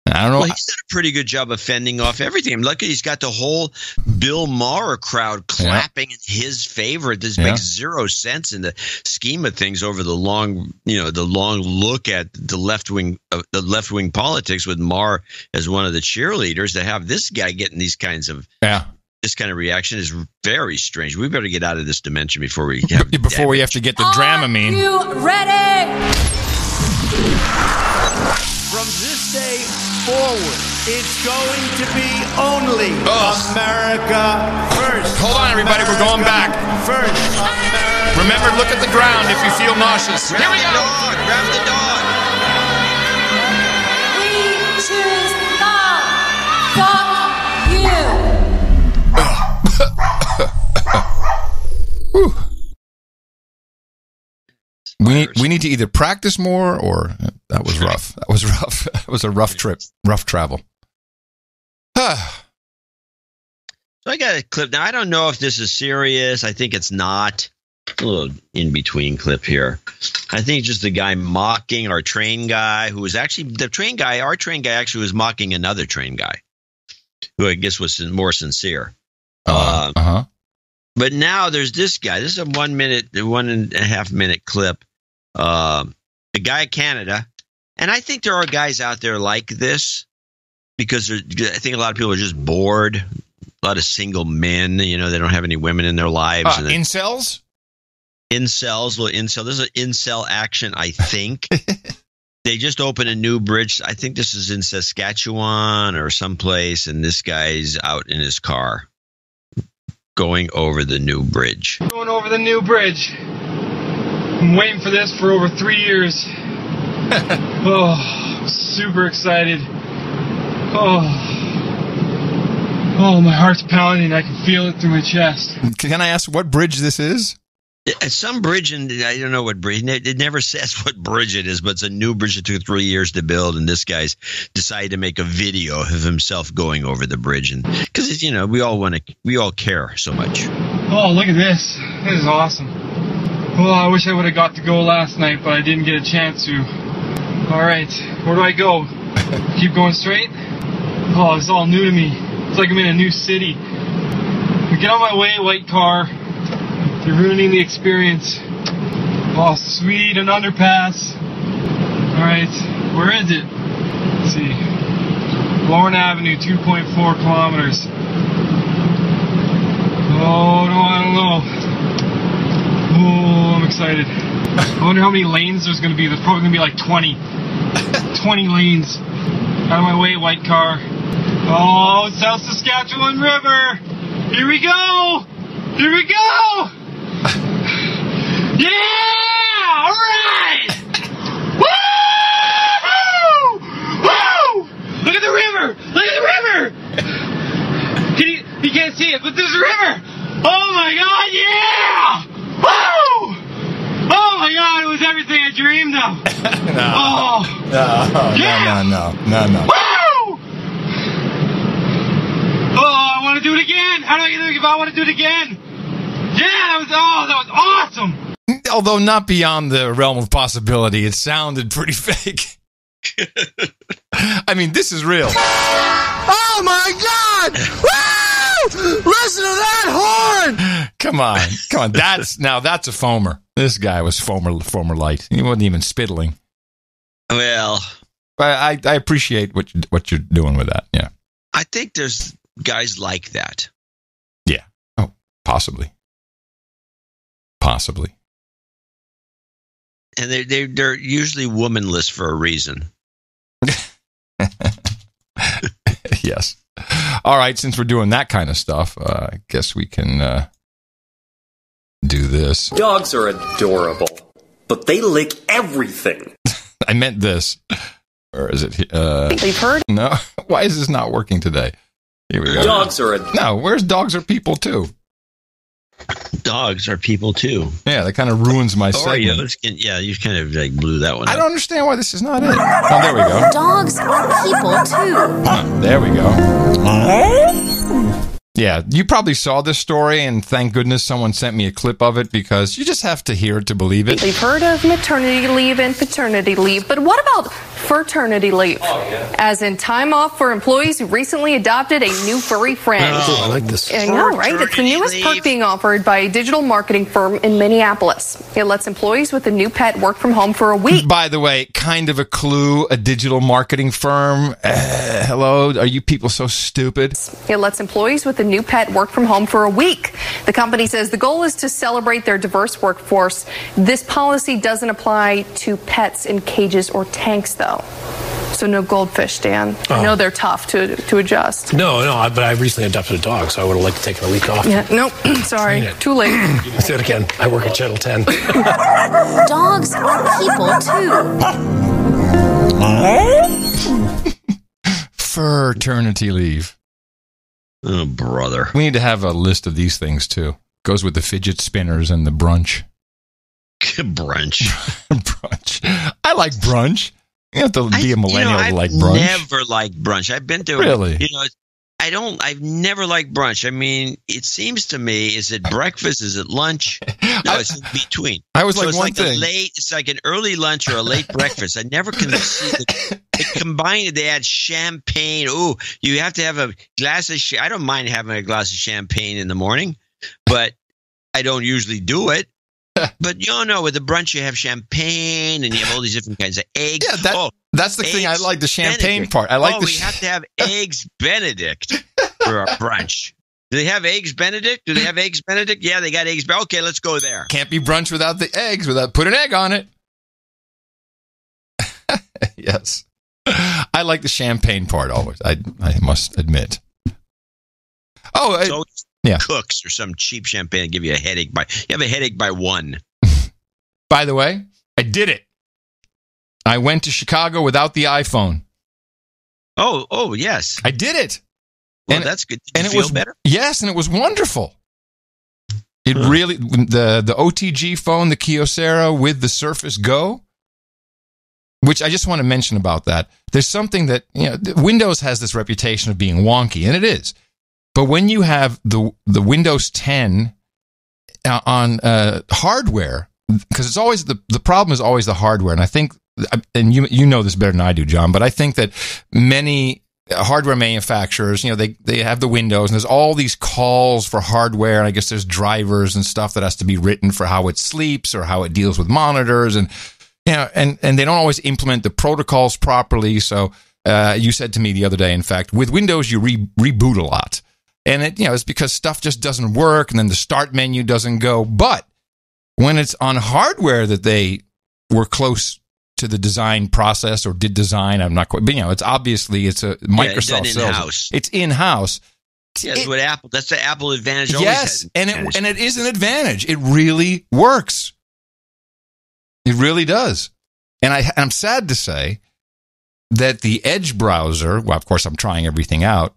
I don't know. Well, he's done a pretty good job of fending off everything. I'm lucky he's got the whole Bill Maher crowd clapping in his favor. This makes zero sense in the scheme of things over the long look at the left wing politics with Maher as one of the cheerleaders. To have this guy getting these kinds of this kind of reaction is very strange. We better get out of this dimension before we have we have to get the Dramamine. Are you ready? From this day forward, it's going to be only America first. Hold on, everybody. We're going back. First, America. Remember, look at the ground if you feel nauseous. Here we go. Grab the dog. We choose love. Fuck you. We need to either practice more or that was rough. That was rough. That was a rough trip, rough travel. So I got a clip. Now, I don't know if this is serious. I think it's not. A little in-between clip here. I think just the guy mocking our train guy who was actually our train guy actually was mocking another train guy who I guess was more sincere. But now there's this guy. This is a 1 and a half minute clip. A guy in Canada. And I think there are guys out there like this because I think a lot of people are just bored. A lot of single men, they don't have any women in their lives. Incels? Incels, little incel. This is an incel action, I think. They just opened a new bridge. I think this is in Saskatchewan or someplace, and this guy's out in his car going over the new bridge. Going over the new bridge. I'm waiting for this for over 3 years. Oh, super excited. Oh, my heart's pounding. I can feel it through my chest. Can I ask what bridge this is? Some bridge, and I don't know what bridge. It never says what bridge it is, but it's a new bridge that took 3 years to build, and this guy's decided to make a video of himself going over the bridge, and because we all care so much. Oh, look at this! This is awesome. Oh, I wish I would have got to go last night, but I didn't get a chance to. All right, where do I go? Keep going straight? Oh, it's all new to me. It's like I'm in a new city. Get on my way, white car. You're ruining the experience. Oh, sweet, an underpass. All right, where is it? Let's see. Lorne Avenue, 2.4 kilometers. Oh, no, I don't know. Oh, I'm excited. I wonder how many lanes there's going to be. There's probably going to be like 20. 20 lanes. Out of my way, white car. Oh, South Saskatchewan River. Here we go. Here we go. Yeah! All right! Woo! Woo! Look at the river! Look at the river! You can't see it, but there's a river! Oh my God, yeah! Woo! Oh my God, it was everything I dreamed of! No. Woo! Oh, I want to do it again! How do I think if I want to do it again? Yeah, that was awesome! Although not beyond the realm of possibility, it sounded pretty fake. I mean, this is real. Oh my God! Woo! Listen to that horn! Come on. That's a foamer. This guy was foamer light. He wasn't even spittling. Well, I appreciate what you're doing with that. Yeah, I think there's guys like that. Yeah. Oh, possibly. And they're usually womanless for a reason. Yes. All right, since we're doing that kind of stuff, I guess we can do this. Dogs are adorable, but they lick everything. I meant this. Or is it... They've heard? No. Why is this not working today? Here we go. Dogs are... No, where's dogs are people too? Dogs are people too. Yeah, that kind of ruins my segment. Yeah, you kind of like blew that one I up. don't understand why this is not it. Oh, there we go. Dogs are people too. There we go. Yeah, you probably saw this story, and thank goodness someone sent me a clip of it, because you just have to hear it to believe it. They've heard of maternity leave and paternity leave, but what about furternity leave? Oh, yeah. As in time off for employees who recently adopted a new furry friend. Oh, I like this. I know, right? It's the newest perk being offered by a digital marketing firm in Minneapolis. It lets employees with a new pet work from home for a week. By the way, kind of a clue, a digital marketing firm. Hello, are you people so stupid? It lets employees with a new pet work from home for a week. The company says the goal is to celebrate their diverse workforce. This policy doesn't apply to pets in cages or tanks, though. So no goldfish, Dan. I know they're tough to adjust. No, but I recently adopted a dog, so I would have liked to take a week off. Yeah, nope, sorry, too late. Let's do it again. I work at Channel 10. Dogs are people too. Furternity leave. Oh, brother. We need to have a list of these things, too. Goes with the fidget spinners and the brunch. Brunch. Brunch. I like brunch. You have to be a millennial to like brunch. I've never liked brunch. I've been to Really? I've never liked brunch. I mean, it seems to me, is it breakfast? Is it lunch? No, it's in between. I was so like it's one like thing. It's like an early lunch or a late breakfast. I never can see they combine it. They add champagne. Ooh, you have to have a glass of I don't mind having a glass of champagne in the morning, but I don't usually do it. But you don't know, with the brunch you have champagne and you have all these different kinds of eggs. Yeah, that's the thing. I like the champagne Benedict. part. I like we have to have eggs Benedict for our brunch. Do they have eggs Benedict? Yeah, they got eggs. Okay, let's go there. Can't be brunch without the eggs, put an egg on it. Yes. I like the champagne part always. I must admit. Yeah. Cooks or some cheap champagne and give you a headache you have a headache by one. By the way, I did it. I went to Chicago without the iPhone. Oh, yes. I did it. Well, that's good. Did you feel better? Yes, and it was wonderful. It really, the OTG phone, the Kyocera with the Surface Go, which I just want to mention about that. There's something that, Windows has this reputation of being wonky, and it is. But when you have the Windows 10 on hardware, because it's always the problem is always the hardware, and I think, and you know this better than I do, John, but I think that many hardware manufacturers, they have the Windows, and there's all these calls for hardware, and I guess there's drivers and stuff that has to be written for how it sleeps or how it deals with monitors, and and they don't always implement the protocols properly. So you said to me the other day, in fact, with Windows you reboot a lot, and it's because stuff just doesn't work, and then the start menu doesn't go. But when it's on hardware that they were close to the design process or did design, I'm not quite, but it's obviously it's a Microsoft it's in-house. It's in-house. Yes, what Apple. That's the Apple advantage. Yes, and it is an advantage. It really works. It really does. And I'm sad to say that the Edge browser. Well, of course, I'm trying everything out,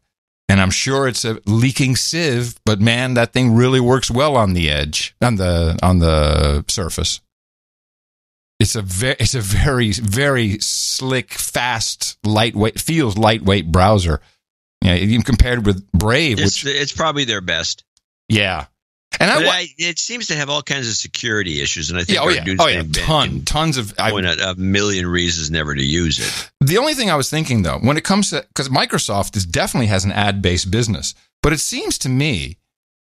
and I'm sure it's a leaking sieve. But man, that thing really works well on the Edge, on the Surface. It's a very, very slick, fast, lightweight browser. Even compared with Brave, it's probably their best. Yeah, and it seems to have all kinds of security issues, and I think tons of point out a million reasons never to use it. The only thing I was thinking though, when it comes to, because Microsoft definitely has an ad-based business, but it seems to me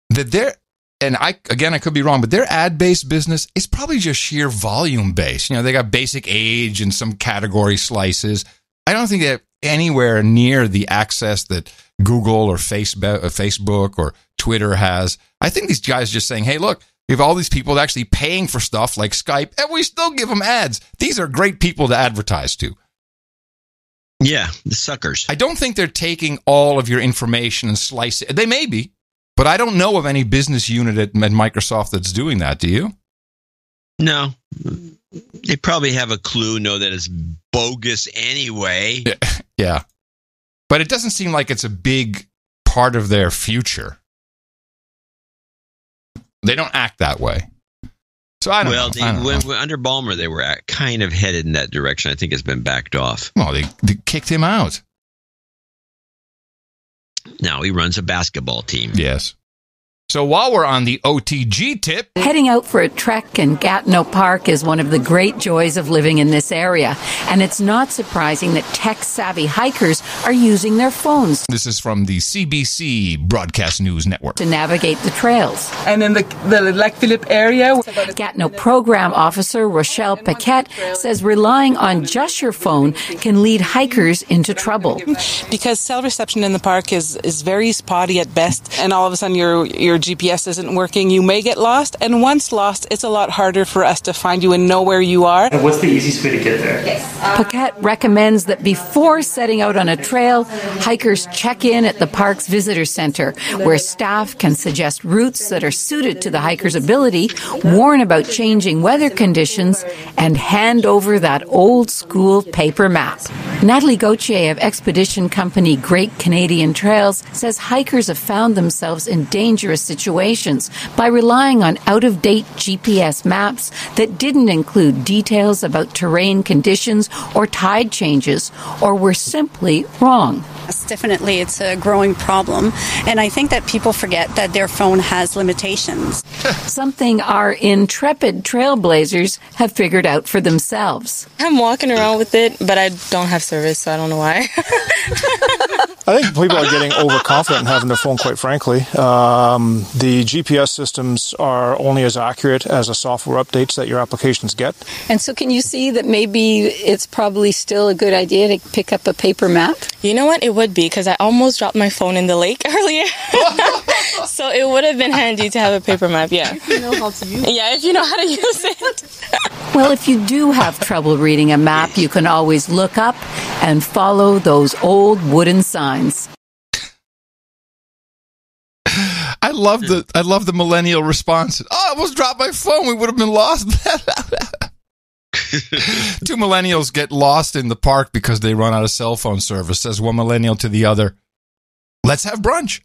that they're. And I could be wrong, but their ad-based business is probably just sheer volume-based. They got basic age and some category slices. I don't think they have anywhere near the access that Google or Facebook or Twitter has. I think these guys are just saying, hey, look, we have all these people actually paying for stuff like Skype, and we still give them ads. These are great people to advertise to. Yeah, the suckers. I don't think they're taking all of your information and slicing it. They may be. But I don't know of any business unit at Microsoft that's doing that. Do you? No. They probably have a clue, know that it's bogus anyway. Yeah. But it doesn't seem like it's a big part of their future. They don't act that way. So I don't know. Well, under Ballmer, they were kind of headed in that direction. I think it's been backed off. Well, they kicked him out. Now he runs a basketball team. Yes. So while we're on the OTG tip... Heading out for a trek in Gatineau Park is one of the great joys of living in this area. And it's not surprising that tech-savvy hikers are using their phones. This is from the CBC Broadcast News Network. To navigate the trails. And in the Lac Philippe area... Gatineau Program Officer Rochelle Paquette says relying on just your phone can lead hikers into trouble. Because cell reception in the park is very spotty at best. And all of a sudden your GPS isn't working, you may get lost, and once lost, it's a lot harder for us to find you and know where you are. And what's the easiest way to get there? Paquette recommends that before setting out on a trail, hikers check in at the park's visitor center, where staff can suggest routes that are suited to the hiker's ability, warn about changing weather conditions, and hand over that old-school paper map. Natalie Gauthier of expedition company Great Canadian Trails says hikers have found themselves in dangerous situations by relying on out-of-date GPS maps that didn't include details about terrain conditions or tide changes, or were simply wrong. Definitely, it's a growing problem, and I think that people forget that their phone has limitations. Something our intrepid trailblazers have figured out for themselves. I'm walking around with it, but I don't have service, so I don't know why. I think people are getting overconfident in having their phone, quite frankly. The GPS systems are only as accurate as the software updates that your applications get. And so can you see that maybe it's probably still a good idea to pick up a paper map? You know what? It would be, because I almost dropped my phone in the lake earlier. So it would have been handy to have a paper map, yeah. If you know how to use it. Yeah, if you know how to use it. Well, if you do have trouble reading a map, you can always look up and follow those old wooden signs. I love the millennial response. Oh, I almost dropped my phone. We would have been lost. Two millennials get lost in the park because they run out of cell phone service. Says one millennial to the other, let's have brunch.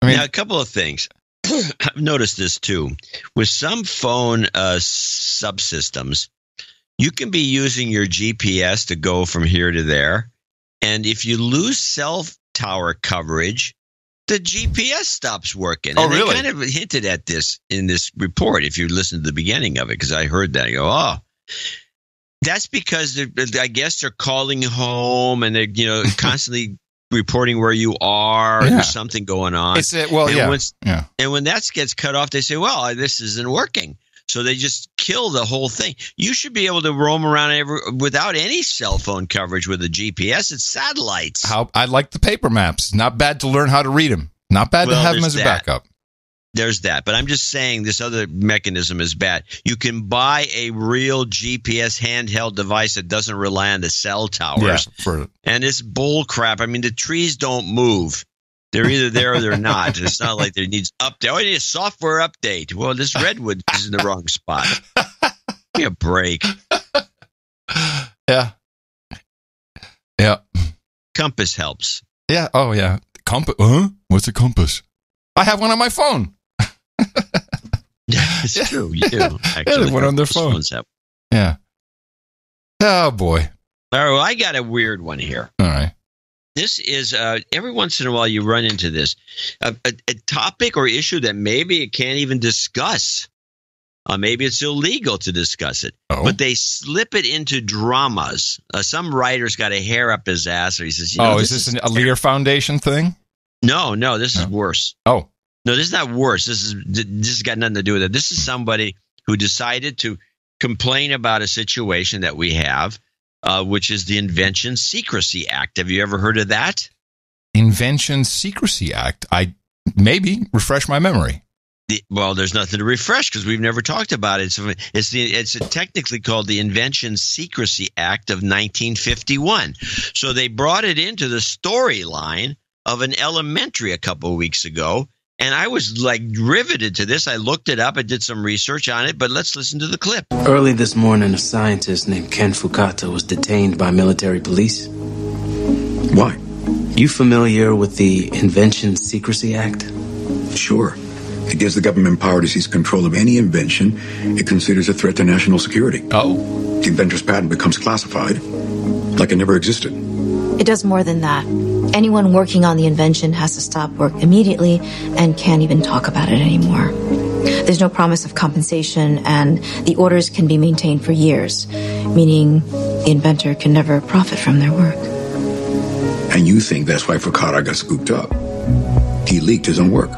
Now, a couple of things. I've noticed this too. With some phone subsystems, you can be using your GPS to go from here to there. And if you lose cell tower coverage, the GPS stops working. Oh, and really? They kind of hinted at this in this report, if you listen to the beginning of it, because I heard that. I go, oh. That's because I guess they're calling home and they're constantly reporting where you are and there's something going on. And when that gets cut off, they say, well, this isn't working. So they just kill the whole thing. You should be able to roam around without any cell phone coverage with a GPS. It's satellites. I like the paper maps. Not bad to learn how to read them. Not bad to have them as a backup. There's that. But I'm just saying this other mechanism is bad. You can buy a real GPS handheld device that doesn't rely on the cell towers. Yeah, and it's bull crap. I mean, the trees don't move. They're either there or they're not. It's not like there needs update. Oh, I need a software update. Well, this redwood is in the wrong spot. Give me a break. Yeah. Yeah. Compass helps. Yeah. Oh, yeah. Compass. Huh? What's a compass? I have one on my phone. Yeah, it's true. You do. Actually, one on their phone. Yeah. Oh, boy. All right. Well, I got a weird one here. All right. This is every once in a while you run into this a topic or issue that maybe it can't even discuss. Maybe it's illegal to discuss it, but they slip it into dramas. Some writer's got a hair up his ass, or he says, is this a Lear Foundation thing? No, this is worse. Oh, no, this is not worse. This has got nothing to do with it. This is somebody who decided to complain about a situation that we have, which is the Invention Secrecy Act. Have you ever heard of that? Invention Secrecy Act. Maybe refresh my memory. Well, there's nothing to refresh because we've never talked about it. So it's technically called the Invention Secrecy Act of 1951. So they brought it into the storyline of an elementary a couple of weeks ago. And I was like riveted to this. I looked it up. I did some research on it, but let's listen to the clip. Early this morning, a scientist named Ken Fukata was detained by military police. Why? You familiar with the Invention Secrecy Act? Sure. It gives the government power to seize control of any invention it considers a threat to national security. Oh. The inventor's patent becomes classified, like it never existed. It does more than that. Anyone working on the invention has to stop work immediately and can't even talk about it anymore. There's no promise of compensation, and the orders can be maintained for years, meaning the inventor can never profit from their work. And you think that's why Fukata got scooped up? He leaked his own work.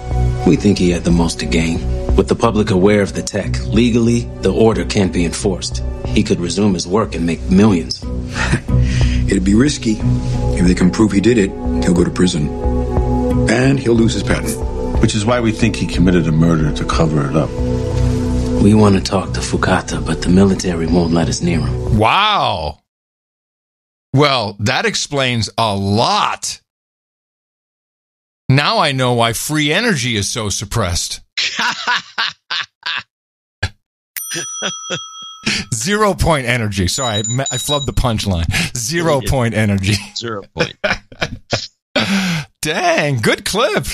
We think he had the most to gain. With the public aware of the tech, legally, the order can't be enforced. He could resume his work and make millions. It'd be risky. If they can prove he did it, he'll go to prison. And he'll lose his patent. Which is why we think he committed a murder to cover it up. We want to talk to Fukata, but the military won't let us near him. Wow. Well, that explains a lot. Now I know why free energy is so suppressed. 0 point energy. Sorry, I flubbed the punchline. 0 point energy. 0 point. Dang, good clip.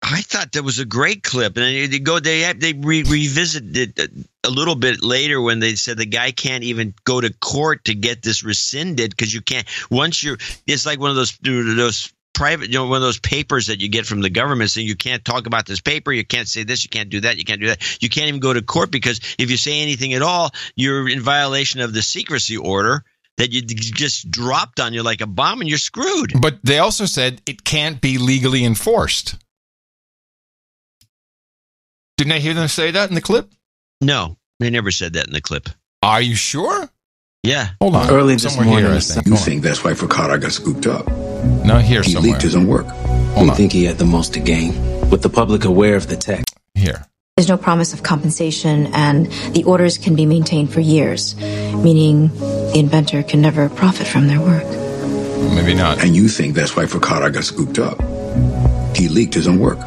I thought that was a great clip, and they revisit it a little bit later when they said the guy can't even go to court to get this rescinded because you can't. It's like one of those private, one of those papers that you get from the government saying you can't talk about this paper, you can't say this, you can't do that, you can't do that. You can't even go to court because if you say anything at all, you're in violation of the secrecy order that you just dropped on you like a bomb and you're screwed. But they also said it can't be legally enforced. Didn't I hear them say that in the clip? No, they never said that in the clip. Are you sure? Yeah. Hold on. Early this morning, you think that's why Fukata got scooped up? No, here he somewhere. He leaked his own work. We think he had the most to gain. With the public aware of the tech. Here. There's no promise of compensation, and the orders can be maintained for years, meaning the inventor can never profit from their work. Maybe not. And you think that's why Fukata got scooped up? He leaked his own work.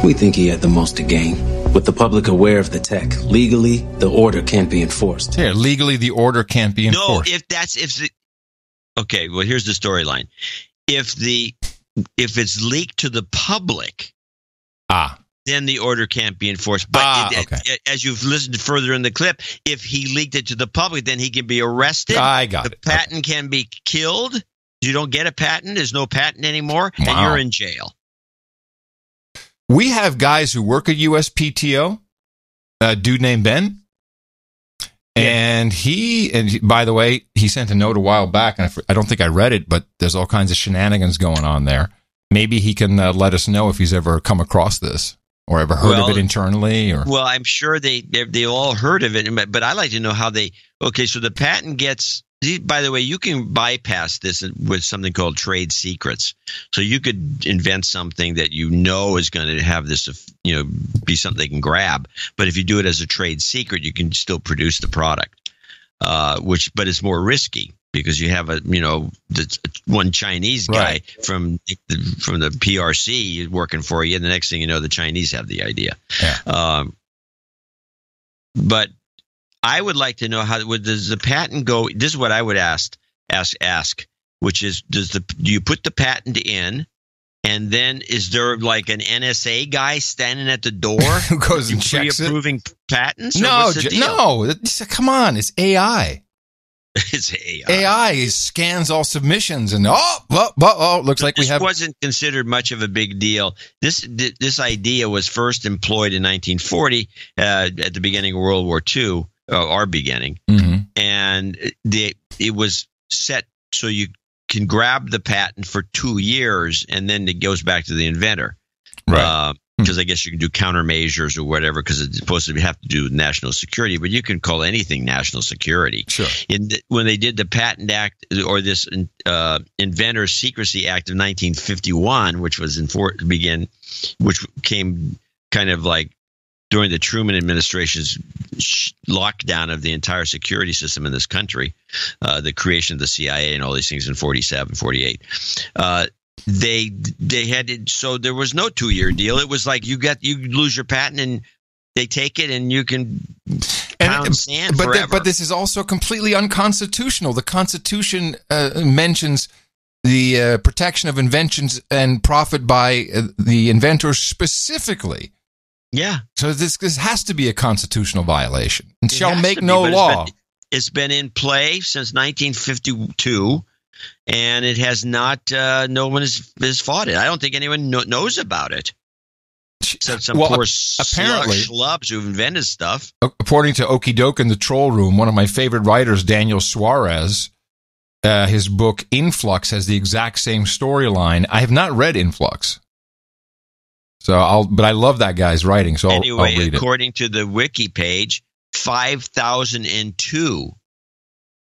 We think he had the most to gain. With the public aware of the tech, legally, the order can't be enforced. Here, legally, the order can't be enforced. No, okay, well, here's the storyline. If it's leaked to the public, then the order can't be enforced. But as you've listened further in the clip, if he leaked it to the public, then he can be arrested. I got it. The patent can be killed. You don't get a patent. There's no patent anymore, and you're in jail. We have guys who work at USPTO, a dude named Ben. And by the way, he sent a note a while back, and I don't think I read it, but there's all kinds of shenanigans going on there. Maybe he can let us know if he's ever come across this or ever heard of it internally. Well, I'm sure they all heard of it, but I'd like to know how so the patent gets. By the way, you can bypass this with something called trade secrets. So you could invent something that is going to have this, be something they can grab. But if you do it as a trade secret, you can still produce the product, but it's more risky because you have one Chinese guy from the PRC working for you, and the next thing you know, the Chinese have the idea. Yeah. But I would like to know does the patent go? This is what I would ask, which is, do you put the patent in, and then is there like an NSA guy standing at the door who goes and checks pre-approving patents? No, come on, it's AI. It's AI. AI scans all submissions and looks like we have. This wasn't considered much of a big deal. This idea was first employed in 1940 at the beginning of World War II. Our beginning, and it was set so you can grab the patent for 2 years, and then it goes back to the inventor, right? Because I guess you can do countermeasures or whatever, because it's supposed to have to do with national security, but you can call anything national security. Sure. When they did the Patent Act or this Invention Secrecy Act of 1951, which came kind of like during the Truman administration's lockdown of the entire security system in this country, the creation of the CIA and all these things in 47, 48, they had it. So there was no 2-year deal. It was like you lose your patent and they take it and you can pound sand forever. But this is also completely unconstitutional. The Constitution mentions the protection of inventions and profit by the inventors specifically. Yeah. So this has to be a constitutional violation and shall make no law. It's been in play since 1952, and it has not. No one has fought it. I don't think anyone knows about it. Except some poor schlubs who've invented stuff. According to Okie Doke in the Troll Room, one of my favorite writers, Daniel Suarez, his book Influx has the exact same storyline. I have not read Influx. But I love that guy's writing, so I'll read it. According to the wiki page, 5,002.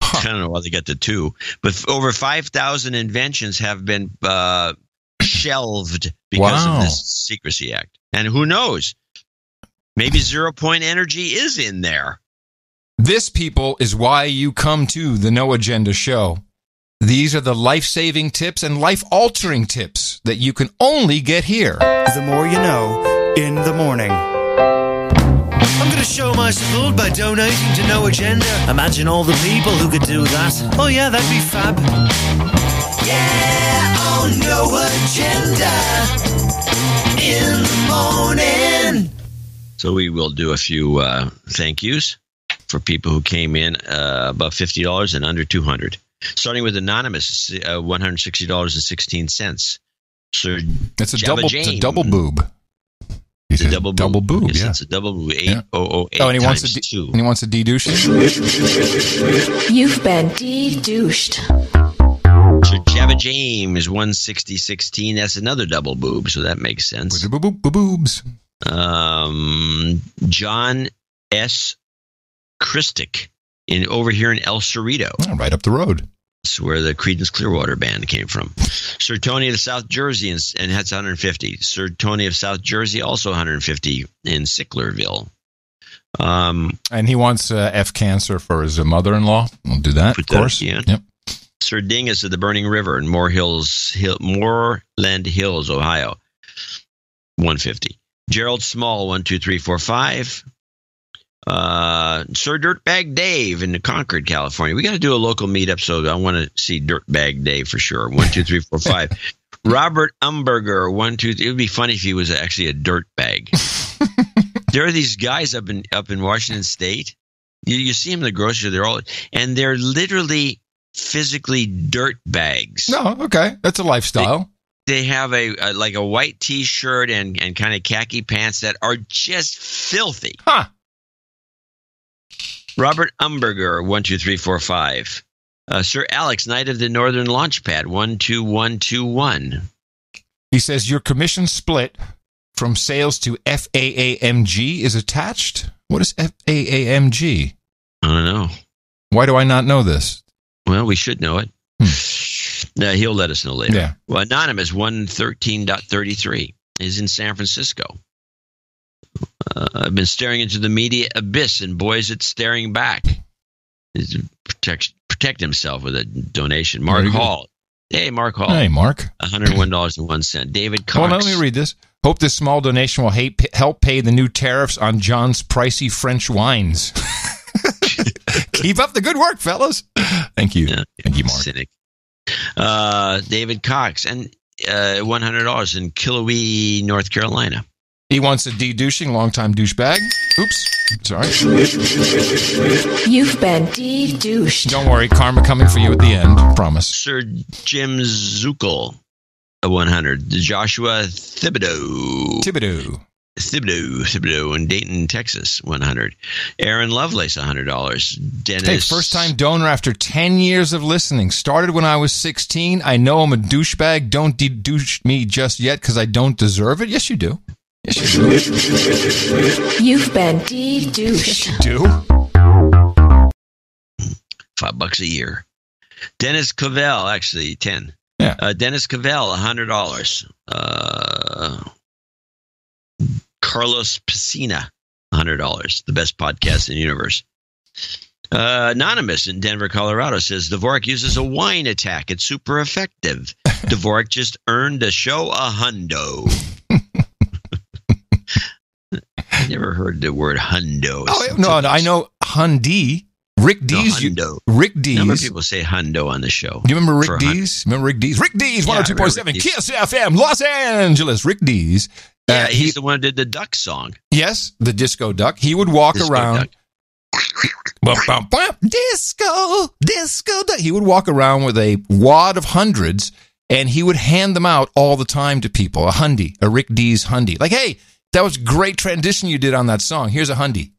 I don't know why they got the 2, but over 5,000 inventions have been shelved because of this Secrecy Act. And who knows? Maybe 0 Point Energy is in there. This, people, is why you come to the No Agenda show. These are the life-saving tips and life-altering tips that you can only get here. The more you know in the morning. I'm going to show my support by donating to No Agenda. Imagine all the people who could do that. Oh yeah, that'd be fab. Yeah, on No Agenda in the morning. So we will do a few thank yous for people who came in above $50 and under $200. Starting with Anonymous, $160.16. So it's a double boob. It's a double boob. Yes, Yeah, it's a double boob. 8008 and he wants times 2. And he wants a de-douche. You've been de-douched. So Java James, 160.16. That's another double boob, so that makes sense. Boobs. John S. Christic over here in El Cerrito. Oh, right up the road. That's where the Creedence Clearwater Band came from. Sir Tony of South Jersey, and that's 150. Sir Tony of South Jersey, also 150 in Sicklerville. And he wants F cancer for his mother-in-law. We'll do that, of course. Yep. Sir Dingus of the Burning River in Moreland Hills, Ohio, 150. Gerald Small, 12345. Sir Dirtbag Dave in Concord, California. We got to do a local meetup, so I want to see Dirtbag Dave for sure. 12345. Robert Umberger, 123. It would be funny if he was actually a dirtbag. There are these guys up in Washington State. You see them in the grocery. They're literally physically dirt bags. No, okay, that's a lifestyle. They have a white T-shirt and kind of khaki pants that are just filthy. Huh. Robert Umberger, 12345. Sir Alex, Knight of the Northern Launchpad, 12121. He says your commission split from sales to FAAMG is attached. What is FAAMG? I don't know. Why do I not know this? Well, we should know it. No, he'll let us know later. Yeah. Well, Anonymous 113.33 is in San Francisco. I've been staring into the media abyss, and boy, is it staring back. Protect himself with a donation. Mark Hall. Hey, Mark Hall. Hey, Mark. $101.01. David Cox. Well, let me read this. Hope this small donation will help pay the new tariffs on John's pricey French wines. Keep up the good work, fellas. Thank you. Yeah, Thank you, Mark. Cynic. David Cox. And $100 in Kilauea, North Carolina. He wants a de-douching, long-time douchebag. Oops. Sorry. You've been de-douched. Don't worry. Karma coming for you at the end. Promise. Sir Jim Zuckel, 100. Joshua Thibodeau in Dayton, Texas, 100. Aaron Lovelace, $100. Dennis. Hey, first-time donor after 10 years of listening. Started when I was 16. I know I'm a douchebag. Don't de-douche me just yet because I don't deserve it. Yes, you do. Yes, you do. You've been de-douched. Yes, you do. $5 a year. Dennis Cavell, actually 10. Yeah. Dennis Cavell, $100. Carlos Piscina, $100. The best podcast in the universe. Anonymous in Denver, Colorado says Dvorak uses a wine attack. It's super effective. Dvorak just earned the show a hundo. I never heard the word hundo. Oh, no, I know Hundi. Rick Dees. No, Rick Dees. A number of people say hundo on the show. You remember Rick Dees? Remember Rick Dees? Rick Dees, 102.7 Kiss FM, Los Angeles. Rick Dees. Yeah, he's the one who did the duck song. Yes, the disco duck. He would walk around. Disco duck. He would walk around with a wad of hundreds, and he would hand them out all the time to people. A hundy, a Rick Dees hundy. Like, hey, that was great transition you did on that song. Here's a hundy.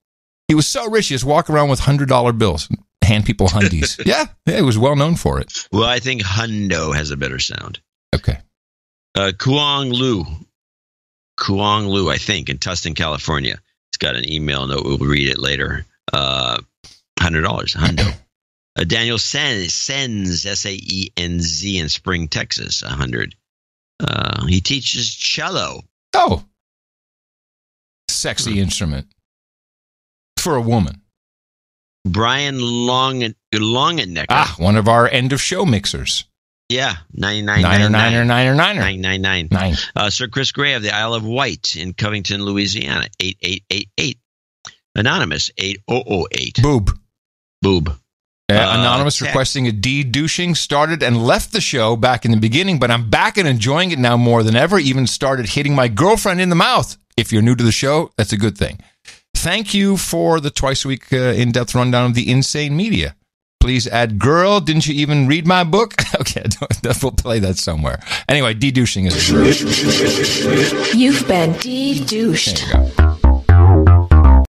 He was so rich, he just walk around with $100 bills, hand people hundies. yeah, he was well known for it. Well, I think hundo has a better sound. Okay. Kuang Lu, I think, in Tustin, California. He's got an email note. We'll read it later. $100, hundo. Daniel Senz, S-A-E-N-Z, in Spring, Texas, 100. He teaches cello. Oh. Sexy instrument. For a woman. Brian Longenecker. Ah, one of our end of show mixers. Yeah, 99. Sir Chris Gray of the Isle of Wight in Covington, Louisiana, 8888. Anonymous, 8008. Boob. Anonymous requesting a de-douching. Started and left the show back in the beginning, but I'm back and enjoying it now more than ever. Even started hitting my girlfriend in the mouth. If you're new to the show, that's a good thing. Thank you for the twice-a-week in-depth rundown of the insane media. Please add, girl, didn't you even read my book? Okay, we'll play that somewhere. Anyway, de-douching is true. You've been de-douched. There you go.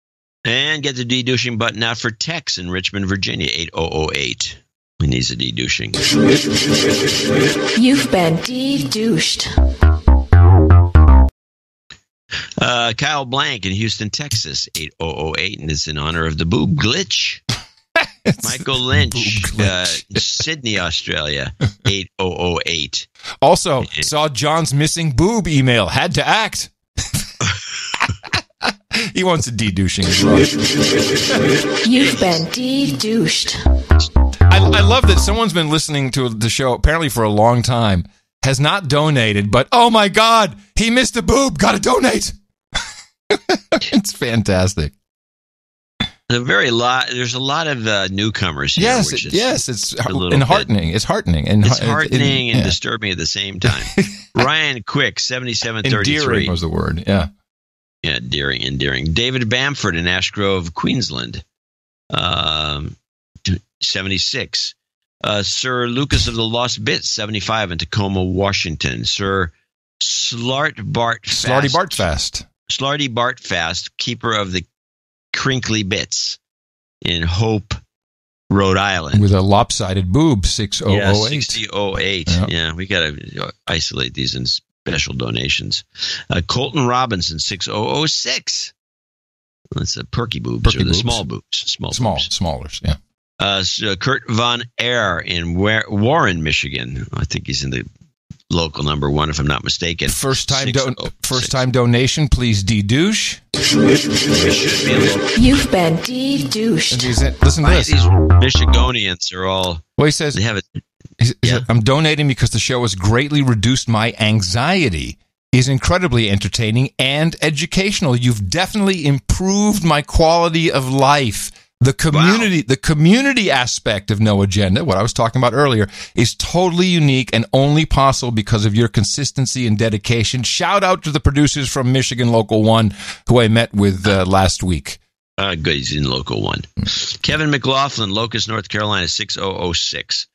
And get the de-douching button out for Tex in Richmond, Virginia, 8008. He needs a de-douching. You've been de-douched. Kyle Blank in Houston, Texas, 8008, and it's in honor of the boob glitch. Michael Lynch, Sydney, Australia, 8008. Also, saw John's missing boob email. Had to act. He wants a de-douching as well. You've been de-douched. I love that someone's been listening to the show apparently for a long time, has not donated, but oh my God, he missed a boob. Got to donate. fantastic. There's a lot of newcomers here. Yes, it's heartening. It's heartening and disturbing at the same time. Ryan Quick, 7733. Endearing was the word. Yeah. Yeah, endearing. David Bamford in Ash Grove, Queensland, 76. Sir Lucas of the Lost Bits, 75 in Tacoma, Washington. Sir Slarty Bartfast, keeper of the Crinkly Bits in Hope, Rhode Island. With a lopsided boob, 6008. Yeah, 6008. Yep. Yeah, we got to isolate these in special donations. Colton Robinson, 6006. That's the perky boobs or the small boobs. Smallers, yeah. So Kurt Von Air in Warren, Michigan. I think he's in the local number 1, if I'm not mistaken. First time donation, please de-douche. You've been de-douched. Listen to this. These Michiganians are all... Well, he says, I'm donating because the show has greatly reduced my anxiety. Is incredibly entertaining and educational. You've definitely improved my quality of life. The community aspect of No Agenda, what I was talking about earlier, is totally unique and only possible because of your consistency and dedication. Shout out to the producers from Michigan Local 1 who I met with last week. Good, he's in Local 1. Kevin McLaughlin, Locust, North Carolina, 6006.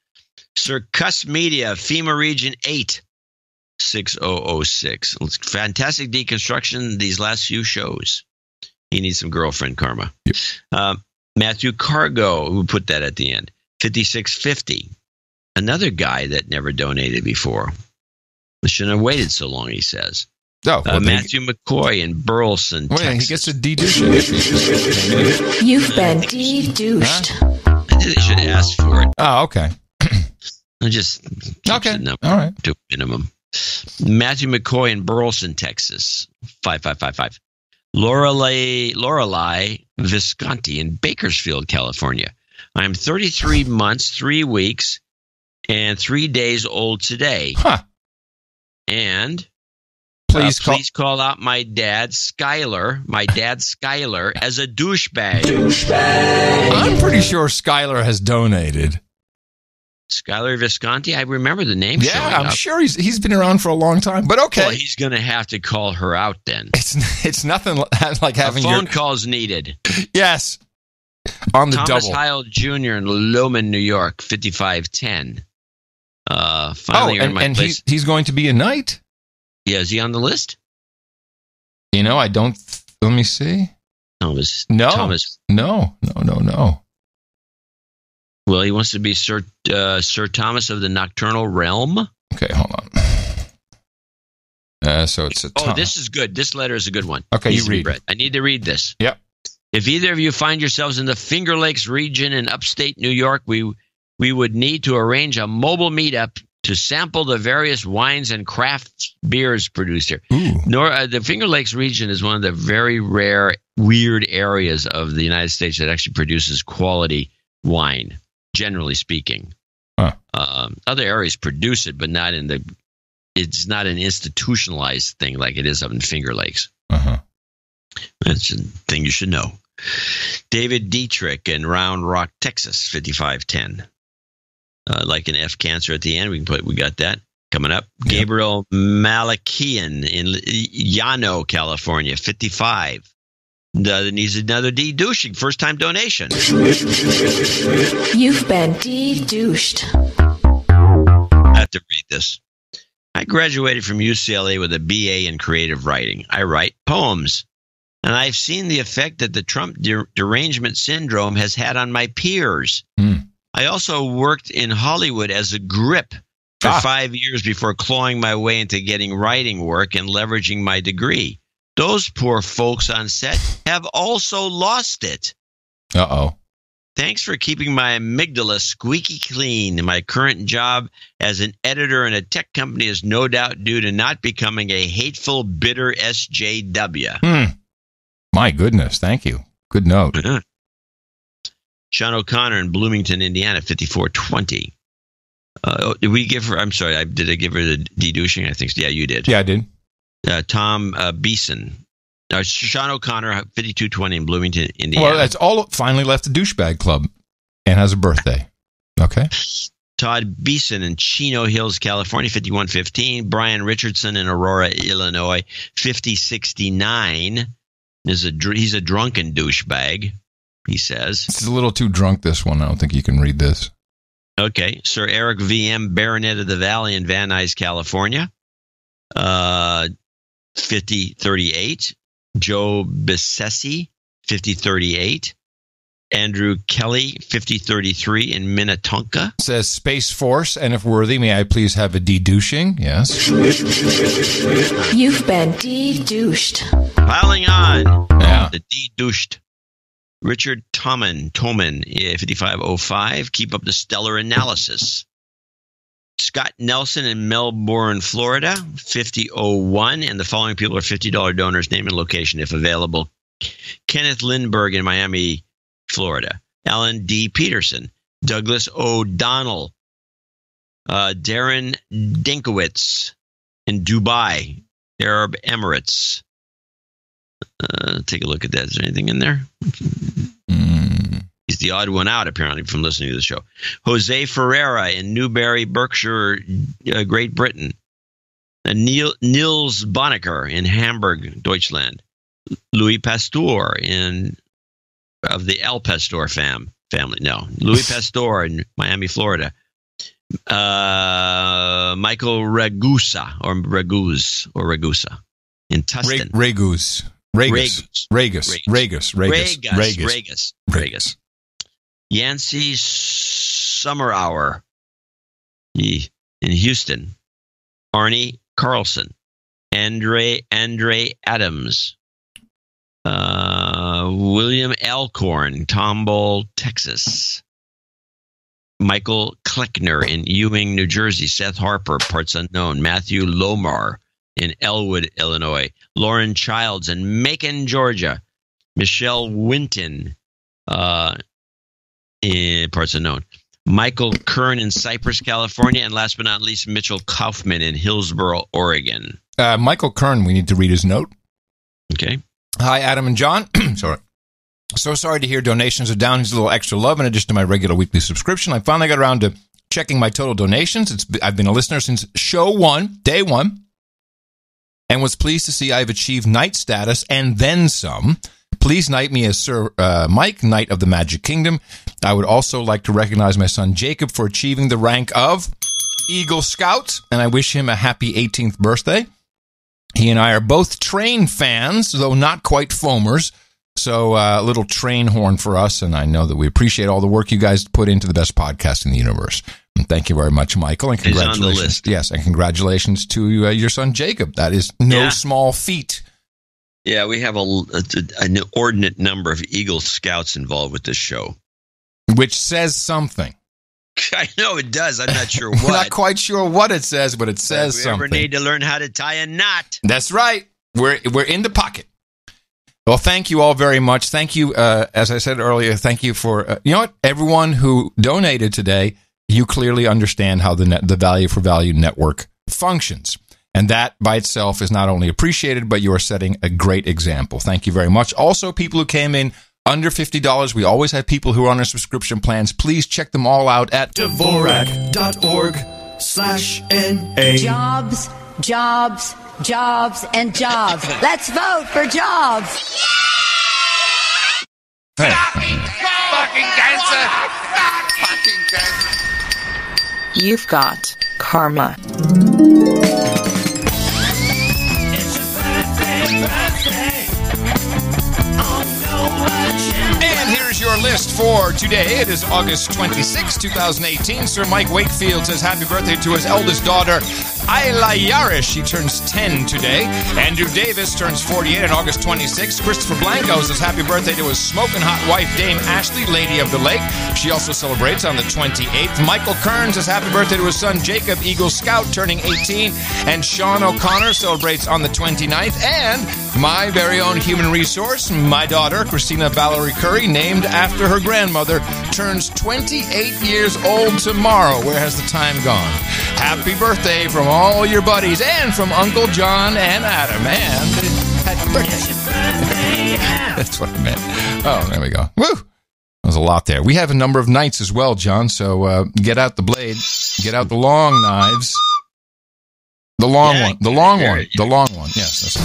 Sir Cuss Media, FEMA Region 8, 6006. Fantastic deconstruction these last few shows. He needs some girlfriend karma. Yep. Matthew Cargo, who put that at the end, 5650. Another guy that never donated before. I shouldn't have waited so long, he says. Matthew McCoy in Burleson, Texas. He gets a de-douche. You've been de-douched. Huh? They should ask for it. Oh, okay. Just okay. All right. To minimum. Matthew McCoy in Burleson, Texas, 5555. Lorelei Visconti in Bakersfield, California. I'm 33 months, 3 weeks, and 3 days old today. Huh. And please call out my dad, Skylar, as a douchebag. I'm pretty sure Skylar has donated. Skylar Visconti, I remember the name. Yeah, I'm sure he's been around for a long time. But okay, well, he's going to have to call her out then. It's nothing like having phone calls needed. Yes, on the Thomas double. Heil Jr. in Lowman, New York, 5510. Finally, and he's going to be a knight. Yeah, is he on the list? I don't. Let me see. Thomas. No. Well, he wants to be Sir Thomas of the Nocturnal Realm. Okay, hold on. So it's a. This is good. This letter is a good one. Okay, you read. I need to read this. Yep. If either of you find yourselves in the Finger Lakes region in upstate New York, we would need to arrange a mobile meetup to sample the various wines and craft beers produced here. The Finger Lakes region is one of the very rare, weird areas of the United States that actually produces quality wine. Generally speaking, other areas produce it, but not it's not an institutionalized thing like it is up in Finger Lakes. That's a thing you should know. David Dietrich in Round Rock, Texas, 5510. Like an F cancer at the end. We got that coming up. Yep. Gabriel Malakian in Llano, California, 55. Needs another de-douching. First time donation. You've been de-douched. I have to read this. I graduated from UCLA with a BA in creative writing. I write poems. And I've seen the effect that the Trump derangement syndrome has had on my peers. I also worked in Hollywood as a grip for 5 years before clawing my way into getting writing work and leveraging my degree. Those poor folks on set have also lost it. Uh-oh. Thanks for keeping my amygdala squeaky clean. My current job as an editor in a tech company is no doubt due to not becoming a hateful, bitter SJW. My goodness. Thank you. Good note. Sean O'Connor in Bloomington, Indiana, 5420. Did we give her? I'm sorry. Did I give her the de-douching? I think. Yeah, you did. Yeah, I did. Tom Beeson Sean O'Connor, 5220 in Bloomington, Indiana. Well, that's all finally left the douchebag club and has a birthday. Okay. Todd Beeson in Chino Hills, California, 5115. Brian Richardson in Aurora, Illinois, 5069. He's a drunken douchebag, he says. It's a little too drunk, this one. I don't think you can read this. Okay. Sir Eric V.M., Baronet of the Valley in Van Nuys, California, 5038. Joe Bissessi, 5038. Andrew Kelly, 5033 in Minnetonka. Says Space Force, and if worthy, may I please have a de-douching? Yes. You've been de-douched. Piling on. Yeah. The de-douched. Richard Toman, 5505. Keep up the stellar analysis. Scott Nelson in Melbourne, Florida, 5001. And the following people are $50 donors, name and location if available. Kenneth Lindbergh in Miami, Florida. Alan D. Peterson. Douglas O'Donnell. Darren Dinkowitz in Dubai, Arab Emirates. Take a look at that. Is there anything in there? He's the odd one out, apparently, from listening to the show. Jose Ferreira in Newbury, Berkshire, Great Britain. Niels Bonnecker in Hamburg, Deutschland. Louis Pasteur of the El Pastor family. No, Louis Pasteur in Miami, Florida. Michael Ragusa in Tustin. Ragus. Yancey Summerhour in Houston. Arnie Carlson. Andre Adams. William Alcorn, Tomball, Texas. Michael Kleckner in Ewing, New Jersey. Seth Harper, parts unknown. Matthew Lomar in Elwood, Illinois. Lauren Childs in Macon, Georgia. Michelle Winton in parts unknown. Michael Kern in Cypress, California. And last but not least, Mitchell Kaufman in Hillsboro, Oregon. Michael Kern, we need to read his note. Okay. Hi, Adam and John. Sorry. So sorry to hear donations are down. Here's a little extra love in addition to my regular weekly subscription. I finally got around to checking my total donations. I've been a listener since show 1, day 1, and was pleased to see I've achieved knight status and then some. Please knight me as Sir Mike, Knight of the Magic Kingdom. I would also like to recognize my son Jacob for achieving the rank of Eagle Scout, and I wish him a happy 18th birthday. He and I are both train fans, though not quite foamers. So a little train horn for us, and I know that we appreciate all the work you guys put into the best podcast in the universe. And thank you very much, Michael, and congratulations. He's on the list. Yes, and congratulations to your son Jacob. That is no small feat. Yeah, we have an inordinate number of Eagle Scouts involved with this show. Which says something. I know it does. I'm not sure what. We're not quite sure what it says, but it says something. We ever need to learn how to tie a knot. That's right. We're in the pocket. Well, thank you all very much. Thank you, as I said earlier, thank you for, you know what? Everyone who donated today, you clearly understand how the Value for Value network functions. And that by itself is not only appreciated, but you are setting a great example. Thank you very much. Also, people who came in under $50, we always have people who are on our subscription plans. Please check them all out at Dvorak.org/NA. Jobs, jobs, jobs, and jobs. Let's vote for jobs. Hey. Fucking cancer. Fucking cancer. You've got karma. And here's your list for today. It is August 26, 2018. Sir Mike Wakefield says happy birthday to his eldest daughter, Ayla Yarish. She turns 10 today. Andrew Davis turns 48 on August 26. Christopher Blanco says happy birthday to his smoking hot wife, Dame Ashley, Lady of the Lake. She also celebrates on the 28th. Michael Kern says happy birthday to his son, Jacob, Eagle Scout, turning 18. And Sean O'Connor celebrates on the 29th. And my very own human resource, my daughter, Christina Valerie Curry, named after her grandmother, turns 28 years old tomorrow. Where has the time gone? Happy birthday from all your buddies and from Uncle John and Adam. And That's what I meant. Oh, there we go. Woo! There's a lot there. We have a number of nights as well, John, so get out the blade. Get out the long knives. The long one. The long one. The long one. Yes, that's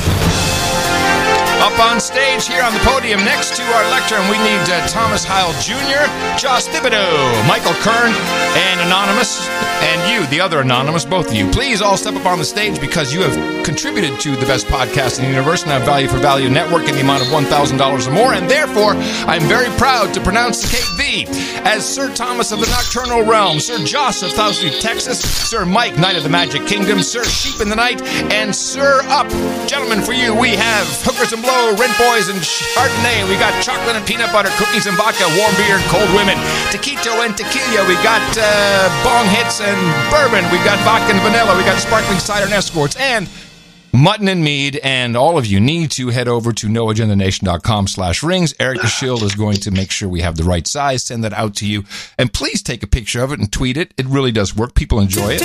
Up on stage here on the podium next to our lectern, we need Thomas Heil Jr., Joss Thibodeau, Michael Kern, and Anonymous, and you, the other Anonymous, both of you. Please all step up on the stage because you have contributed to the best podcast in the universe and have Value for Value Network in the amount of $1,000 or more, and therefore, I'm very proud to pronounce the Kate V as Sir Thomas of the Nocturnal Realm, Sir Joss of South Street, Texas, Sir Mike, Knight of the Magic Kingdom, Sir Sheep in the Night, and Sir Up. Gentlemen, for you, we have Hookers and Blow, Rent Boys, and Chardonnay. We got chocolate and peanut butter, cookies and vodka, warm beer and cold women, taquito and tequila. We got bong hits and bourbon. We got vodka and vanilla. We got sparkling cider and escorts, and mutton and mead. And all of you need to head over to noagendanation.com/rings. Eric the Shield is going to make sure we have the right size, send that out to you, and please take a picture of it and tweet it. It really does work. People enjoy it.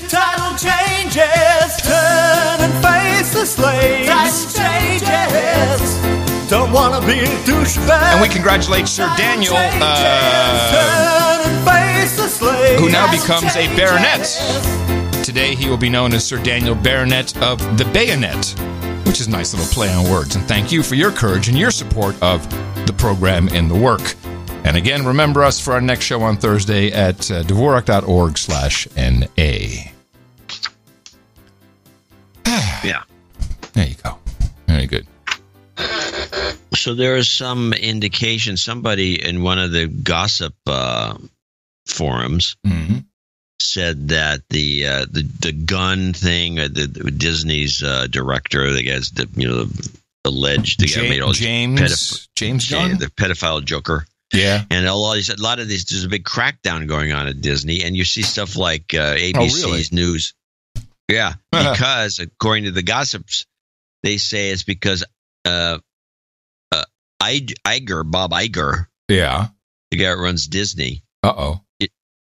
Title changes, turn and face the slaves. Title changes, don't want to be a douchebag. And we congratulate Sir Daniel, who now becomes a baronet. Today he will be known as Sir Daniel Baronet of the Bayonet, which is a nice little play on words. And thank you for your courage and your support of the program and the work. And again, remember us for our next show on Thursday at Dvorak.org/NA. Yeah. There you go. Very good. So there is some indication, somebody in one of the gossip forums said that the gun thing, the Disney's director, the guy's alleged, the guy made all James Gunn, the pedophile Joker. Yeah, and a lot of these, there's a big crackdown going on at Disney, and you see stuff like ABC's news. Yeah, because according to the gossips, they say it's because Bob Iger, yeah, the guy that runs Disney,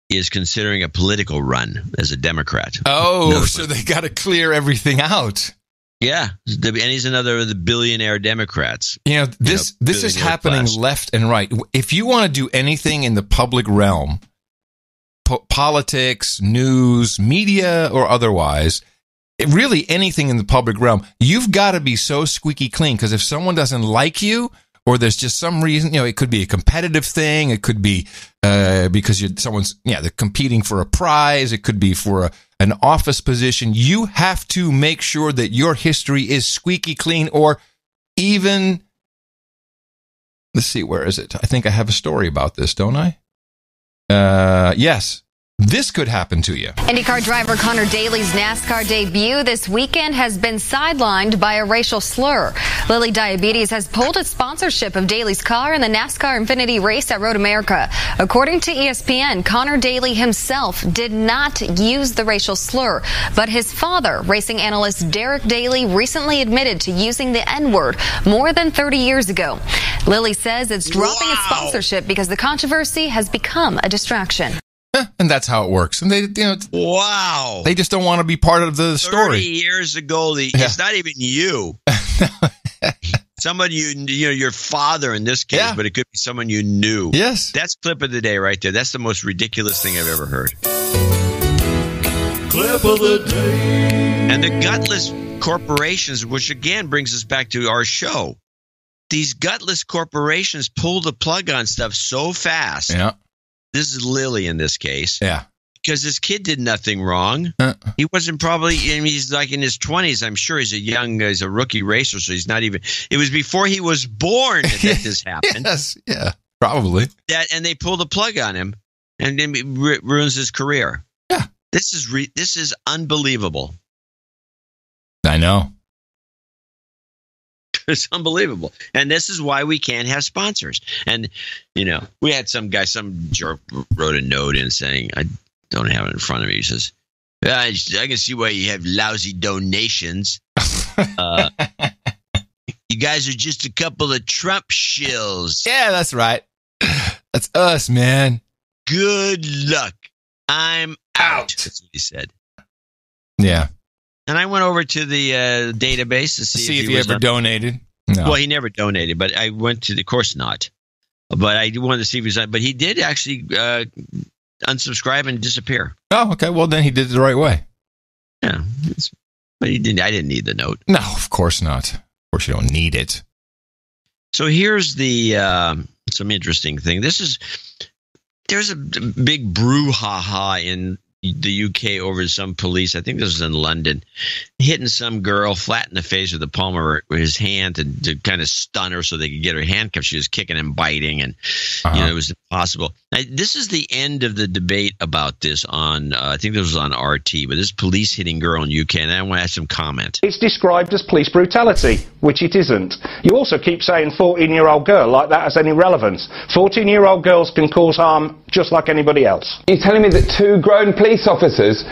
is considering a political run as a Democrat. Oh, so they got to clear everything out. Yeah, and he's another of the billionaire Democrats. This is happening left and right. If you want to do anything in the public realm, politics, news, media, or otherwise, really anything in the public realm, you've got to be so squeaky clean, because if someone doesn't like you, or there's just some reason, it could be a competitive thing, it could be because they're competing for a prize, it could be for an office position. You have to make sure that your history is squeaky clean, or even, let's see, where is it? I think I have a story about this, don't I? Yes. This could happen to you. IndyCar driver Connor Daly's NASCAR debut this weekend has been sidelined by a racial slur. Lilly Diabetes has pulled its sponsorship of Daly's car in the NASCAR Infinity race at Road America. According to ESPN, Connor Daly himself did not use the racial slur, but his father, racing analyst Derek Daly, recently admitted to using the N-word more than 30 years ago. Lilly says it's dropping its sponsorship because the controversy has become a distraction. And that's how it works. And they just don't want to be part of the story. 30 years ago, it's not even you. Someone your father in this case, but it could be someone you knew. Yes. That's clip of the day right there. That's the most ridiculous thing I've ever heard. Clip of the day. And the gutless corporations, which again brings us back to our show. These gutless corporations pull the plug on stuff so fast. Yeah. This is Lilly in this case. Yeah. Because this kid did nothing wrong. He wasn't he's like in his 20s. I'm sure he's a rookie racer, so he's not even, it was before he was born that this happened. Yes, yeah, probably. And they pull the plug on him and then it ruins his career. Yeah. This is unbelievable. I know. It's unbelievable. And this is why we can't have sponsors. And, we had some jerk wrote a note in saying, I don't have it in front of me. He says, I can see why you have lousy donations. You guys are just a couple of Trump shills. Yeah, that's right. That's us, man. Good luck. I'm out. That's what he said. Yeah. And I went over to the database to see if he ever donated. No. Well, he never donated, but I went to the course not. But I wanted to see if he was. But he did actually unsubscribe and disappear. Oh, okay. Well, then he did it the right way. Yeah, but he didn't. I didn't need the note. No, of course not. Of course, you don't need it. So here's the some interesting thing. There's a big brouhaha in the UK over some police. I think this was in London, hitting some girl flat in the face with the palm of his hand to kind of stun her so they could get her handcuffed. She was kicking and biting, and it was impossible. Now, this is the end of the debate about this on I think this was on RT, but this police hitting girl in UK, and I want to ask some comment. It's described as police brutality, which it isn't. You also keep saying 14-year-old girl, like that has any relevance. 14-year-old girls can cause harm just like anybody else. You're telling me that two grown police officers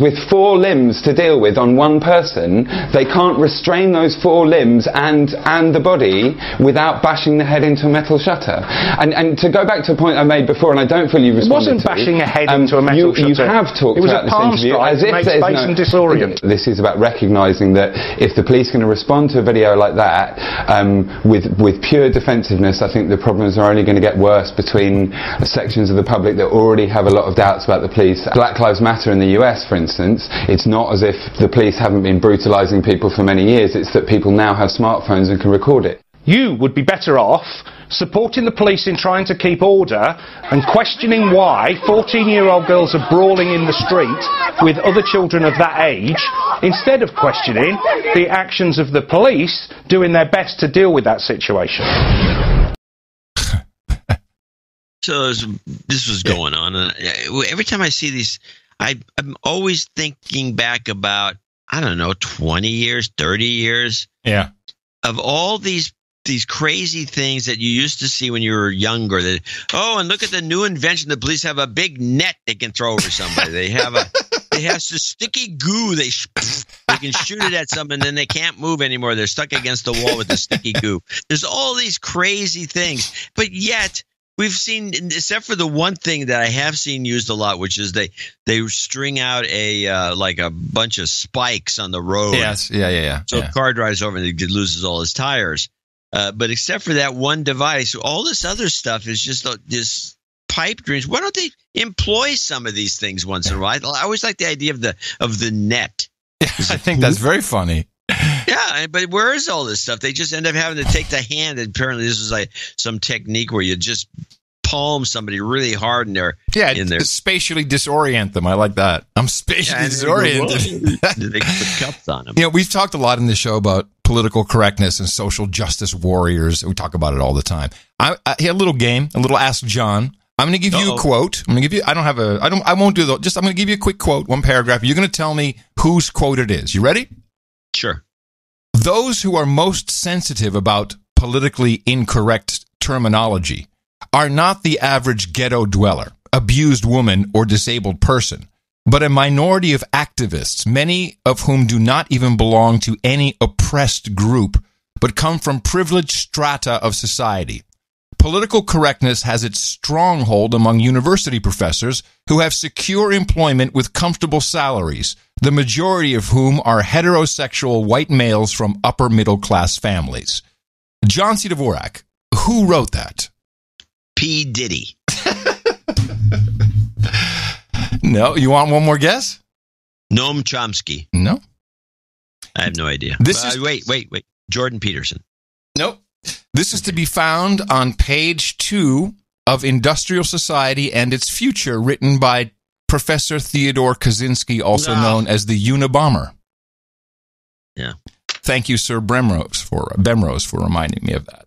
with 4 limbs to deal with on one person, they can't restrain those 4 limbs and the body without bashing the head into a metal shutter? And to go back to a point I made before, and I don't feel you've responded to. It wasn't bashing a head into a metal shutter. You have talked about this interview as if there's no... and disorient. This is about recognising that if the police are going to respond to a video like that with pure defensiveness, I think the problems are only going to get worse between sections of the public that already have a lot of doubts about the police. Black Lives Matter in the US, for instance, it's not as if the police haven't been brutalising people for many years, it's that people now have smartphones and can record it. You would be better off supporting the police in trying to keep order and questioning why 14-year-old girls are brawling in the street with other children of that age, instead of questioning the actions of the police doing their best to deal with that situation. So this was going on, and every time I see these, I'm always thinking back about, I don't know, 20 years, 30 years, of all these crazy things that you used to see when you were younger. That, and look at the new invention. The police have a big net they can throw over somebody. They have some sticky goo. They can shoot it at something, and then they can't move anymore. They're stuck against the wall with the sticky goo. There's all these crazy things, but yet we've seen, except for the one thing that I have seen used a lot, which is they string out like a bunch of spikes on the road. Yes, yeah. So a car drives over and it loses all his tires. But except for that one device, all this other stuff is just this pipe dreams. Why don't they employ some of these things once in a while? I always like the idea of the net. I think that's very funny. Yeah, but where is all this stuff? They just end up having to take the hand. And apparently, this is like some technique where you just palm somebody really hard in there. Yeah, spatially disorient them. I like that. I'm spatially disoriented. They put cups on them. We've talked a lot in the show about political correctness and social justice warriors. We talk about it all the time. I had a little game, a little Ask John. I'm going to give you a quote. I'm going to give you. I won't do I'm going to give you a quick quote, one paragraph. You're going to tell me whose quote it is. You ready? Sure. Those who are most sensitive about politically incorrect terminology are not the average ghetto dweller, abused woman, or disabled person, but a minority of activists, many of whom do not even belong to any oppressed group, but come from privileged strata of society. Political correctness has its stronghold among university professors who have secure employment with comfortable salaries, the majority of whom are heterosexual white males from upper middle class families. John C. Dvorak, who wrote that? P. Diddy. No, you want one more guess? Noam Chomsky. No. I have no idea. Wait. Jordan Peterson. Nope. This is to be found on page 2 of Industrial Society and Its Future, written by Professor Theodore Kaczynski, also known as the Unabomber. Yeah. Thank you, Sir Bemrose, for reminding me of that.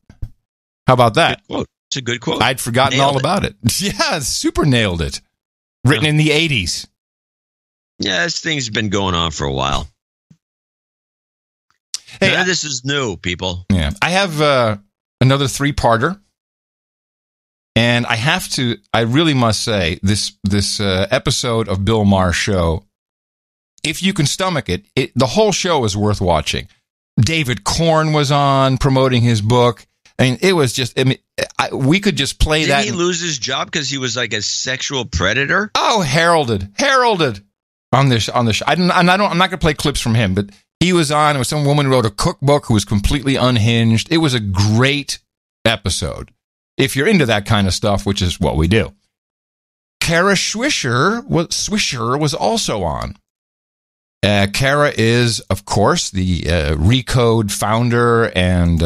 How about that? Good quote. It's a good quote. I'd forgotten all about it. Yeah, super nailed it. Written in the 80s. Yeah, this thing's been going on for a while. Hey, none of this is new, people. Yeah, I have another 3-parter, and I really must say, this episode of Bill Maher's show, if you can stomach it, the whole show is worth watching. David Korn was on promoting his book. I mean, it was just, we could just play that. Did he lose his job because he was like a sexual predator? Oh, heralded. on this show. I'm not going to play clips from him, but he was on. It was some woman who wrote a cookbook who was completely unhinged. It was a great episode. If you're into that kind of stuff, which is what we do. Kara Swisher was also on. Kara is, of course, the Recode founder and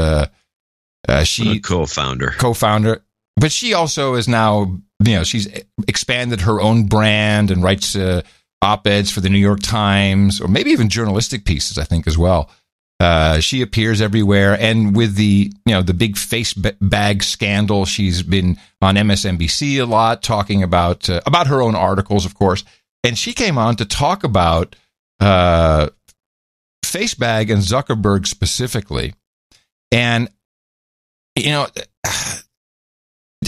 she co-founder. But she also is now, she's expanded her own brand and writes op-eds for the New York Times, or maybe even journalistic pieces, I think, as well. She appears everywhere, and with the big face bag scandal, she's been on MSNBC a lot, talking about her own articles, of course. And she came on to talk about face bag and Zuckerberg specifically. And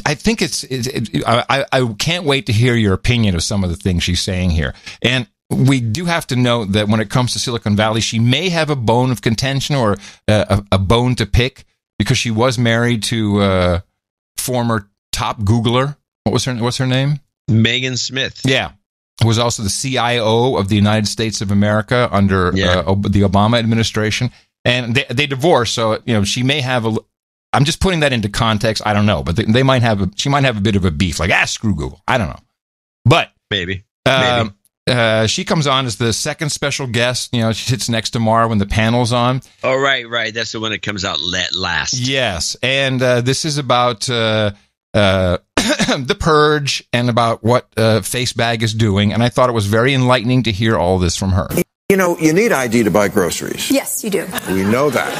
I think I can't wait to hear your opinion of some of the things she's saying here. And we do have to note that when it comes to Silicon Valley, she may have a bone of contention or a bone to pick, because she was married to former top Googler. What's her name? Megan Smith. Yeah. Who was also the CIO of the United States of America under the Obama administration. And they divorced, so she may have I'm just putting that into context. I don't know, but she might have a bit of a beef, like screw Google. I don't know, but maybe. She comes on as the second special guest. She sits next to Maher when the panel's on. Oh, right. That's the one that comes out last. Yes, and this is about the purge and about what Facebag is doing. And I thought it was very enlightening to hear all this from her. You need ID to buy groceries. Yes, you do. We know that.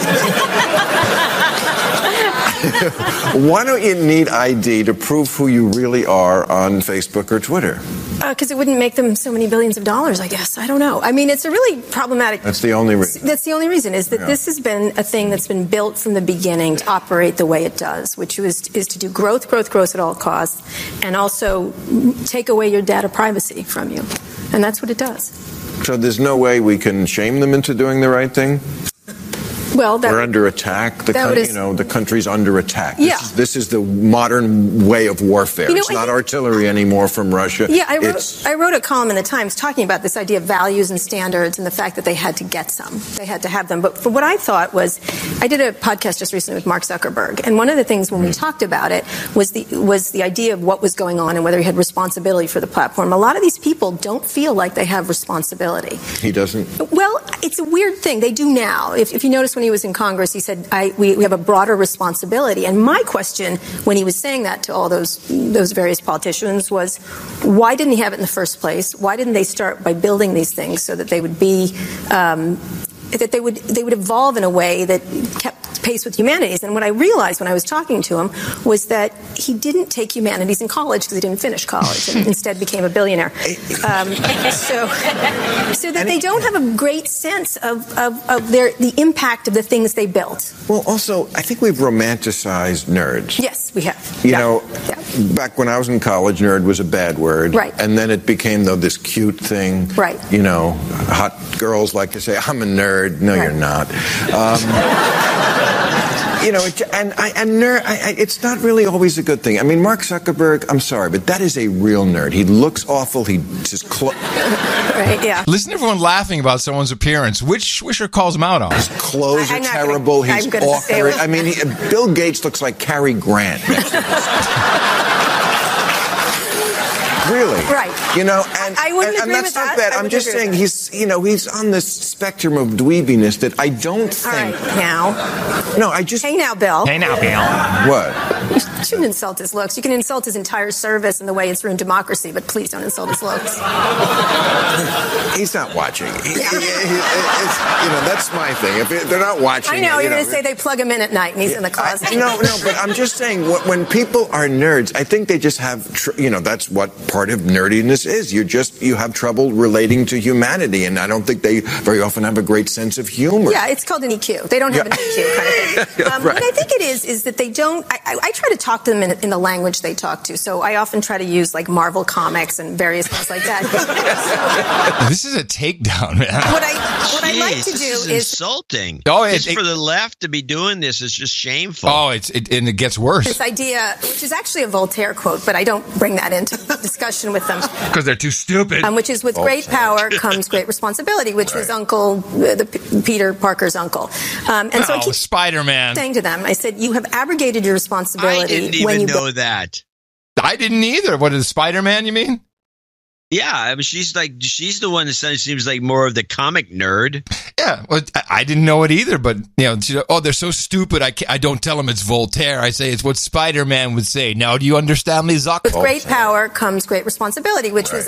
Why don't you need ID to prove who you really are on Facebook or Twitter? Because it wouldn't make them so many billions of dollars, I guess. I don't know. I mean, it's a really problematic... That's the only reason. That's the only reason, is that this has been a thing that's been built from the beginning to operate the way it does, which is to do growth at all costs, and also take away your data privacy from you. And that's what it does. So there's no way we can shame them into doing the right thing? Well, we're under attack. The country's under attack. This is the modern way of warfare. It's not artillery anymore from Russia. Yeah, I wrote a column in the Times talking about this idea of values and standards and the fact that they had to get some. They had to have them. But for what I thought was, I did a podcast just recently with Mark Zuckerberg, and one of the things when we talked about it was the idea of what was going on and whether he had responsibility for the platform. A lot of these people don't feel like they have responsibility. He doesn't? Well, it's a weird thing. They do now. If you notice when he was in Congress, he said, we have a broader responsibility. And my question when he was saying that to all those various politicians was, why didn't he have it in the first place? Why didn't they start by building these things so that they would be that they would evolve in a way that kept pace with humanities? And what I realized when I was talking to him was that he didn't take humanities in college because he didn't finish college and instead became a billionaire. So that they don't have a great sense of the impact of the things they built. Well, also, I think we've romanticized nerds. Yes, we have. Back when I was in college, nerd was a bad word. Right. And then it became, this cute thing. Right. Hot girls like to say, I'm a nerd. No, you're not. It's not really always a good thing. I mean, Mark Zuckerberg, I'm sorry, but that is a real nerd. He looks awful. He just... Right, yeah. Listen to everyone laughing about someone's appearance. Which Swisher calls him out on? His clothes are terrible. He's awkward. I mean, Bill Gates looks like Cary Grant. Really? Right. And I wouldn't agree that's with not that. bad. I'm just saying he's on this spectrum of dweebiness that I don't think. All right, now. No, I just. Hey now, Bill. Hey now, Bill. What? You shouldn't insult his looks. You can insult his entire service and the way it's ruined democracy, but please don't insult his looks. He's not watching. That's my thing. If they're not watching, I know you're going to say they plug him in at night and he's in the closet. No, but I'm just saying when people are nerds, I think they just have. That's what part of nerdiness is. You have trouble relating to humanity, and I don't think they very often have a great sense of humor. Yeah, it's called an EQ. They don't have an EQ kind of thing. Right. What I think it is that they don't. I try to talk to them in the language they talk to. So I often try to use like Marvel comics and various things like that. This is a takedown, man. What I like to do is insulting. Just for the left to be doing this is just shameful. Oh, and it gets worse. This idea, which is actually a Voltaire quote, but I don't bring that into the discussion. discussion with them. Because they're too stupid. Which is with great power comes great responsibility, which was Peter Parker's uncle. And so I keep Spider-Man. saying to them, I said, you have abrogated your responsibility. I didn't even know that. I didn't either. What is Spider-Man, you mean? Yeah, I mean, she's the one that seems like more of the comic nerd. Yeah, well, I didn't know it either, but they're so stupid. I don't tell them it's Voltaire. I say it's what Spider-Man would say. Now, do you understand me, Zuck? With great power comes great responsibility, which was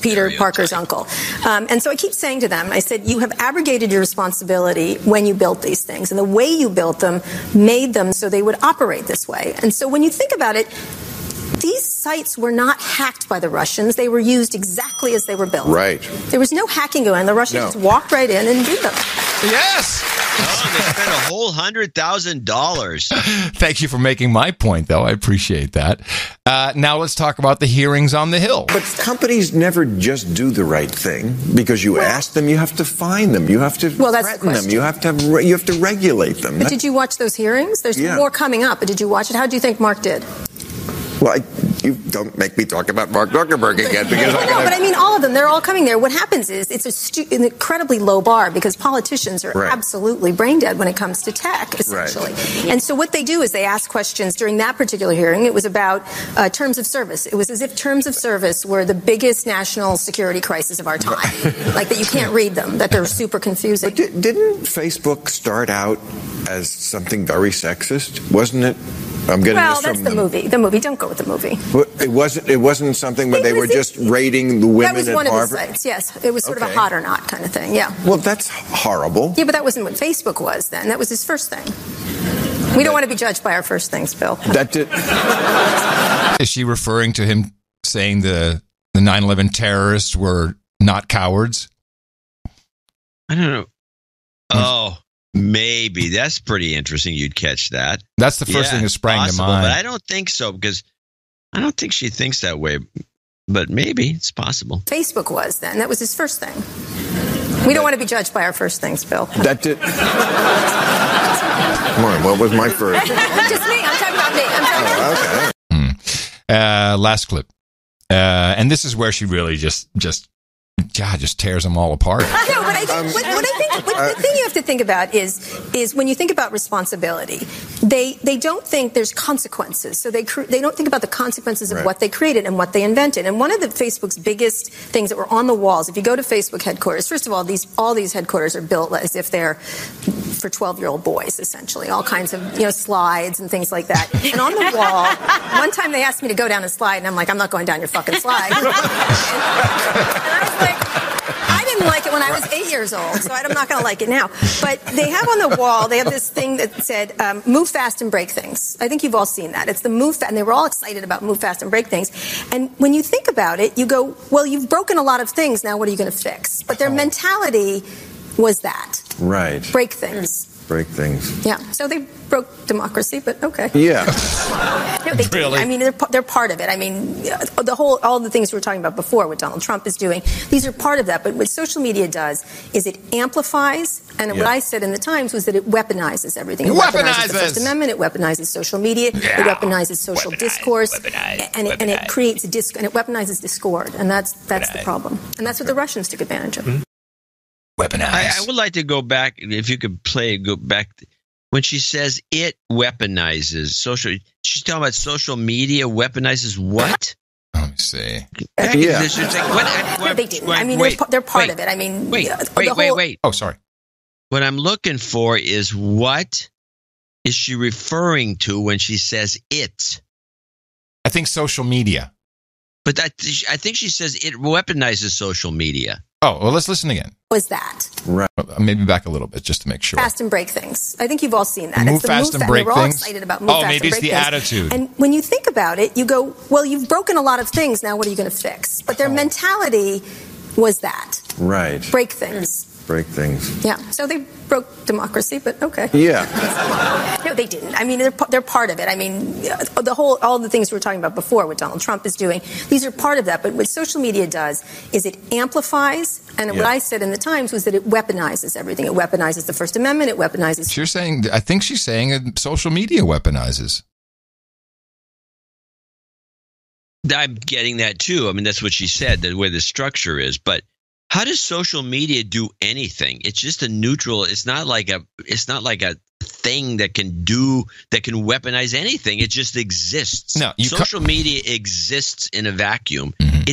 Peter Parker's uncle. And so I keep saying to them, I said, you have abrogated your responsibility when you built these things, and the way you built them made them so they would operate this way. And so when you think about it, these sites were not hacked by the Russians. They were used exactly as they were built. Right. There was no hacking going on. The Russians just walked right in and did them. Yes. Oh, they spent a whole $100,000. Thank you for making my point, though. I appreciate that. Now let's talk about the hearings on the Hill. But companies never just do the right thing because you ask them. You have to fine them. You have to threaten them. You have to regulate them. But did you watch those hearings? There's more coming up. But did you watch it? How do you think Mark did? Well, you don't make me talk about Mark Zuckerberg again. Because but I mean, all of them, they're all coming there. What happens is it's an incredibly low bar because politicians are absolutely brain dead when it comes to tech, essentially. Right. And so what they do is they ask questions. During that particular hearing, it was about terms of service. It was as if terms of service were the biggest national security crisis of our time. Like that you can't read them, that they're super confusing. But didn't Facebook start out as something very sexist? Wasn't it? I'm getting this from that's the movie. The movie. Don't go with the movie. It wasn't something where they were just rating the women at Harvard? That was one of the sites, yes. It was sort of a hot or not kind of thing, yeah. Well, that's horrible. Yeah, but that wasn't what Facebook was then. That was his first thing. We don't want to be judged by our first things, Bill. Is she referring to him saying the 9/11 terrorists were not cowards? I don't know. Oh. Maybe. That's pretty interesting. You'd catch that. That's the first thing that sprang to mind. But I don't think so because I don't think she thinks that way. But maybe it's possible. Facebook was then. That was his first thing. We don't want to be judged by our first things, Bill. Come on, what was my first? Just me. I'm talking about me. Okay. Last clip. And this is where she really just tears them all apart. No, but I think the thing you have to think about is when you think about responsibility, they don't think there's consequences. So they don't think about the consequences of what they created and what they invented. And one of the Facebook's biggest things that were on the walls, if you go to Facebook headquarters, first of all, all these headquarters are built as if they're for 12-year-old boys, essentially. All kinds of slides and things like that. And on the wall, one time they asked me to go down a slide, and I'm like, I'm not going down your fucking slide. And I was like, I didn't like it when I was 8 years old, so I'm not going to like it now. But they have on the wall, they have this thing that said, move fast and break things. I think you've all seen that. It's the move fast, and they were all excited about move fast and break things. And when you think about it, you go, well, you've broken a lot of things, now what are you going to fix? But their mentality was that. Right. Break things. Break things. Yeah. So they broke democracy, but okay. Yeah. No, they really? I mean, they're part of it. I mean, all the things we were talking about before, what Donald Trump is doing, these are part of that. But what social media does is it amplifies, and what I said in the Times was that it weaponizes everything. It weaponizes the First Amendment. It weaponizes social media. Yeah. It weaponizes social discourse, and it creates and it weaponizes discord, and that's the problem. And that's what the Russians took advantage of. Mm-hmm. Weaponize. I would like to go back, if you could go back, when she says it weaponizes social, she's talking about social media weaponizes what? Let me see. They do. I mean, they're part of it. I mean, wait. Oh, sorry. What I'm looking for is what is she referring to when she says it? I think social media. But I think she says it weaponizes social media. Oh, well, let's listen again. Was that? Right. Maybe back a little bit just to make sure. Fast and break things. I think you've all seen that. Move fast and break things? We're all excited about move fast and break things. Oh, maybe it's the attitude. And when you think about it, you go, well, you've broken a lot of things, now what are you going to fix? But their mentality was that. Right. Break things. Break things. Yeah. So they broke democracy, but okay. Yeah. No, they didn't. I mean, they're part of it. I mean, all the things we were talking about before, what Donald Trump is doing, these are part of that. But what social media does is it amplifies, and what I said in the Times was that it weaponizes everything. It weaponizes the First Amendment. It weaponizes. I think she's saying social media weaponizes. I'm getting that too. I mean, that's what she said, the way the structure is. But how does social media do anything? It's just a neutral. It's not like a thing that can weaponize anything. It just exists. No, social media exists in a vacuum. Mm-hmm.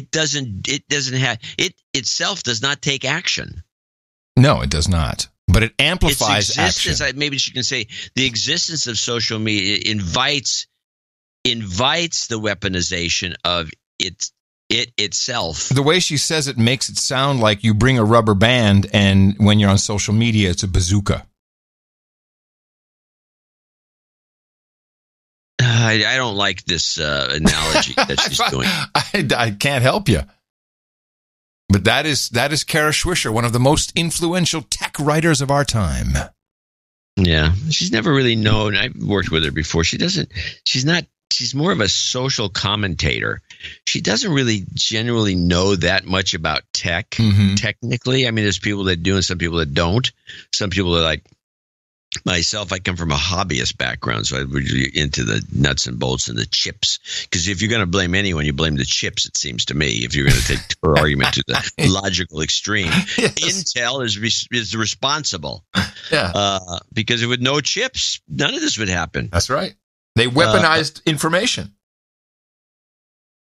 It itself does not take action. No, it does not. But it amplifies action. Maybe she can say the existence of social media invites the weaponization of it itself. The way she says it makes it sound like you bring a rubber band, and when you're on social media, it's a bazooka. I don't like this analogy that she's doing. I can't help you. But that is Kara Swisher, one of the most influential tech writers of our time. Yeah, she's never really known. I've worked with her before. She's more of a social commentator. She doesn't really generally know that much about tech, technically. I mean, there's people that do and some people that don't. Some people are like myself. I come from a hobbyist background, so I'm really into the nuts and bolts and the chips. Because if you're going to blame anyone, you blame the chips, it seems to me, if you're going to take her argument to the logical extreme. Yes. Intel is responsible. Yeah. Because with no chips, none of this would happen. That's right. They weaponized information.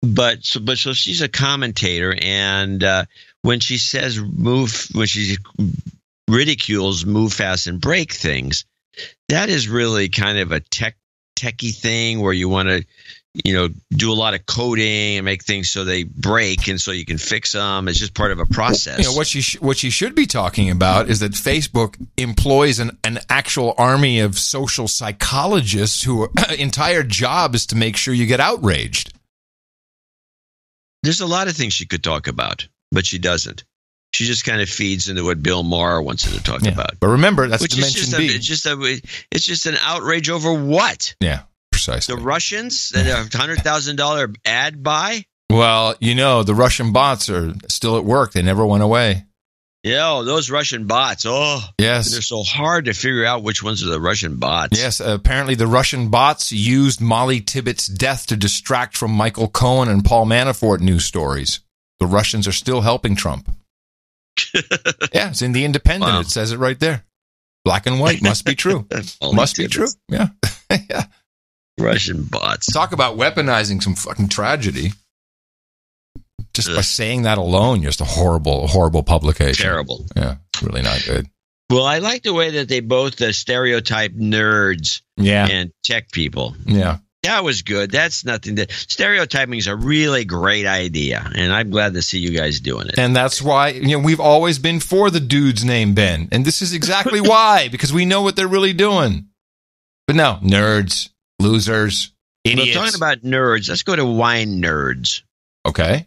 But she's a commentator, and when she says she ridicules move fast and break things, that is really kind of a techie thing where you want to, do a lot of coding and make things so they break and so you can fix them. It's just part of a process. What she should be talking about is that Facebook employs an actual army of social psychologists whose entire job is to make sure you get outraged. There's a lot of things she could talk about, but she doesn't. She just kind of feeds into what Bill Maher wants her to talk about. But remember, that's Dimension B. It's just an outrage over what? Yeah, precisely. The Russians that a $100,000 ad buy? Well, the Russian bots are still at work. They never went away. Yeah, those Russian bots. Oh, yes. They're so hard to figure out which ones are the Russian bots. Yes, apparently the Russian bots used Molly Tibbetts' death to distract from Michael Cohen and Paul Manafort news stories. The Russians are still helping Trump. Yeah, it's in The Independent. Wow. It says it right there. Black and white. Must be true. Must be true. Yeah. Yeah. Russian bots. Talk about weaponizing some fucking tragedy. Just by saying that alone, just a horrible publication. Terrible. Yeah, really not good. Well, I like the way that they both stereotype nerds and tech people. Yeah. That was good. That's nothing. Stereotyping is a really great idea, and I'm glad to see you guys doing it. And that's why we've always been for the dude's name Ben, and this is exactly why, because we know what they're really doing. But no, nerds, losers, idiots. Well, talking about nerds, let's go to wine nerds. Okay.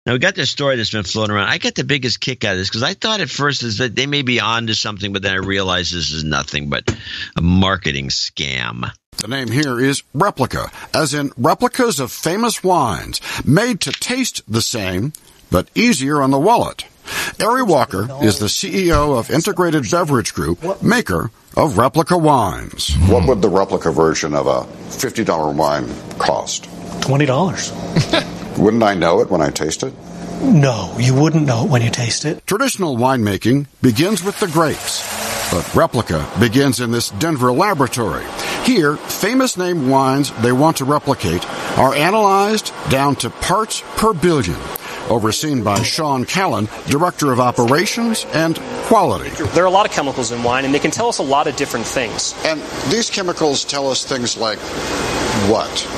Now, we got this story that's been floating around. I got the biggest kick out of this because I thought at first is that they may be onto something, but then I realized this is nothing but a marketing scam. The name here is replica, as in replicas of famous wines, made to taste the same, but easier on the wallet. Ari Walker is the CEO of Integrated Beverage Group, maker of replica wines. What would the replica version of a $50 wine cost? $20. Wouldn't I know it when I taste it? No, you wouldn't know it when you taste it. Traditional winemaking begins with the grapes, but replica begins in this Denver laboratory. Here, famous name wines they want to replicate are analyzed down to parts per billion, overseen by Sean Callan, Director of Operations and Quality. There are a lot of chemicals in wine, and they can tell us a lot of different things. And these chemicals tell us things like what?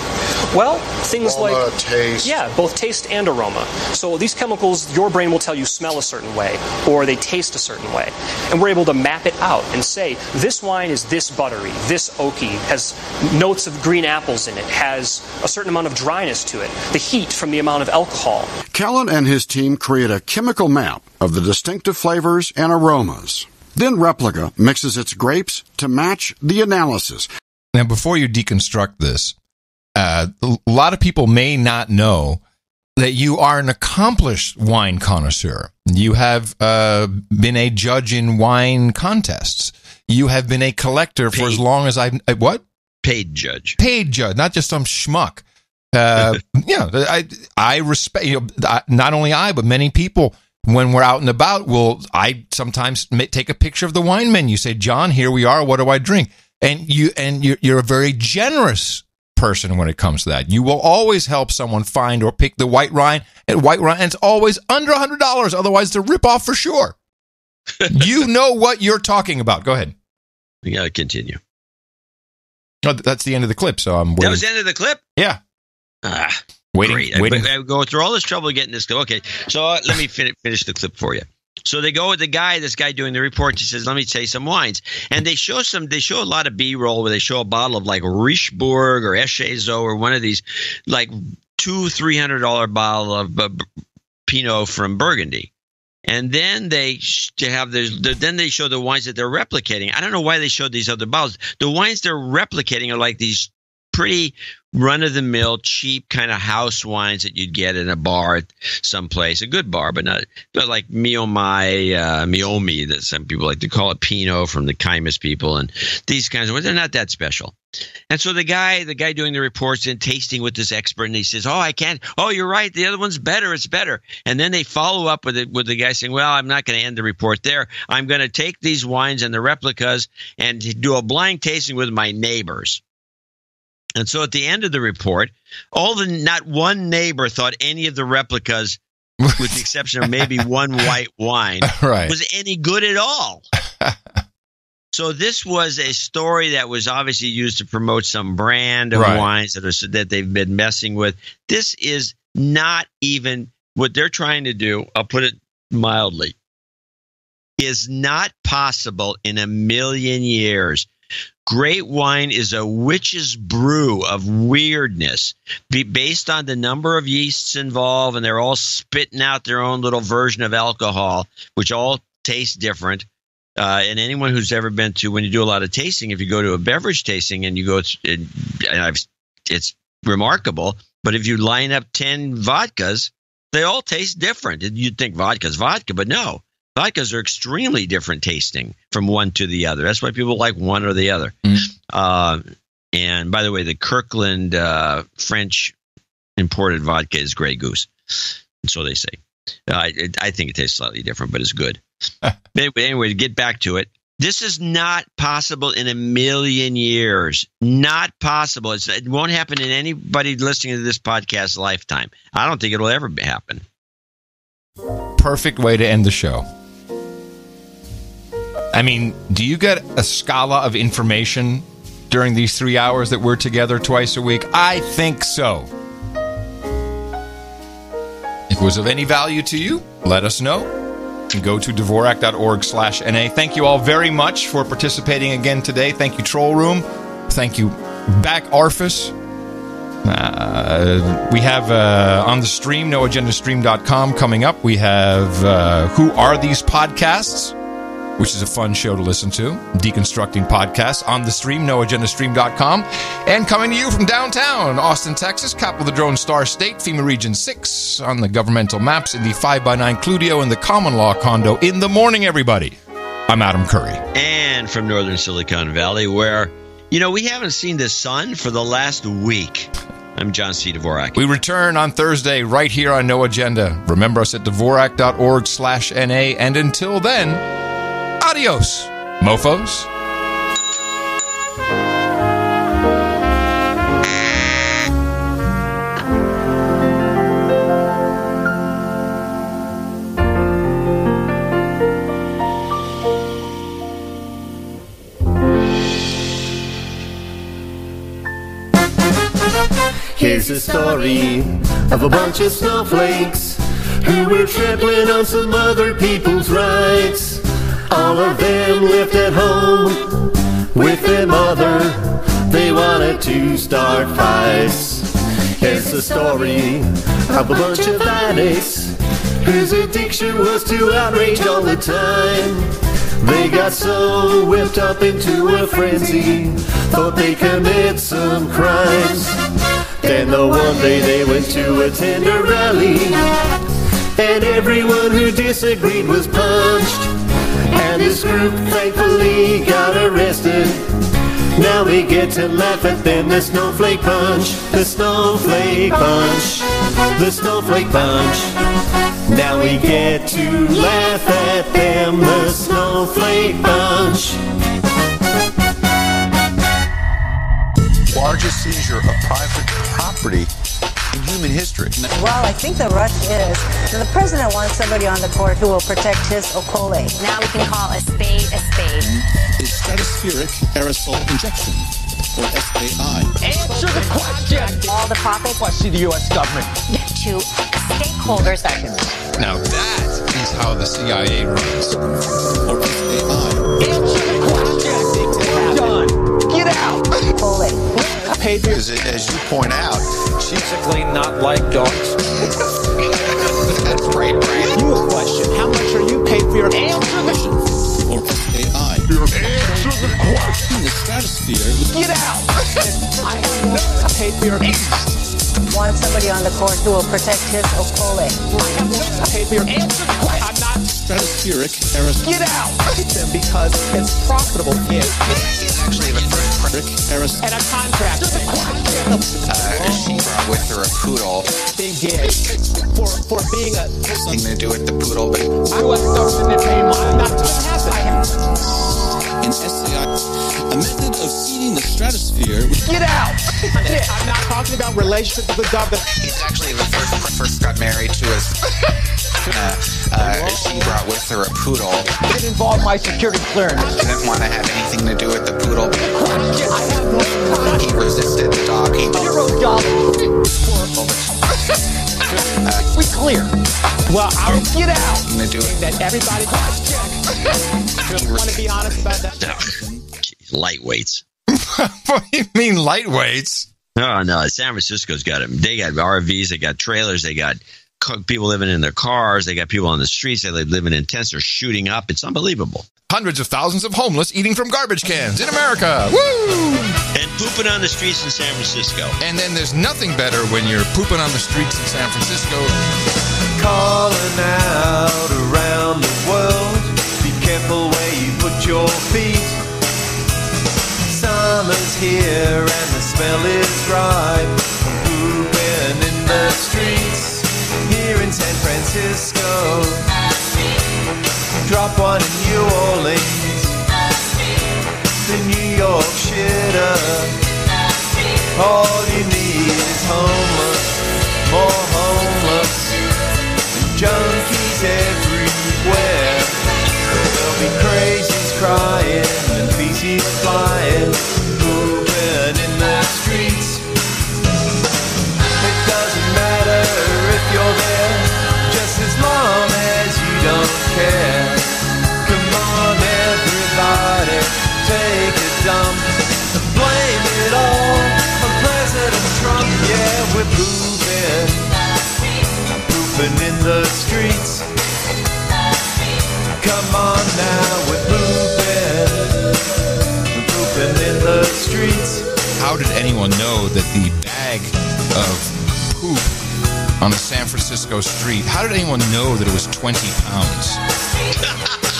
Well, things aroma, like taste. Yeah, both taste and aroma. So these chemicals, your brain will tell you smell a certain way, or they taste a certain way. And we're able to map it out and say, this wine is this buttery, this oaky, has notes of green apples in it, has a certain amount of dryness to it, the heat from the amount of alcohol. Callan and his team create a chemical map of the distinctive flavors and aromas. Then Replica mixes its grapes to match the analysis. Now, before you deconstruct this, a lot of people may not know that you are an accomplished wine connoisseur. You have been a judge in wine contests. You have been a collector for as long as I've... What? Paid judge. Paid judge, not just some schmuck. I respect, not only I, but many people, when we're out and about, I sometimes take a picture of the wine menu, say, John, here we are, what do I drink? And you're a very generous person when it comes to that. You will always help someone find or pick the white wine, and it's always under $100, otherwise it's a ripoff for sure. You know what you're talking about. Go ahead. We got to continue. Oh, that's the end of the clip, so I'm waiting. That was the end of the clip? Yeah. Waiting. I go through all this trouble getting this clip. Okay, so let me finish the clip for you. So they go with this guy doing the report. He says, let me taste some wines. And they show a lot of B-roll where they show a bottle of like Richebourg or Echezo or one of these like $200-$300 bottle of Pinot from Burgundy. And then they show the wines that they're replicating. I don't know why they showed these other bottles. The wines they're replicating are like these pretty run-of-the-mill, cheap kind of house wines that you'd get in a bar someplace, a good bar, but like Miomi, that some people like to call it, Pinot from the Kaimus people, and these kinds of wines. They're not that special. And so the guy doing the reports and tasting with this expert, and he says, "Oh, I can't. Oh, you're right. The other one's better. It's better." And then they follow up with the guy saying, "Well, I'm not going to end the report there. I'm going to take these wines and the replicas and do a blind tasting with my neighbors." And so at the end of the report, not one neighbor thought any of the replicas, with the exception of maybe one white wine, was any good at all. So this was a story that was obviously used to promote some brand of wines that they've been messing with. This is not even what they're trying to do. I'll put it mildly. Is not possible in a million years. Great wine is a witch's brew of weirdness based on the number of yeasts involved, and they're all spitting out their own little version of alcohol, which all taste different. And anyone who's ever been to, when you do a lot of tasting, if you go to a beverage tasting and you go, it's remarkable. But if you line up 10 vodkas, they all taste different. You'd think vodka's vodka, but no. Vodkas are extremely different tasting from one to the other. That's why people like one or the other. And by the way, the Kirkland French imported vodka is Grey Goose. So they say. I think it tastes slightly different, but it's good. Anyway, to get back to it, this is not possible in a million years. Not possible. It won't happen in anybody listening to this podcast lifetime. I don't think it'll ever happen. Perfect way to end the show. I mean, do you get a scala of information during these 3 hours that we're together twice a week? I think so. If it was of any value to you, let us know. And go to Dvorak.org/NA. Thank you all very much for participating again today. Thank you, Troll Room. Thank you, Back Arfus. We have on the stream, noagendastream.com coming up. We have Who Are These Podcasts, which is a fun show to listen to. Deconstructing podcasts on the stream, noagendastream.com. And coming to you from downtown Austin, Texas, capital of the Drone Star State, FEMA Region 6, on the governmental maps in the 5x9 Cludio in the common law condo. In the morning, everybody. I'm Adam Curry. And from northern Silicon Valley, where, we haven't seen the sun for the last week. I'm John C. Dvorak. We return on Thursday right here on No Agenda. Remember us at Dvorak.org/NA. And until then, adios, mofos. Here's the story of a bunch of snowflakes who were trampling on some other people's rights. All of them lived at home with their mother. They wanted to start fights. Here's the story of a bunch of addicts whose addiction was to outrage all the time. They got so whipped up into a frenzy, thought they commit some crimes. Then the one day they went to attend a rally, and everyone who disagreed was punched. And this group thankfully got arrested, Now we get to laugh at them, the snowflake bunch, the snowflake bunch, the snowflake bunch. Now we get to laugh at them, the snowflake bunch. Largest seizure of private property in human history. Well, I think the rush is that the president wants somebody on the court who will protect his okole. Now we can call a spade a spade. Is stratospheric aerosol injection, or SAI. Answer the question. All the profits. I see the U.S. government. To stakeholders. Now that is how the CIA runs. Or SAI. Answer the question. Done. Get out. Okole. As you point out, she's basically not like dogs. That's great, Brandon. You a question. How much are you paid for your answer the or SAI? Answer the question. In the stratosphere. Get out. I have no paid for your Want somebody on the court who will protect his okole. I have no paid for your answer the question. I'm not stratospheric aerosol. Get out. Them because it's profitable. Yeah. It's actually the first and a contract. She brought with her a poodle. Big gig for being a something to do with the poodle, but I was government pay mine not to happen. In SAI, a method of seeding the stratosphere. Get out! I'm not talking about relationship with the government. He's actually the first got married to his. She brought with her a poodle. It involved my security clearance. Didn't want to have anything to do with the poodle. He resisted the dog. He we clear. Well, I'll get out. Do it. That everybody want to be honest about that. Lightweights. What do you mean lightweights? Oh no, San Francisco's got them. They got RVs, they got trailers, they got people living in their cars, they got people on the streets, they living in tents, they're shooting up. It's unbelievable. Hundreds of thousands of homeless eating from garbage cans in America. Woo! And pooping on the streets in San Francisco. And then there's nothing better when you're pooping on the streets in San Francisco. Calling out around the world. Be careful where you put your feet. Summer's here and the smell is right. Pooping in the streets here in San Francisco. Drop one in New Orleans. The New York shitter. All you need is homeless, more homeless, and junkies everywhere. There'll be crazies crying and feces flying, moving in the streets. It doesn't matter if you're there, just as long as you don't care. Come on, everybody, take a dump and blame it all on President Trump. Yeah, we're pooping in the streets. Come on now, we're pooping in the streets. How did anyone know that the bag of poop on a San Francisco street, how did anyone know that it was 20 pounds?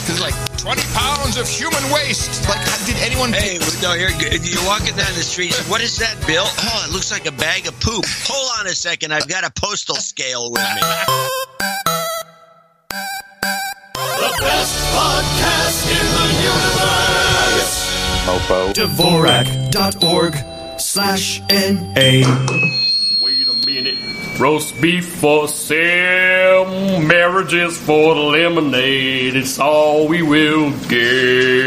Because like 20 pounds of human waste. Like, did anyone? Hey, no, you're walking down the street. What is that, Bill? Oh, it looks like a bag of poop. Hold on a second. I've got a postal scale with me. The best podcast in the universe. Mofo. Dvorak.org/NA. Wait a minute. Roast beef for sale. Marriages for the lemonade. It's all we will get.